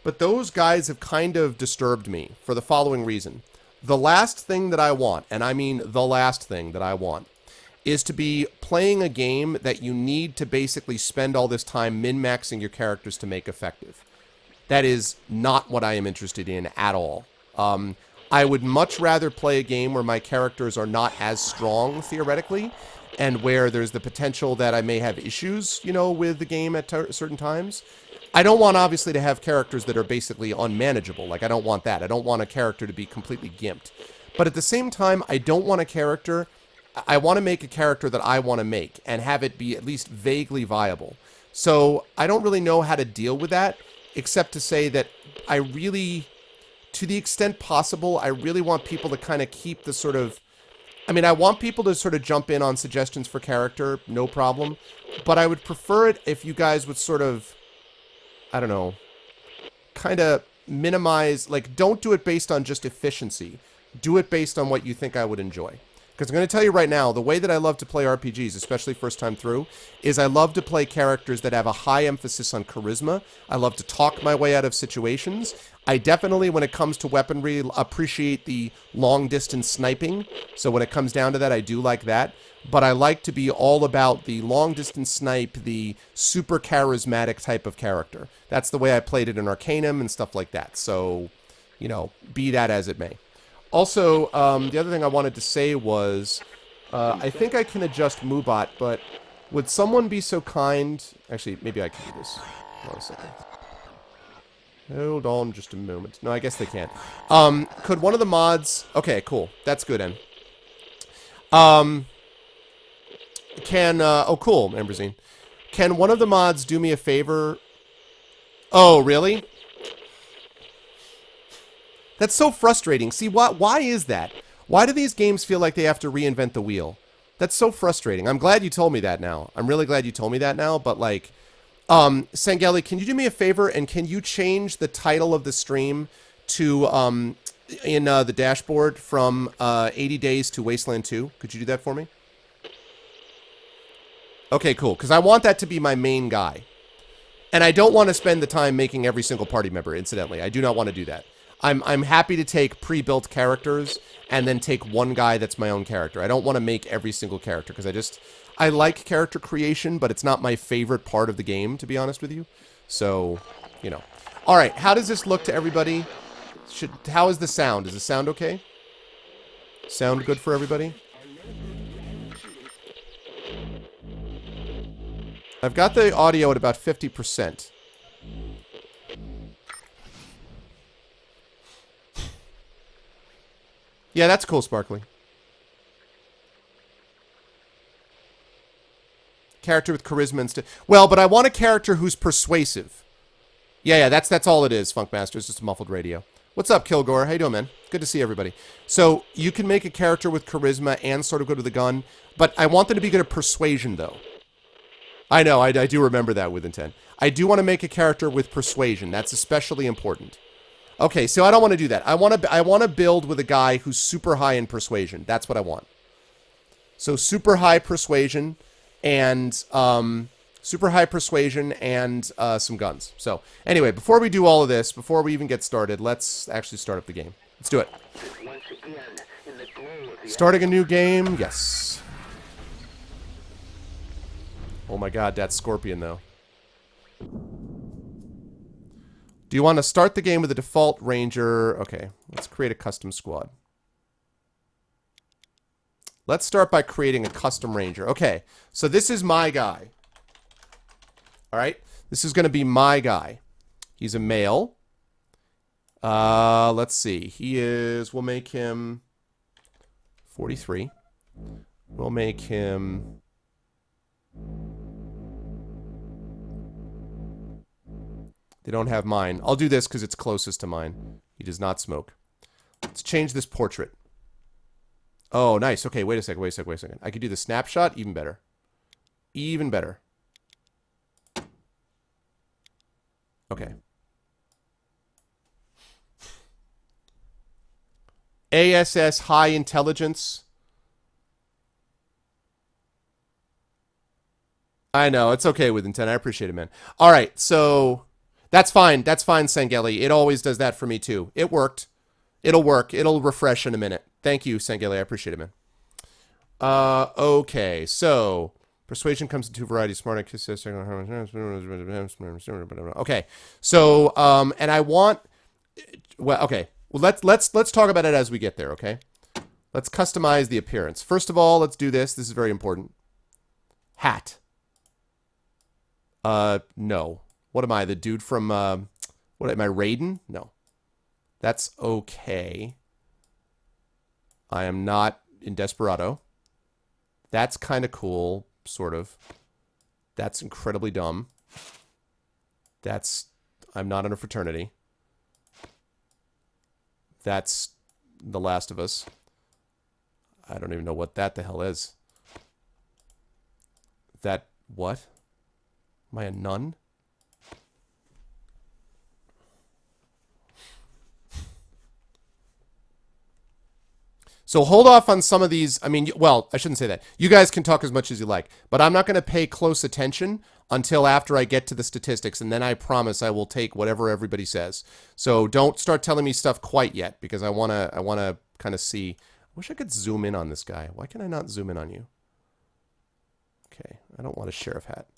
but those guides have kind of disturbed me for the following reason. The last thing that I want, and I mean the last thing that I want, is to be playing a game that you need to basically spend all this time min-maxing your characters to make effective. That is not what I am interested in at all. I would much rather play a game where my characters are not as strong, theoretically, and where there's the potential that I may have issues, with the game at certain times. I don't want, obviously, to have characters that are basically unmanageable. Like, I don't want that. I don't want a character to be completely gimped. But at the same time, I don't want a character... I want to make a character that I want to make and have it be at least vaguely viable. So I don't really know how to deal with that, except to say that I really, to the extent possible, I really want people to kind of keep the sort of... I mean, I want people to sort of jump in on suggestions for character, no problem. But I would prefer it if you guys would sort of, I don't know, kind of minimize, like, don't do it based on just efficiency. Do it based on what you think I would enjoy. Because I'm going to tell you right now, the way that I love to play RPGs, especially first time through, is I love to play characters that have a high emphasis on charisma. I love to talk my way out of situations. I definitely, when it comes to weaponry, appreciate the long-distance sniping. So when it comes down to that, I do like that. But I like to be all about the long-distance snipe, the super charismatic type of character. That's the way I played it in Arcanum and stuff like that. So, be that as it may. Also, the other thing I wanted to say was, I think I can adjust Moobot, but would someone be so kind... Actually, maybe I can do this. Hold on a second. Hold on just a moment. No, I guess they can't. Could one of the mods... Okay, cool. That's good, Em. Oh, cool, Amberzine. Can one of the mods do me a favor? Oh, really? That's so frustrating. See, why is that? Why do these games feel like they have to reinvent the wheel? That's so frustrating. I'm glad you told me that now. I'm really glad you told me that now, but like... Sangeli, can you do me a favor, and can you change the title of the stream to, in the dashboard from 80 Days to Wasteland 2? Could you do that for me? Okay, cool, because I want that to be my main guy. And I don't want to spend the time making every single party member, incidentally. I do not want to do that. I'm happy to take pre-built characters and then take one guy that's my own character. I don't want to make every single character because I like character creation, but it's not my favorite part of the game, to be honest with you. So, All right, how does this look to everybody? How is the sound? Is the sound okay? Sound good for everybody? I've got the audio at about 50%. Yeah, that's cool, Sparkly. Character with charisma and stuff. Well, but I want a character who's persuasive. Yeah, that's all it is, Funkmaster. It's just a muffled radio. What's up, Kilgore? How you doing, man? Good to see everybody. So, you can make a character with charisma and sort of good with a gun, but I want them to be good at persuasion, though. I know, I do remember that with intent. I do want to make a character with persuasion. That's especially important. Okay, so I don't want to do that. I want to build with a guy who's super high in persuasion. That's what I want. So super high persuasion and super high persuasion, and some guns. So anyway, before we do all of this, before we even get started, let's actually start up the game. Let's do it. Starting a new game, yes. Oh my god, that's Scorpion, though. Do you want to start the game with a default ranger? Okay, let's create a custom squad. Let's start by creating a custom ranger. Okay, so this is my guy. All right, this is going to be my guy. He's a male. Let's see. He is, we'll make him 43. We'll make him... They don't have mine. I'll do this because it's closest to mine. He does not smoke. Let's change this portrait. Oh, nice. Okay, wait a second. I could do the snapshot. Even better. Even better. Okay. ASS high intelligence. I know. It's okay with intent. I appreciate it, man. All right, so... That's fine. That's fine, Sangeli. It always does that for me, too. It worked. It'll work. It'll refresh in a minute. Thank you, Sangeli. I appreciate it, man. Okay. So, persuasion comes in two varieties. Smart, okay. So, and I want... Well, okay. Well, let's talk about it as we get there, okay? Let's customize the appearance. First of all, let's do this. This is very important. Hat. No. What am I, the dude from, what am I, Raiden? No. That's okay. I am not in Desperado. That's kind of cool, sort of. That's incredibly dumb. That's, I'm not in a fraternity. That's The Last of Us. I don't even know what that the hell is. That, what? Am I a nun? So hold off on some of these. I mean, well, I shouldn't say that. You guys can talk as much as you like, but I'm not going to pay close attention until after I get to the statistics, and then I promise I will take whatever everybody says. So don't start telling me stuff quite yet, because I want to kind of see. I wish I could zoom in on this guy. Why can I not zoom in on you? Okay, I don't want a sheriff hat.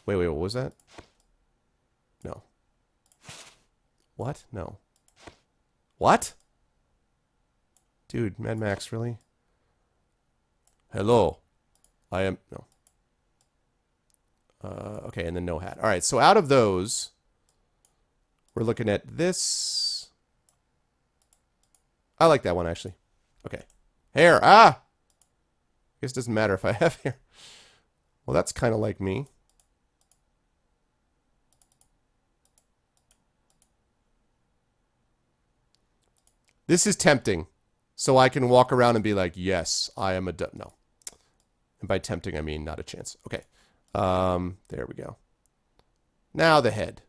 Wait, what was that? No. What? No. What? Dude, Mad Max, really? Hello. I am... No. Okay, and then no hat. All right, so out of those, we're looking at this. I like that one, actually. Okay. Hair. Ah! I guess it doesn't matter if I have hair. Well, that's kind of like me. This is tempting. So I can walk around and be like, yes, I am a... No. And by tempting, I mean not a chance. Okay. There we go. Now the head.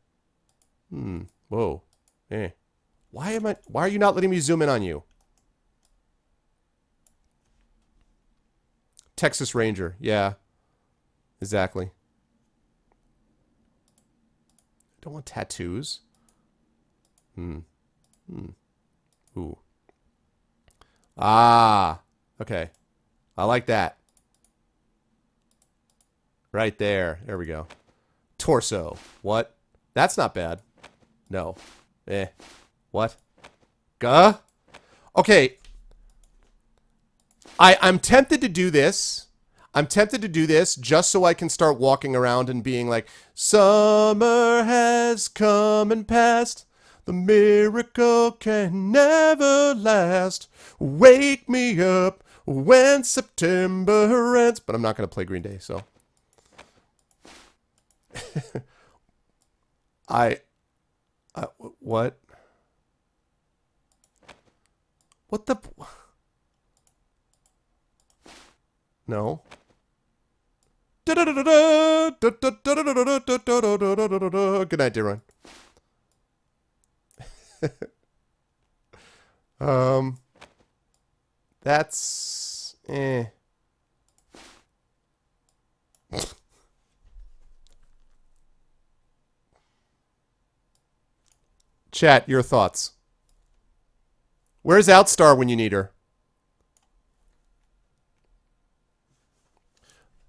Whoa. Eh. Why are you not letting me zoom in on you? Texas Ranger. Yeah. Exactly. I don't want tattoos. Ooh. Ah, okay. I like that. Right there. There we go. Torso. What? That's not bad. No. Eh. What? Guh? Okay. I'm tempted to do this. I'm tempted to do this just so I can start walking around and being like, summer has come and passed. The miracle can never last. Wake me up when September ends. But I'm not going to play Green Day, so. What? What the? No. Good night, dear Ryan. That's Chat, your thoughts. Where's Outstar when you need her?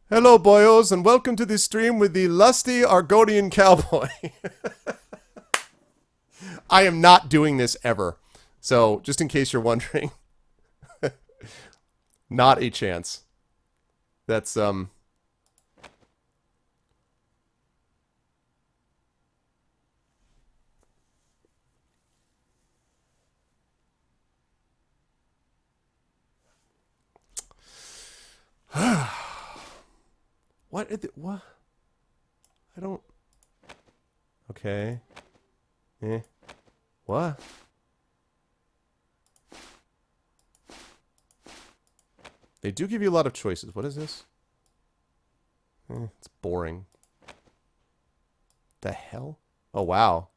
Hello, boyos, and welcome to the stream with the lusty Argonian cowboy. I am not doing this ever. So, just in case you're wondering. Not a chance. That's, What? What? I don't... Okay. What? They do give you a lot of choices. What is this? It's boring. The hell? Oh, wow.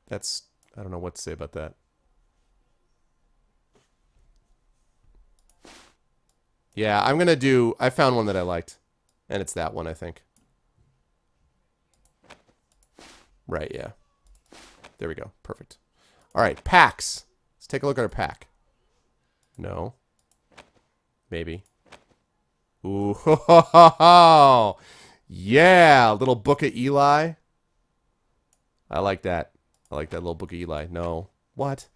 That's... I don't know what to say about that. Yeah, I'm gonna do... I found one that I liked. And it's that one, I think. Right, yeah. There we go. Perfect. Alright, packs. Let's take a look at our pack. No. Maybe. Ooh, ho, ho, ho, ho. Yeah, little Book of Eli. I like that. I like that little Book of Eli. No. What?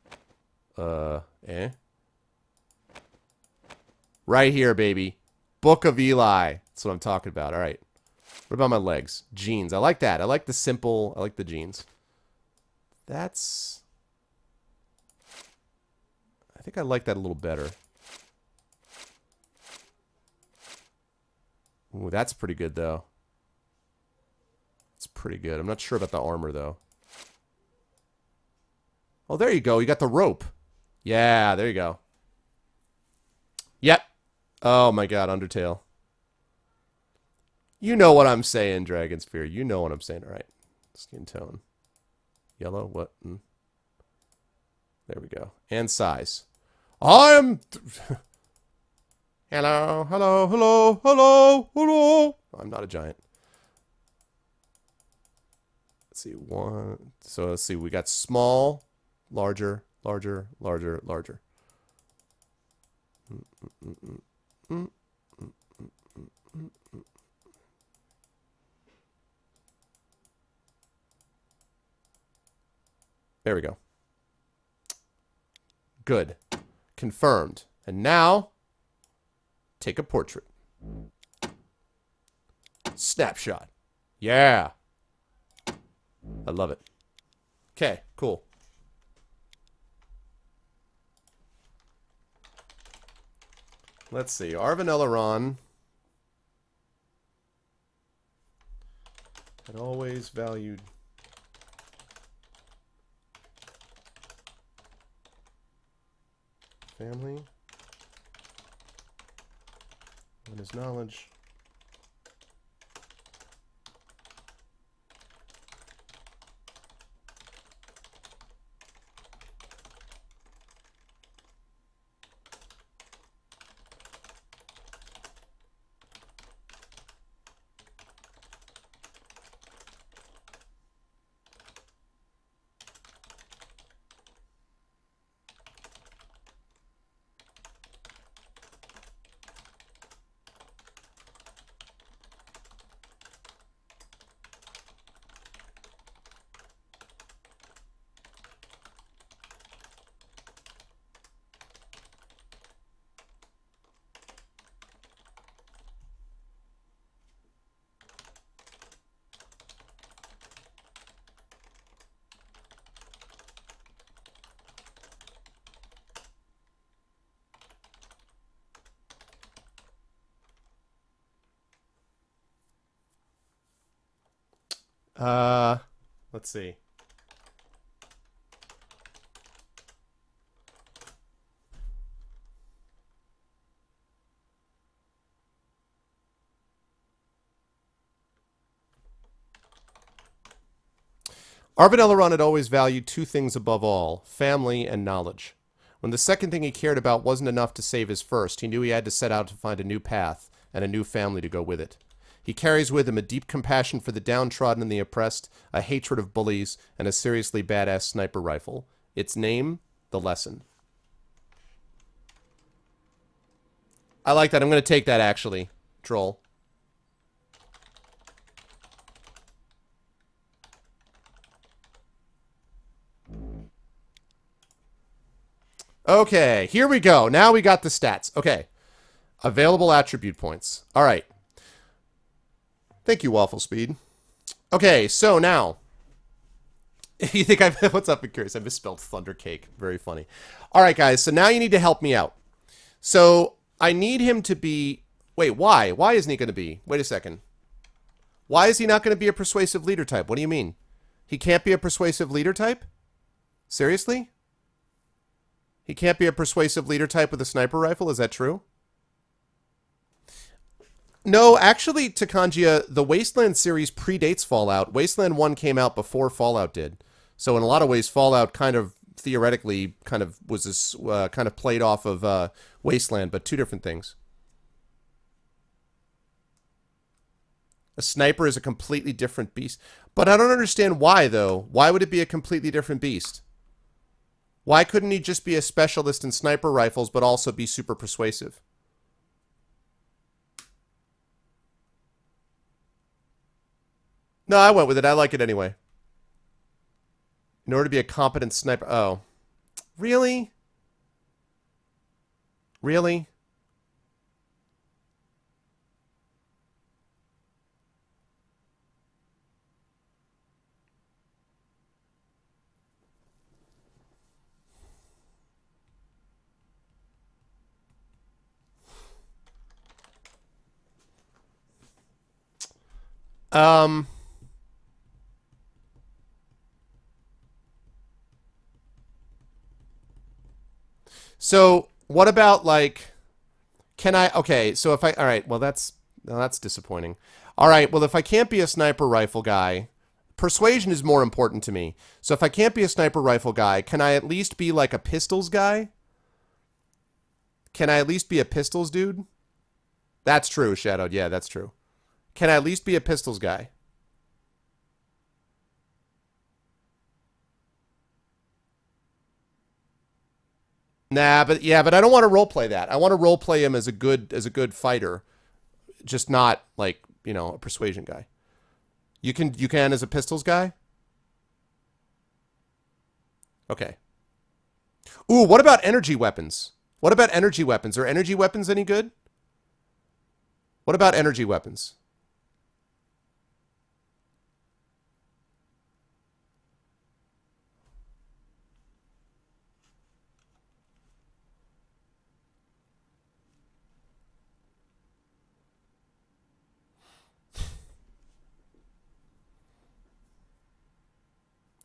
Right here, baby. Book of Eli. That's what I'm talking about. All right. What about my legs? Jeans. I like that. I like the simple. I like the jeans. That's... I think I like that a little better. Ooh, that's pretty good, though. It's pretty good. I'm not sure about the armor, though. Oh, there you go. You got the rope. Yeah, there you go. Yep. Oh my god, Undertale. You know what I'm saying, Dragon Spear. You know what I'm saying. All right. Skin tone. Yellow. What? There we go. And size. I'm... Hello, hello, hello, hello, hello. I'm not a giant. Let's see. One. So let's see. We got small, larger, larger, larger, larger. There we go. Good. Confirmed. And now, take a portrait. Snapshot. Yeah. I love it. Okay, cool. Let's see. Arvin Elrond had always valued family and his knowledge. Let's see. Arvin Elrond had always valued two things above all, family and knowledge. When the second thing he cared about wasn't enough to save his first, he knew he had to set out to find a new path and a new family to go with it. He carries with him a deep compassion for the downtrodden and the oppressed, a hatred of bullies, and a seriously badass sniper rifle. Its name, The Lesson. I like that. I'm going to take that, actually, Troll. Okay, here we go. Now we got the stats. Okay. Available attribute points. All right. Thank you, Waffle Speed. Okay, so now. You think I've... What's up, I'm curious? I misspelled Thunder Cake. Very funny. All right, guys. So now you need to help me out. So I need him to be... Wait, why? Why isn't he going to be? Wait a second. Why is he not going to be a persuasive leader type? What do you mean? He can't be a persuasive leader type? Seriously? He can't be a persuasive leader type with a sniper rifle? Is that true? No, actually, Takanjia, the Wasteland series predates Fallout. Wasteland 1 came out before Fallout did. So in a lot of ways, Fallout kind of theoretically kind of was this kind of played off of Wasteland, but two different things. A sniper is a completely different beast. But I don't understand why, though. Why would it be a completely different beast? Why couldn't he just be a specialist in sniper rifles, but also be super persuasive? No, I went with it. I like it anyway. In order to be a competent sniper... Oh. Really? Really? So, what about, like... Can I... Okay, so if I... Alright, well, that's disappointing. Alright, well, if I can't be a sniper rifle guy... Persuasion is more important to me. So if I can't be a sniper rifle guy, can I at least be, like, a pistols guy? Can I at least be a pistols dude? That's true, Shadowed. Yeah, that's true. Can I at least be a pistols guy? Nah, but yeah, but I don't want to roleplay that. I want to roleplay him as a good fighter, just not like, you know, a persuasion guy. You can as a pistols guy? Okay. Ooh, what about energy weapons? What about energy weapons? Are energy weapons any good? What about energy weapons?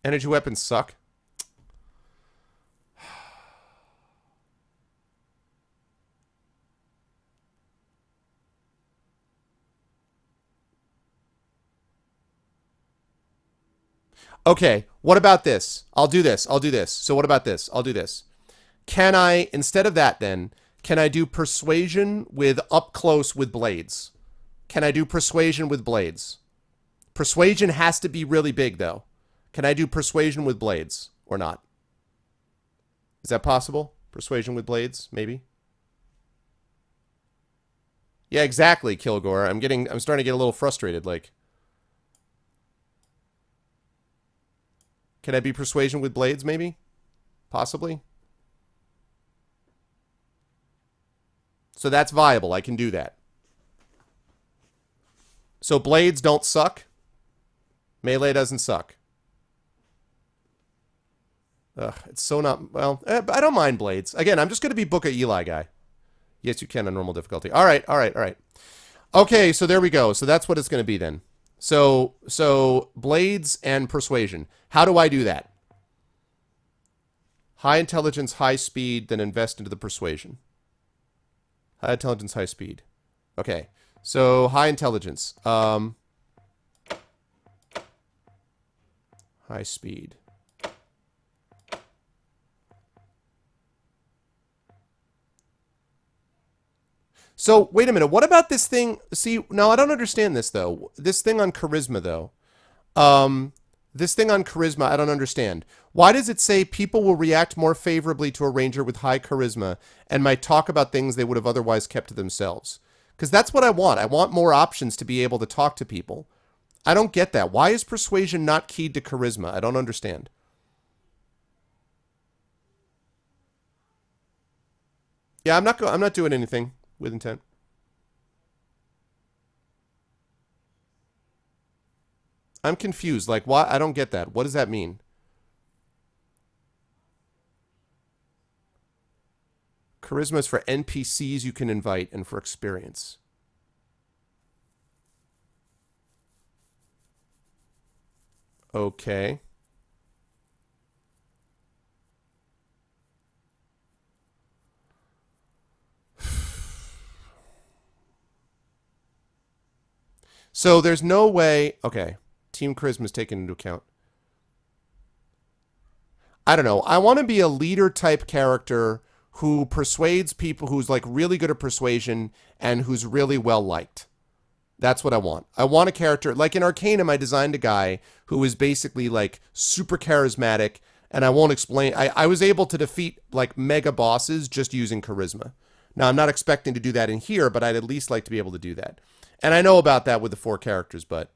Energy weapons suck. Okay, what about this? I'll do this. I'll do this. So what about this? I'll do this. Can I, instead of that then, can I do persuasion with up close with blades? Can I do persuasion with blades? Persuasion has to be really big, though. Can I do persuasion with blades or not? Is that possible? Persuasion with blades, maybe? Yeah, exactly, Kilgore. I'm starting to get a little frustrated, like... Can I be persuasion with blades, maybe? Possibly? So that's viable. I can do that. So blades don't suck? Melee doesn't suck. Ugh, it's so not... Well, I don't mind blades. Again, I'm just going to be Book of Eli guy. Yes, you can on normal difficulty. All right, all right, all right. Okay, so there we go. So that's what it's going to be then. So blades and persuasion. How do I do that? High intelligence, high speed, then invest into the persuasion. High intelligence, high speed. Okay. So high intelligence. High speed. So wait a minute. What about this thing? See, no, I don't understand this though. This thing on charisma though. Um, this thing on charisma, I don't understand. Why does it say people will react more favorably to a ranger with high charisma and might talk about things they would have otherwise kept to themselves? Because that's what I want. I want more options to be able to talk to people. I don't get that. Why is persuasion not keyed to charisma? I don't understand. Yeah, I'm not doing anything with intent. I'm confused. Like, why? I don't get that. What does that mean? Charisma is for NPCs you can invite and for experience. Okay. So there's no way. Okay. Team charisma is taken into account. I don't know. I want to be a leader type character who persuades people, who's like really good at persuasion and who's really well liked. That's what I want. I want a character like in Arcanum. I designed a guy who is basically like super charismatic, and I won't explain. I was able to defeat like mega bosses just using charisma. Now I'm not expecting to do that in here, but I'd at least like to be able to do that. And I know about that with the 4 characters, but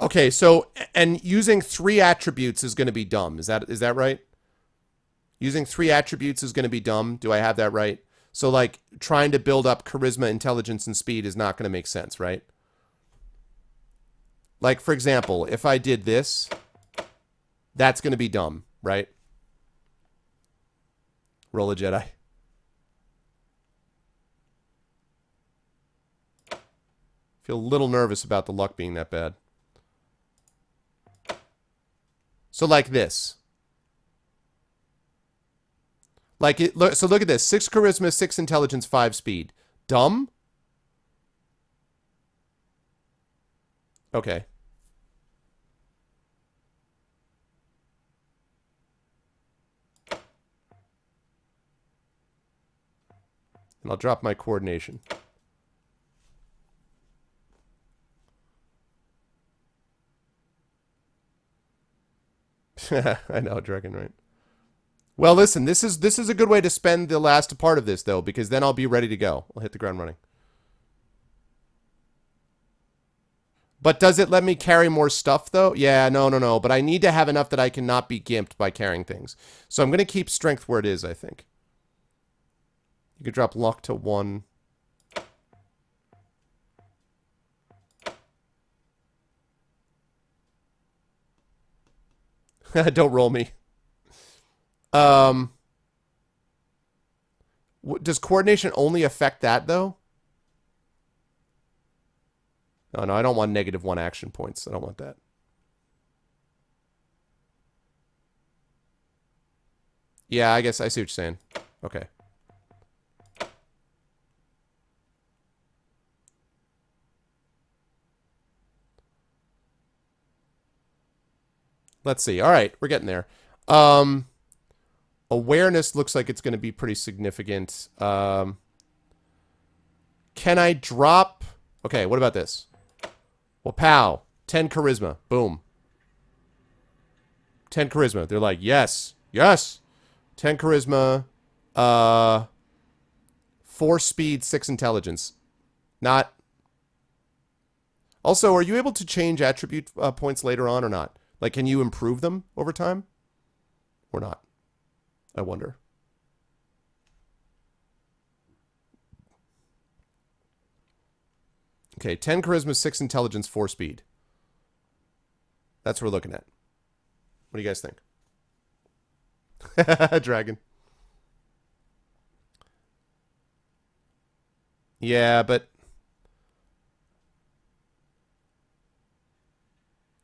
okay. So and using 3 attributes is going to be dumb. Is that right? Using 3 attributes is going to be dumb. Do I have that right? So like trying to build up charisma, intelligence, and speed is not going to make sense, right? Like for example, if I did this, that's going to be dumb, right? Roll a Jedi. Feel a little nervous about the luck being that bad. So like this. Like it. So look at this: 6 charisma, 6 intelligence, 5 speed. Dumb. Okay. And I'll drop my coordination. I know, Dragon, right? Well, listen, this is a good way to spend the last part of this, though, because then I'll be ready to go. I'll hit the ground running. But does it let me carry more stuff, though? Yeah, no. But I need to have enough that I cannot be gimped by carrying things. So I'm going to keep strength where it is, I think. You could drop luck to 1. Don't roll me. Does coordination only affect that, though? No, I don't want -1 action points. I don't want that. Yeah, I guess I see what you're saying. Okay. Let's see. All right, we're getting there. Awareness looks like it's going to be pretty significant. Can I drop... Okay, what about this? Well, pow. 10 charisma. Boom. 10 charisma. They're like, yes. Yes. 10 charisma. 4 speed, 6 intelligence. Not... Also, are you able to change attribute points later on or not? Like, can you improve them over time? Or not? I wonder. Okay, 10 charisma, 6 intelligence, 4 speed. That's what we're looking at. What do you guys think? Dragon. Yeah, but...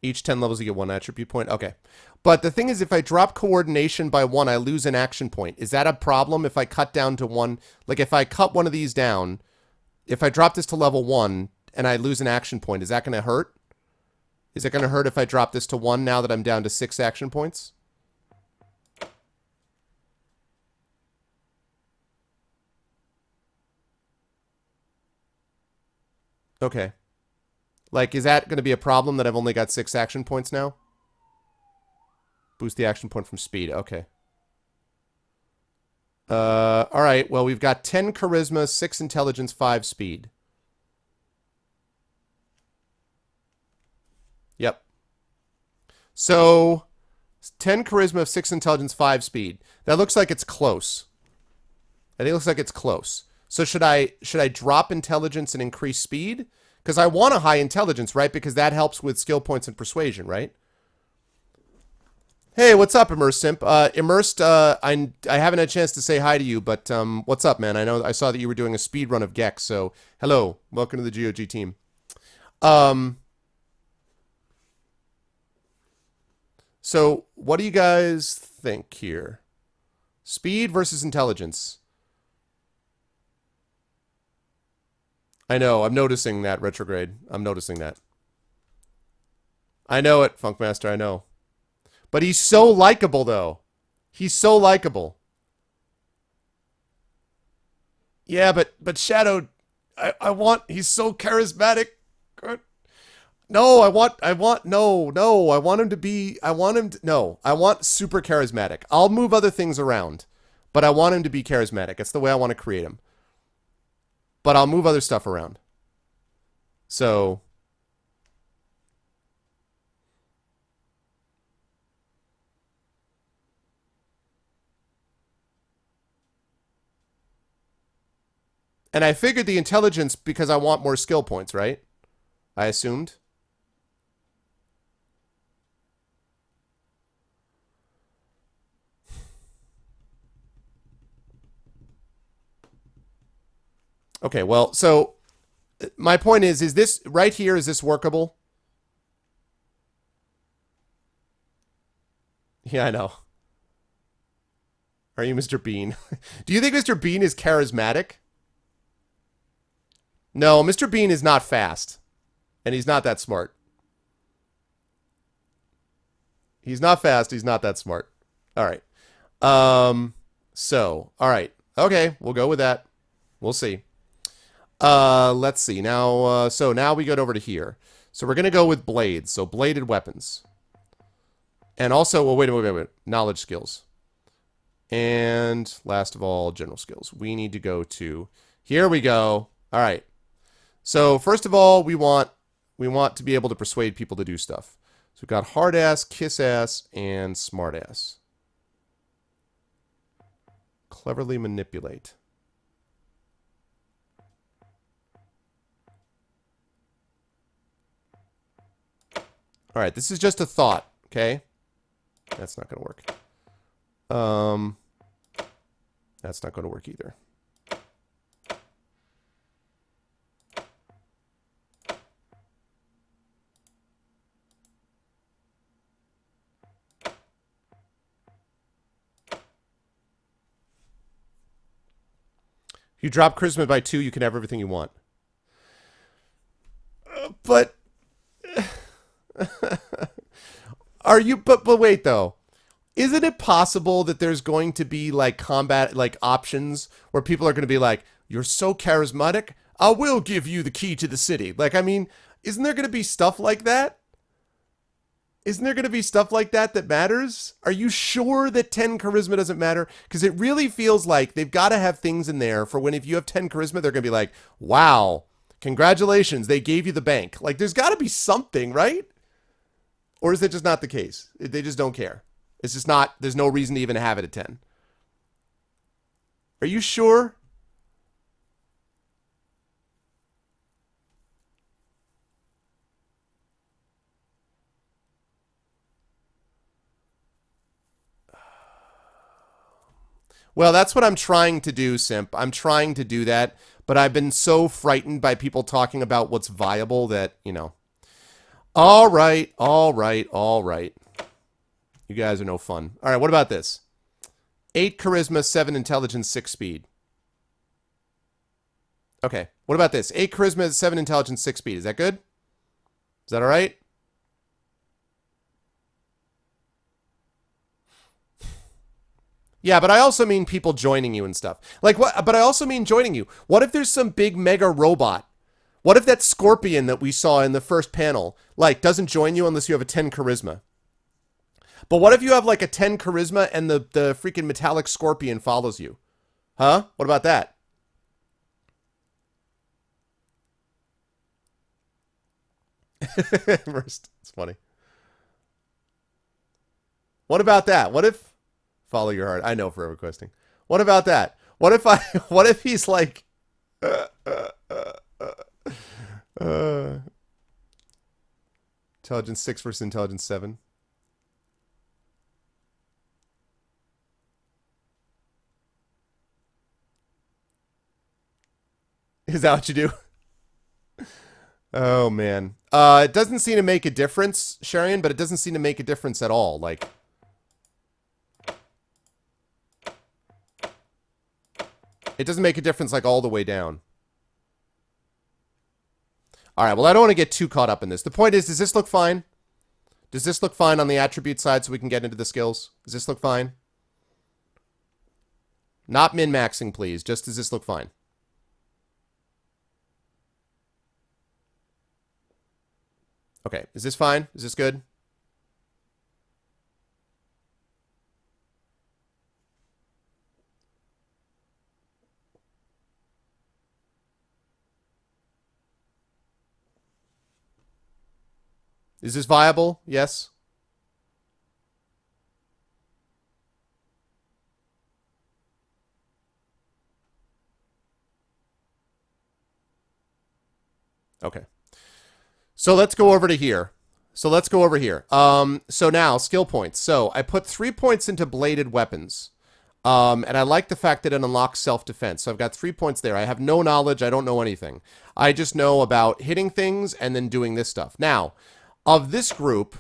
Each 10 levels you get 1 attribute point. Okay. But the thing is, if I drop coordination by 1, I lose an action point. Is that a problem if I cut down to 1? Like, if I cut one of these down, if I drop this to level 1 and I lose an action point, is that going to hurt? Is it going to hurt if I drop this to 1 now that I'm down to 6 action points? Okay. Like, is that going to be a problem that I've only got 6 action points now? Boost the action point from speed. Okay. All right. Well, we've got 10 charisma, 6 intelligence, 5 speed. Yep. So, 10 charisma, 6 intelligence, 5 speed. That looks like it's close. I think it looks like it's close. So should I drop intelligence and increase speed? Because I want a high intelligence, right? Because that helps with skill points and persuasion, right? Hey, what's up, Immersed Simp? Immersed, I haven't had a chance to say hi to you, but what's up, man? I saw that you were doing a speed run of Gex, so hello, welcome to the GOG team. So what do you guys think here? Speed versus intelligence. I know, I'm noticing that, Retrograde. I'm noticing that. I know it, Funkmaster, I know. But he's so likable, though. He's so likable. Yeah, but Shadow, I want, he's so charismatic. No, I want him to be, I want super charismatic. I'll move other things around, but I want him to be charismatic. That's the way I want to create him. But I'll move other stuff around. So... And I figured the intelligence because I want more skill points, right? I assumed. Okay, well, so my point is this right here, is this workable? Yeah, I know. Are you Mr. Bean? Do you think Mr. Bean is charismatic? No, Mr. Bean is not fast. And he's not that smart. He's not fast, he's not that smart. All right. So, all right. Okay, we'll go with that. We'll see. Let's see. Now, so now we get over to here. So we're going to go with blades. So bladed weapons. And also, well, wait. Knowledge skills. And last of all, general skills. We need to go to, here we go. All right. So first of all, we want to be able to persuade people to do stuff. So we've got hard ass, kiss ass, and smart ass. Cleverly manipulate. All right, this is just a thought, okay? That's not going to work. That's not going to work either. If you drop charisma by 2, you can have everything you want. But are you? But wait though. Isn't it possible that there's going to be like combat like options where people are going to be like, "You're so charismatic, I will give you the key to the city." Like, I mean, isn't there going to be stuff like that? Isn't there going to be stuff like that that matters? Are you sure that 10 charisma doesn't matter? Because it really feels like they've got to have things in there for when if you have 10 charisma, they're going to be like, wow, congratulations, they gave you the bank. Like, there's got to be something, right? Or is that just not the case? They just don't care. It's just not, there's no reason to even have it at 10. Are you sure? Well, that's what I'm trying to do, Simp. I'm trying to do that, but I've been so frightened by people talking about what's viable that, you know. All right. You guys are no fun. All right, what about this? 8 charisma, 7 intelligence, 6 speed. Okay, what about this? 8 charisma, 7 intelligence, 6 speed. Is that good? Is that all right? Yeah, but I also mean people joining you and stuff. Like what? But I also mean joining you. What if there's some big mega robot? What if that scorpion that we saw in the first panel, like, doesn't join you unless you have a 10 charisma? But what if you have like a 10 charisma and the freaking metallic scorpion follows you? Huh? What about that? It's funny. What about that? What if follow your heart? I know forever questing. What about that? What if I what if he's like uh, intelligence 6 versus intelligence 7? Is that what you do? Oh man. It doesn't seem to make a difference, Sharian, but it doesn't seem to make a difference at all. Like, it doesn't make a difference like all the way down. All right, well, I don't want to get too caught up in this. The point is, does this look fine? Does this look fine on the attribute side so we can get into the skills? Does this look fine? Not min-maxing, please. Just does this look fine? Okay, is this fine? Is this good? Is this viable? Yes? Okay. So let's go over to here. So now, skill points. So I put 3 points into bladed weapons. And I like the fact that it unlocks self-defense. So I've got 3 points there. I have no knowledge. I don't know anything. I just know about hitting things and then doing this stuff. Now, of this group...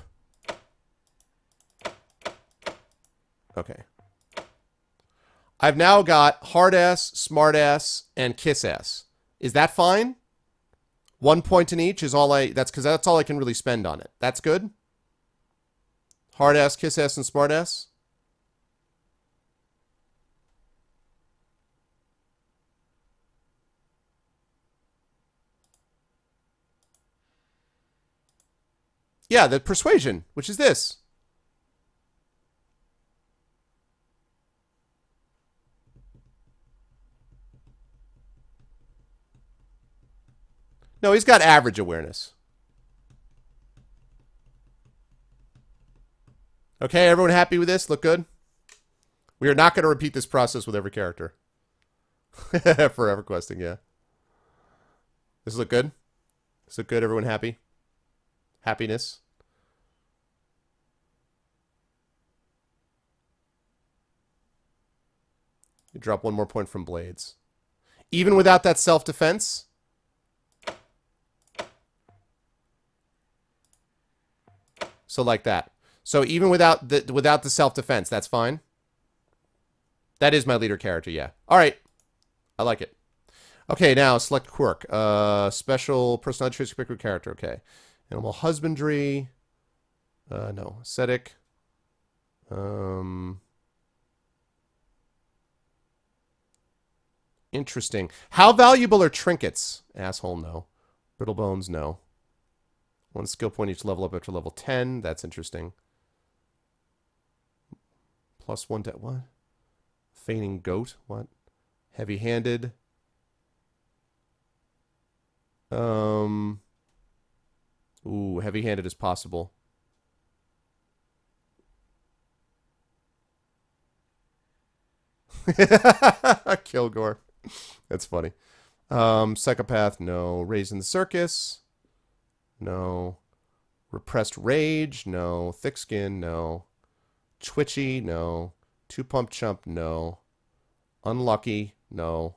Okay. I've now got hard ass, smart ass, and kiss ass. Is that fine? 1 point in each is all that's because that's all I can really spend on it. That's good? Hard ass, kiss ass, and smart ass? Yeah, the persuasion, which is this. No, he's got average awareness. Okay, everyone happy with this? Look good? We are not going to repeat this process with every character. Forever questing, yeah. Does this look good? Does this look good? Everyone happy? Happiness? You drop 1 more point from blades. Even without that self-defense? So like that. So even without the self-defense, that's fine? That is my leader character, yeah. All right. I like it. Okay, now select quirk. Special personality traits, quick character. Okay. Animal husbandry. No. Ascetic. Interesting. How valuable are trinkets? Asshole, no. Brittle bones, no. 1 skill point each level up after level 10. That's interesting. +1 to what? Feigning goat. What? Heavy-handed. Ooh, heavy-handed is possible. Kilgore. That's funny. Psychopath, no. Raised in the circus. No. Repressed rage, no. Thick skin, no. Twitchy, no. 2-pump chump, no. Unlucky, no.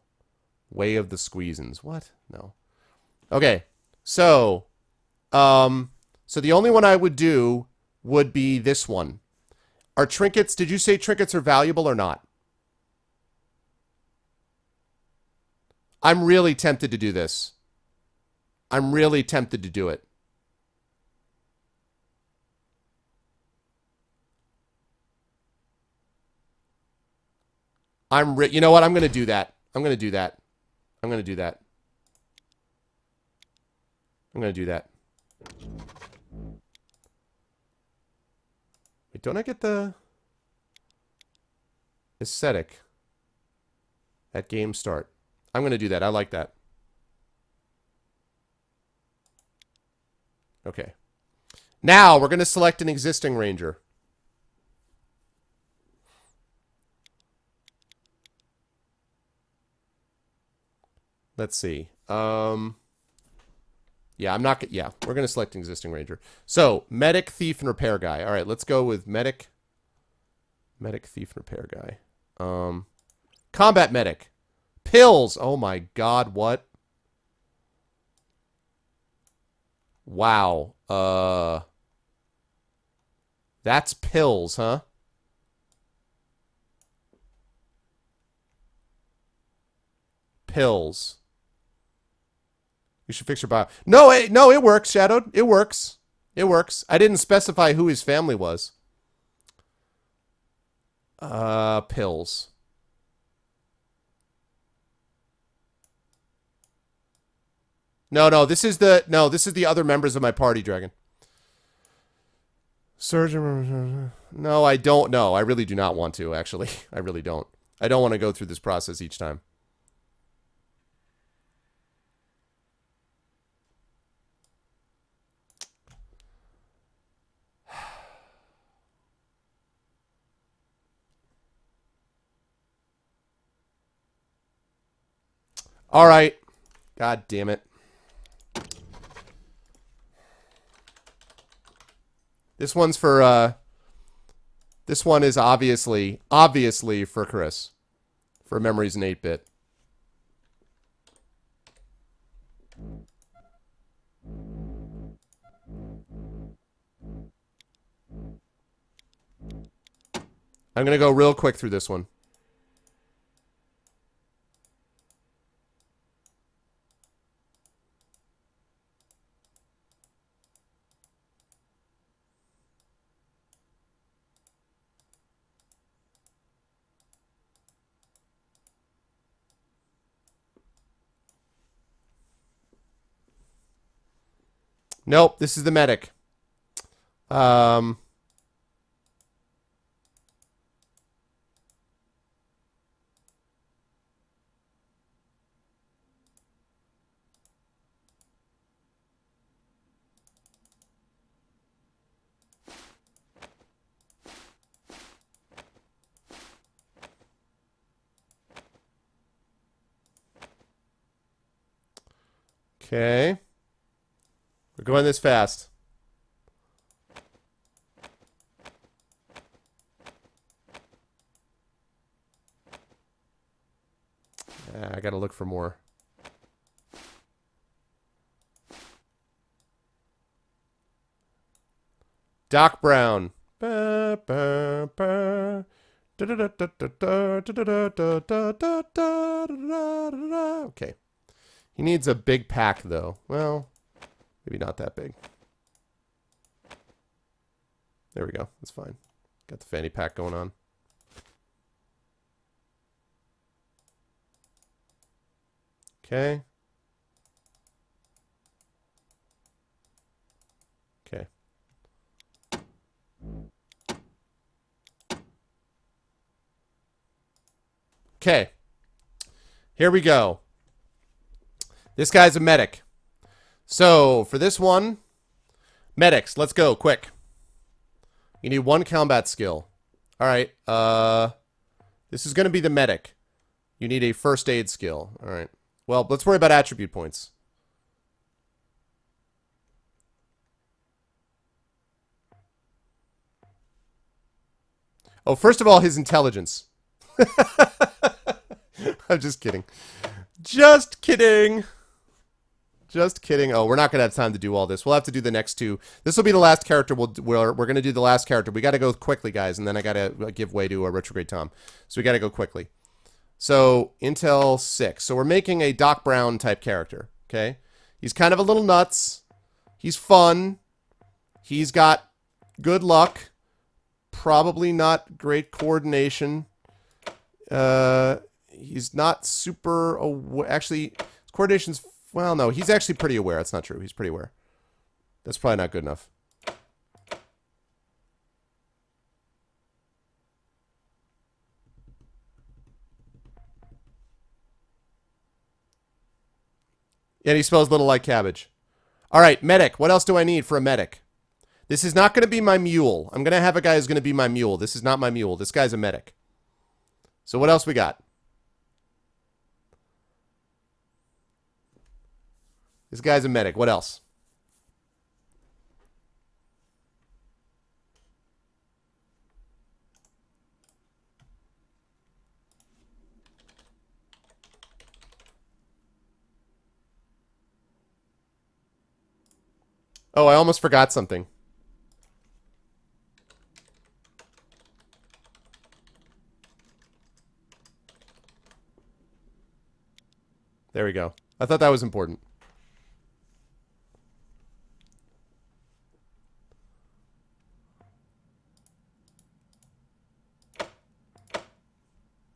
Way of the squeezins. What? No. Okay. So the only one I would do would be this one. Are trinkets, did you say trinkets are valuable or not? I'm really tempted to do this. I'm really tempted to do it. You know what? I'm going to do that. I'm going to do that. I'm going to do that. I'm going to do that. Wait, don't I get the aesthetic at game start? I'm going to do that. I like that. Okay. Now we're going to select an existing ranger. Let's see. Yeah, I'm not. Yeah, we're going to select an existing ranger. So, medic, thief, and repair guy. All right, let's go with medic. Medic, thief, and repair guy. Combat medic. Pills. Oh my god, what? Wow. That's pills, huh? Pills. You should fix your bio. No, it works, Shadowed. It works. It works. I didn't specify who his family was. Pills. No, this is the other members of my party, Dragon. Surgeon. No, I don't know. I really do not want to, actually. I really don't. I don't want to go through this process each time. All right. God damn it. This one's for, this one is obviously for Chris. For Memories in 8-bit. I'm going to go real quick through this one. Nope, this is the medic. Okay. We're going this fast. I gotta look for more. Doc Brown. Okay. He needs a big pack, though. Well, maybe not that big. There we go. That's fine. Got the fanny pack going on. Okay. Okay. Okay. Here we go. This guy's a medic. So, for this one, medics, let's go, quick. You need one combat skill. Alright, this is going to be the medic. You need a first aid skill. Alright. Well, let's worry about attribute points. Oh, first of all, his intelligence. I'm just kidding. Just kidding. Just kidding. Oh, we're not going to have time to do all this. We'll have to do the next two. This will be the last character. We're going to do the last character. We got to go quickly, guys, and then I got to give way to a Retrograde Tom. So we got to go quickly. So, Intel 6. So we're making a Doc Brown type character, okay? He's kind of a little nuts. He's fun. He's got good luck. Probably not great coordination. He's not super aware. Actually, his coordination's... Well, no, he's actually pretty aware. That's not true. He's pretty aware. That's probably not good enough. And he spells little like cabbage. All right, medic. What else do I need for a medic? This is not going to be my mule. I'm going to have a guy who's going to be my mule. This is not my mule. This guy's a medic. So what else we got? This guy's a medic. What else? Oh, I almost forgot something. There we go. I thought that was important.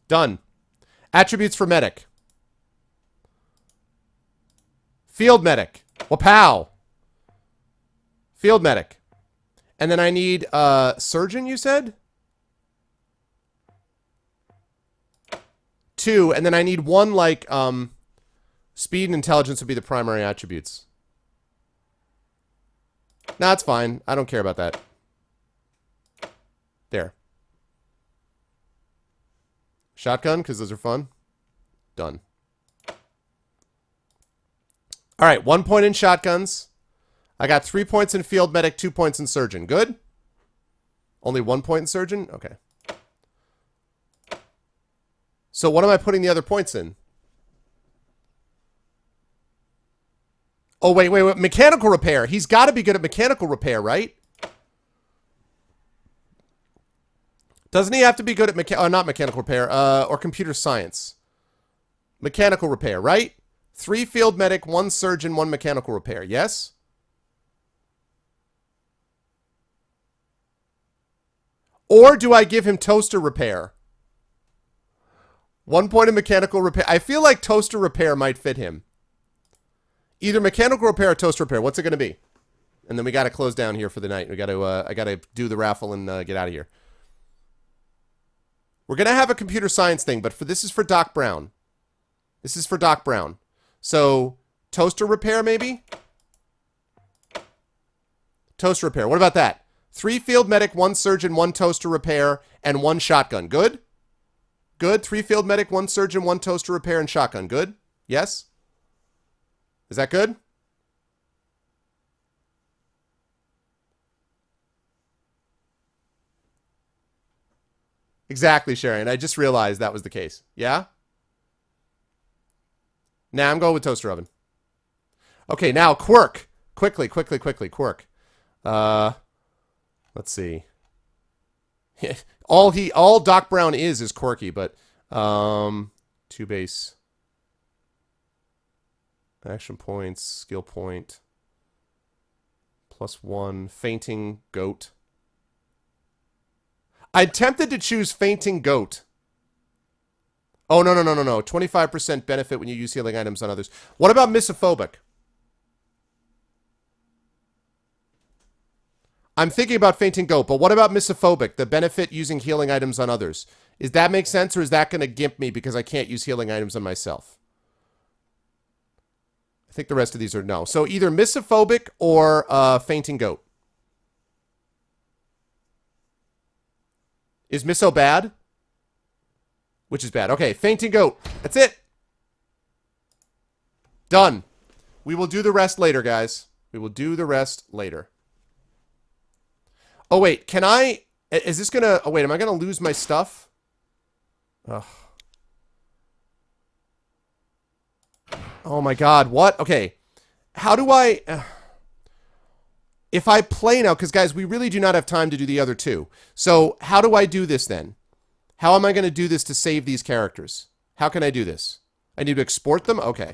Done. Attributes for medic. Field medic. Wapow. Field medic. And then I need surgeon, you said? 2. And then I need 1 like speed and intelligence would be the primary attributes. Nah, it's fine. I don't care about that. There. Shotgun, because those are fun. Done. All right, 1 point in shotguns. I got 3 points in field medic, 2 points in surgeon. Good? Only 1 point in surgeon? Okay. So what am I putting the other points in? Oh, wait. Mechanical repair. He's got to be good at mechanical repair, right? Doesn't he have to be good at not mechanical repair, or computer science? Mechanical repair, right? 3 field medic, 1 surgeon, 1 mechanical repair. Yes? Or do I give him toaster repair? 1 point in mechanical repair. I feel like toaster repair might fit him. Either mechanical repair or toaster repair. What's it going to be? And then we got to close down here for the night. We got to. I got to do the raffle and get out of here. We're going to have a computer science thing, but this is for Doc Brown. This is for Doc Brown. So toaster repair, maybe. Toaster repair. What about that? 3 field medic, 1 surgeon, 1 toaster repair, and 1 shotgun. Good? Good. 3 field medic, 1 surgeon, 1 toaster repair, and shotgun. Good? Yes? Is that good? Exactly, Sharon. I just realized that was the case. Yeah? Nah, I'm going with toaster oven. Okay, now quirk. Quickly, quirk. Let's see. all Doc Brown is quirky, but 2 base action points, skill point, +1, fainting goat. I'm tempted to choose fainting goat. Oh, no. 25% benefit when you use healing items on others. What about misophobic? I'm thinking about fainting goat, but what about misophobic? The benefit using healing items on others. Does that make sense, or is that going to gimp me because I can't use healing items on myself? I think the rest of these are no. So either misophobic or fainting goat. Is miso bad? Which is bad. Okay, fainting goat. That's it. Done. We will do the rest later, guys. We will do the rest later. Oh, wait. Can I... Is this gonna... Oh, wait. Am I gonna lose my stuff? Ugh. Oh, my God. What? Okay. How do I... If I play now... Because, guys, we really do not have time to do the other 2. So, how do I do this, then? How am I going to do this to save these characters? How can I do this? I need to export them? Okay.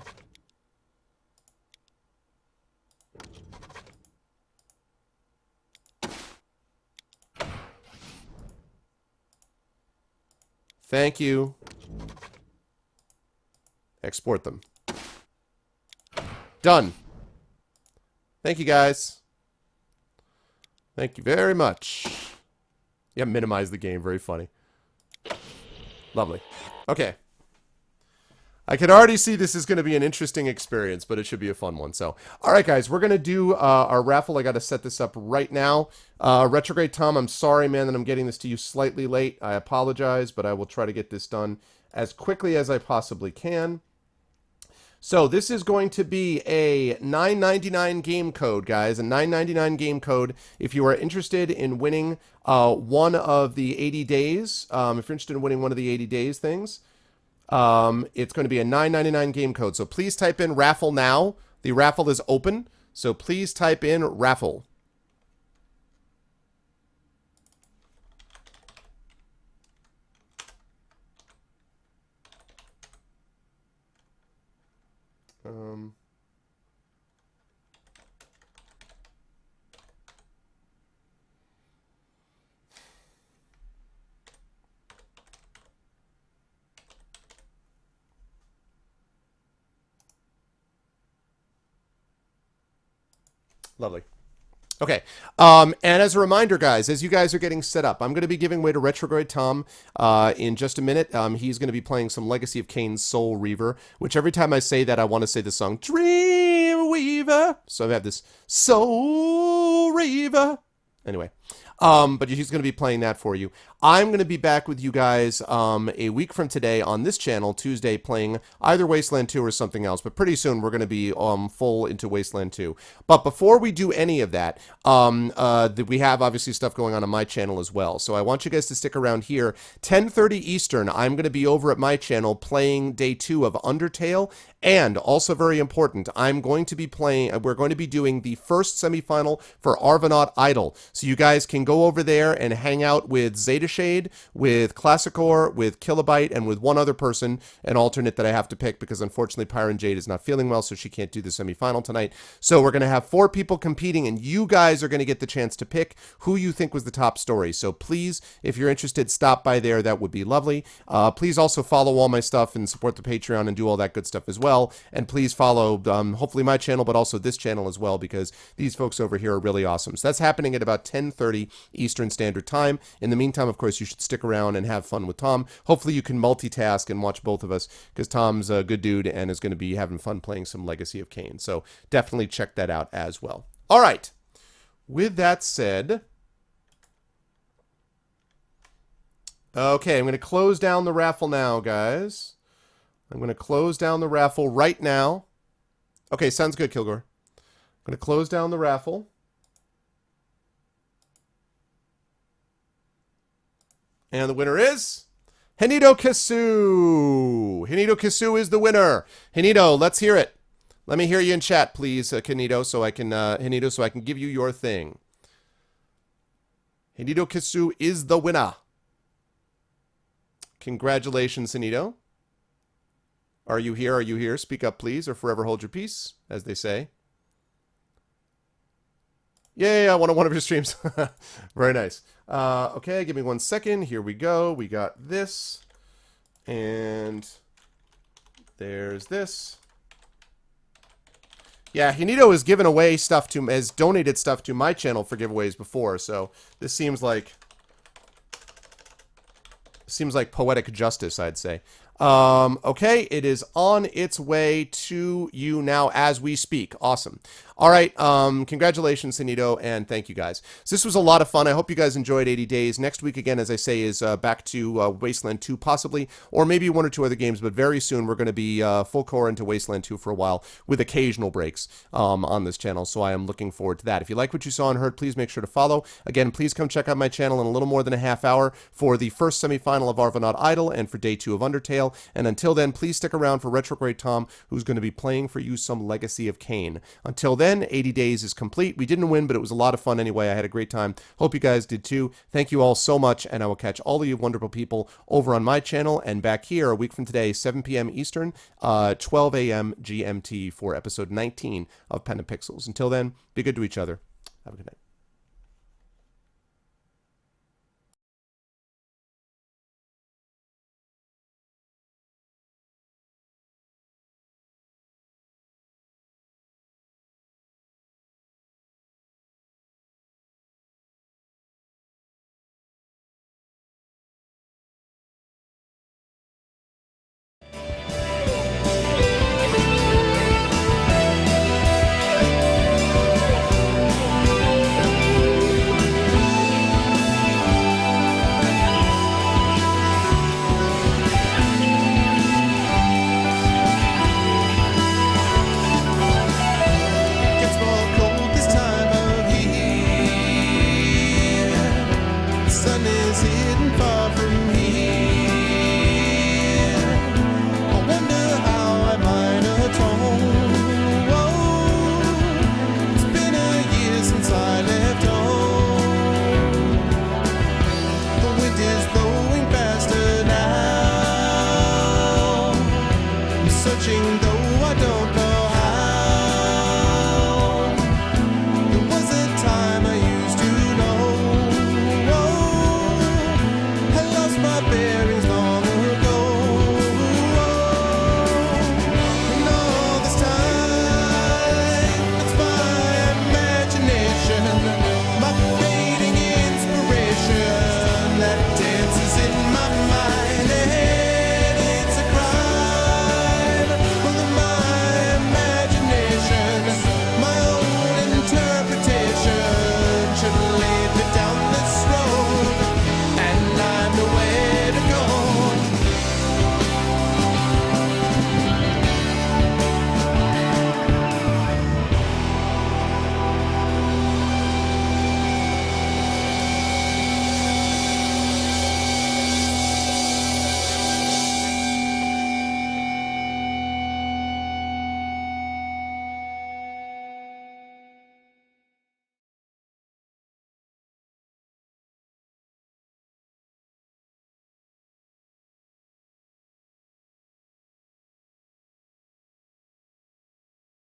Thank you. Export them. Done. Thank you, guys. Thank you very much. Yeah, minimize the game. Very funny. Lovely. Okay. I can already see this is going to be an interesting experience, but it should be a fun one. So, all right, guys, we're going to do our raffle. I got to set this up right now. Retrograde Tom, I'm sorry, man, that I'm getting this to you slightly late. I apologize, but I will try to get this done as quickly as I possibly can. So this is going to be a $9.99 game code, guys. A $9.99 game code. If you are interested in winning one of the 80 days, if you're interested in winning one of the 80 days things, it's going to be a $9.99 game code. So please type in raffle now. The raffle is open. So please type in raffle. Lovely. Okay. And as a reminder, guys, as you guys are getting set up, I'm going to be giving way to Retrograde Tom in just a minute. He's going to be playing some Legacy of Kain Soul Reaver, which every time I say that, I want to say the song Dreamweaver. So I have this Soul Reaver. Anyway. But he's going to be playing that for you. I'm going to be back with you guys a week from today on this channel, Tuesday, playing either Wasteland 2 or something else. But pretty soon we're going to be full into Wasteland 2. But before we do any of that, we have obviously stuff going on my channel as well. So I want you guys to stick around here. 10:30 Eastern, I'm going to be over at my channel playing Day 2 of Undertale. And also very important, we're going to be doing the first semifinal for Arvanaut Idol. So you guys can go over there and hang out with Zeta Shade, with Classicor, with Kilobyte, and with one other person, an alternate that I have to pick because unfortunately Pyron Jade is not feeling well, so she can't do the semifinal tonight. So we're going to have 4 people competing, and you guys are going to get the chance to pick who you think was the top story. So please, if you're interested, stop by there. That would be lovely. Please also follow all my stuff and support the Patreon and do all that good stuff as well. And please follow, hopefully my channel, but also this channel as well, because these folks over here are really awesome. So that's happening at about 10:30 Eastern Standard Time. In the meantime, of course, you should stick around and have fun with Tom. Hopefully you can multitask and watch both of us, because Tom's a good dude and is going to be having fun playing some Legacy of Kain. So definitely check that out as well. All right. With that said, okay, I'm going to close down the raffle now, guys. I'm going to close down the raffle right now. Okay, sounds good, Kilgore. I'm going to close down the raffle. And the winner is Hinito Kisu. Hinito Kisu is the winner. Hinito, let's hear it. Let me hear you in chat, please, Hinito, so I can give you your thing. Hinito Kisu is the winner. Congratulations, Hinito. Are you here? Are you here? Speak up, please, or forever hold your peace, as they say. Yay, I won one of your streams. Very nice. Okay, give me 1 second. Here we go. We got this. And there's this. Yeah, Hinito has given away stuff to, has donated stuff to my channel for giveaways before, so this seems like poetic justice, I'd say. Okay, it is on its way to you now as we speak. Awesome. All right, congratulations, Hinito, and thank you, guys. So this was a lot of fun. I hope you guys enjoyed 80 Days. Next week, again, as I say, is back to Wasteland 2, possibly, or maybe 1 or 2 other games, but very soon we're going to be full core into Wasteland 2 for a while, with occasional breaks on this channel, so I am looking forward to that. If you like what you saw and heard, please make sure to follow. Again, please come check out my channel in a little more than a half hour for the first semifinal of Arvanaut Idol and for Day 2 of Undertale. And until then, please stick around for Retrograde Tom, who's going to be playing for you some Legacy of Kain. Until then, 80 Days is complete. We didn't win, but it was a lot of fun anyway. I had a great time. Hope you guys did too. Thank you all so much, and I will catch all of you wonderful people over on my channel and back here a week from today, 7 p.m. Eastern, 12 a.m. GMT for episode 19 of Pen and Pixels. Until then, be good to each other. Have a good night.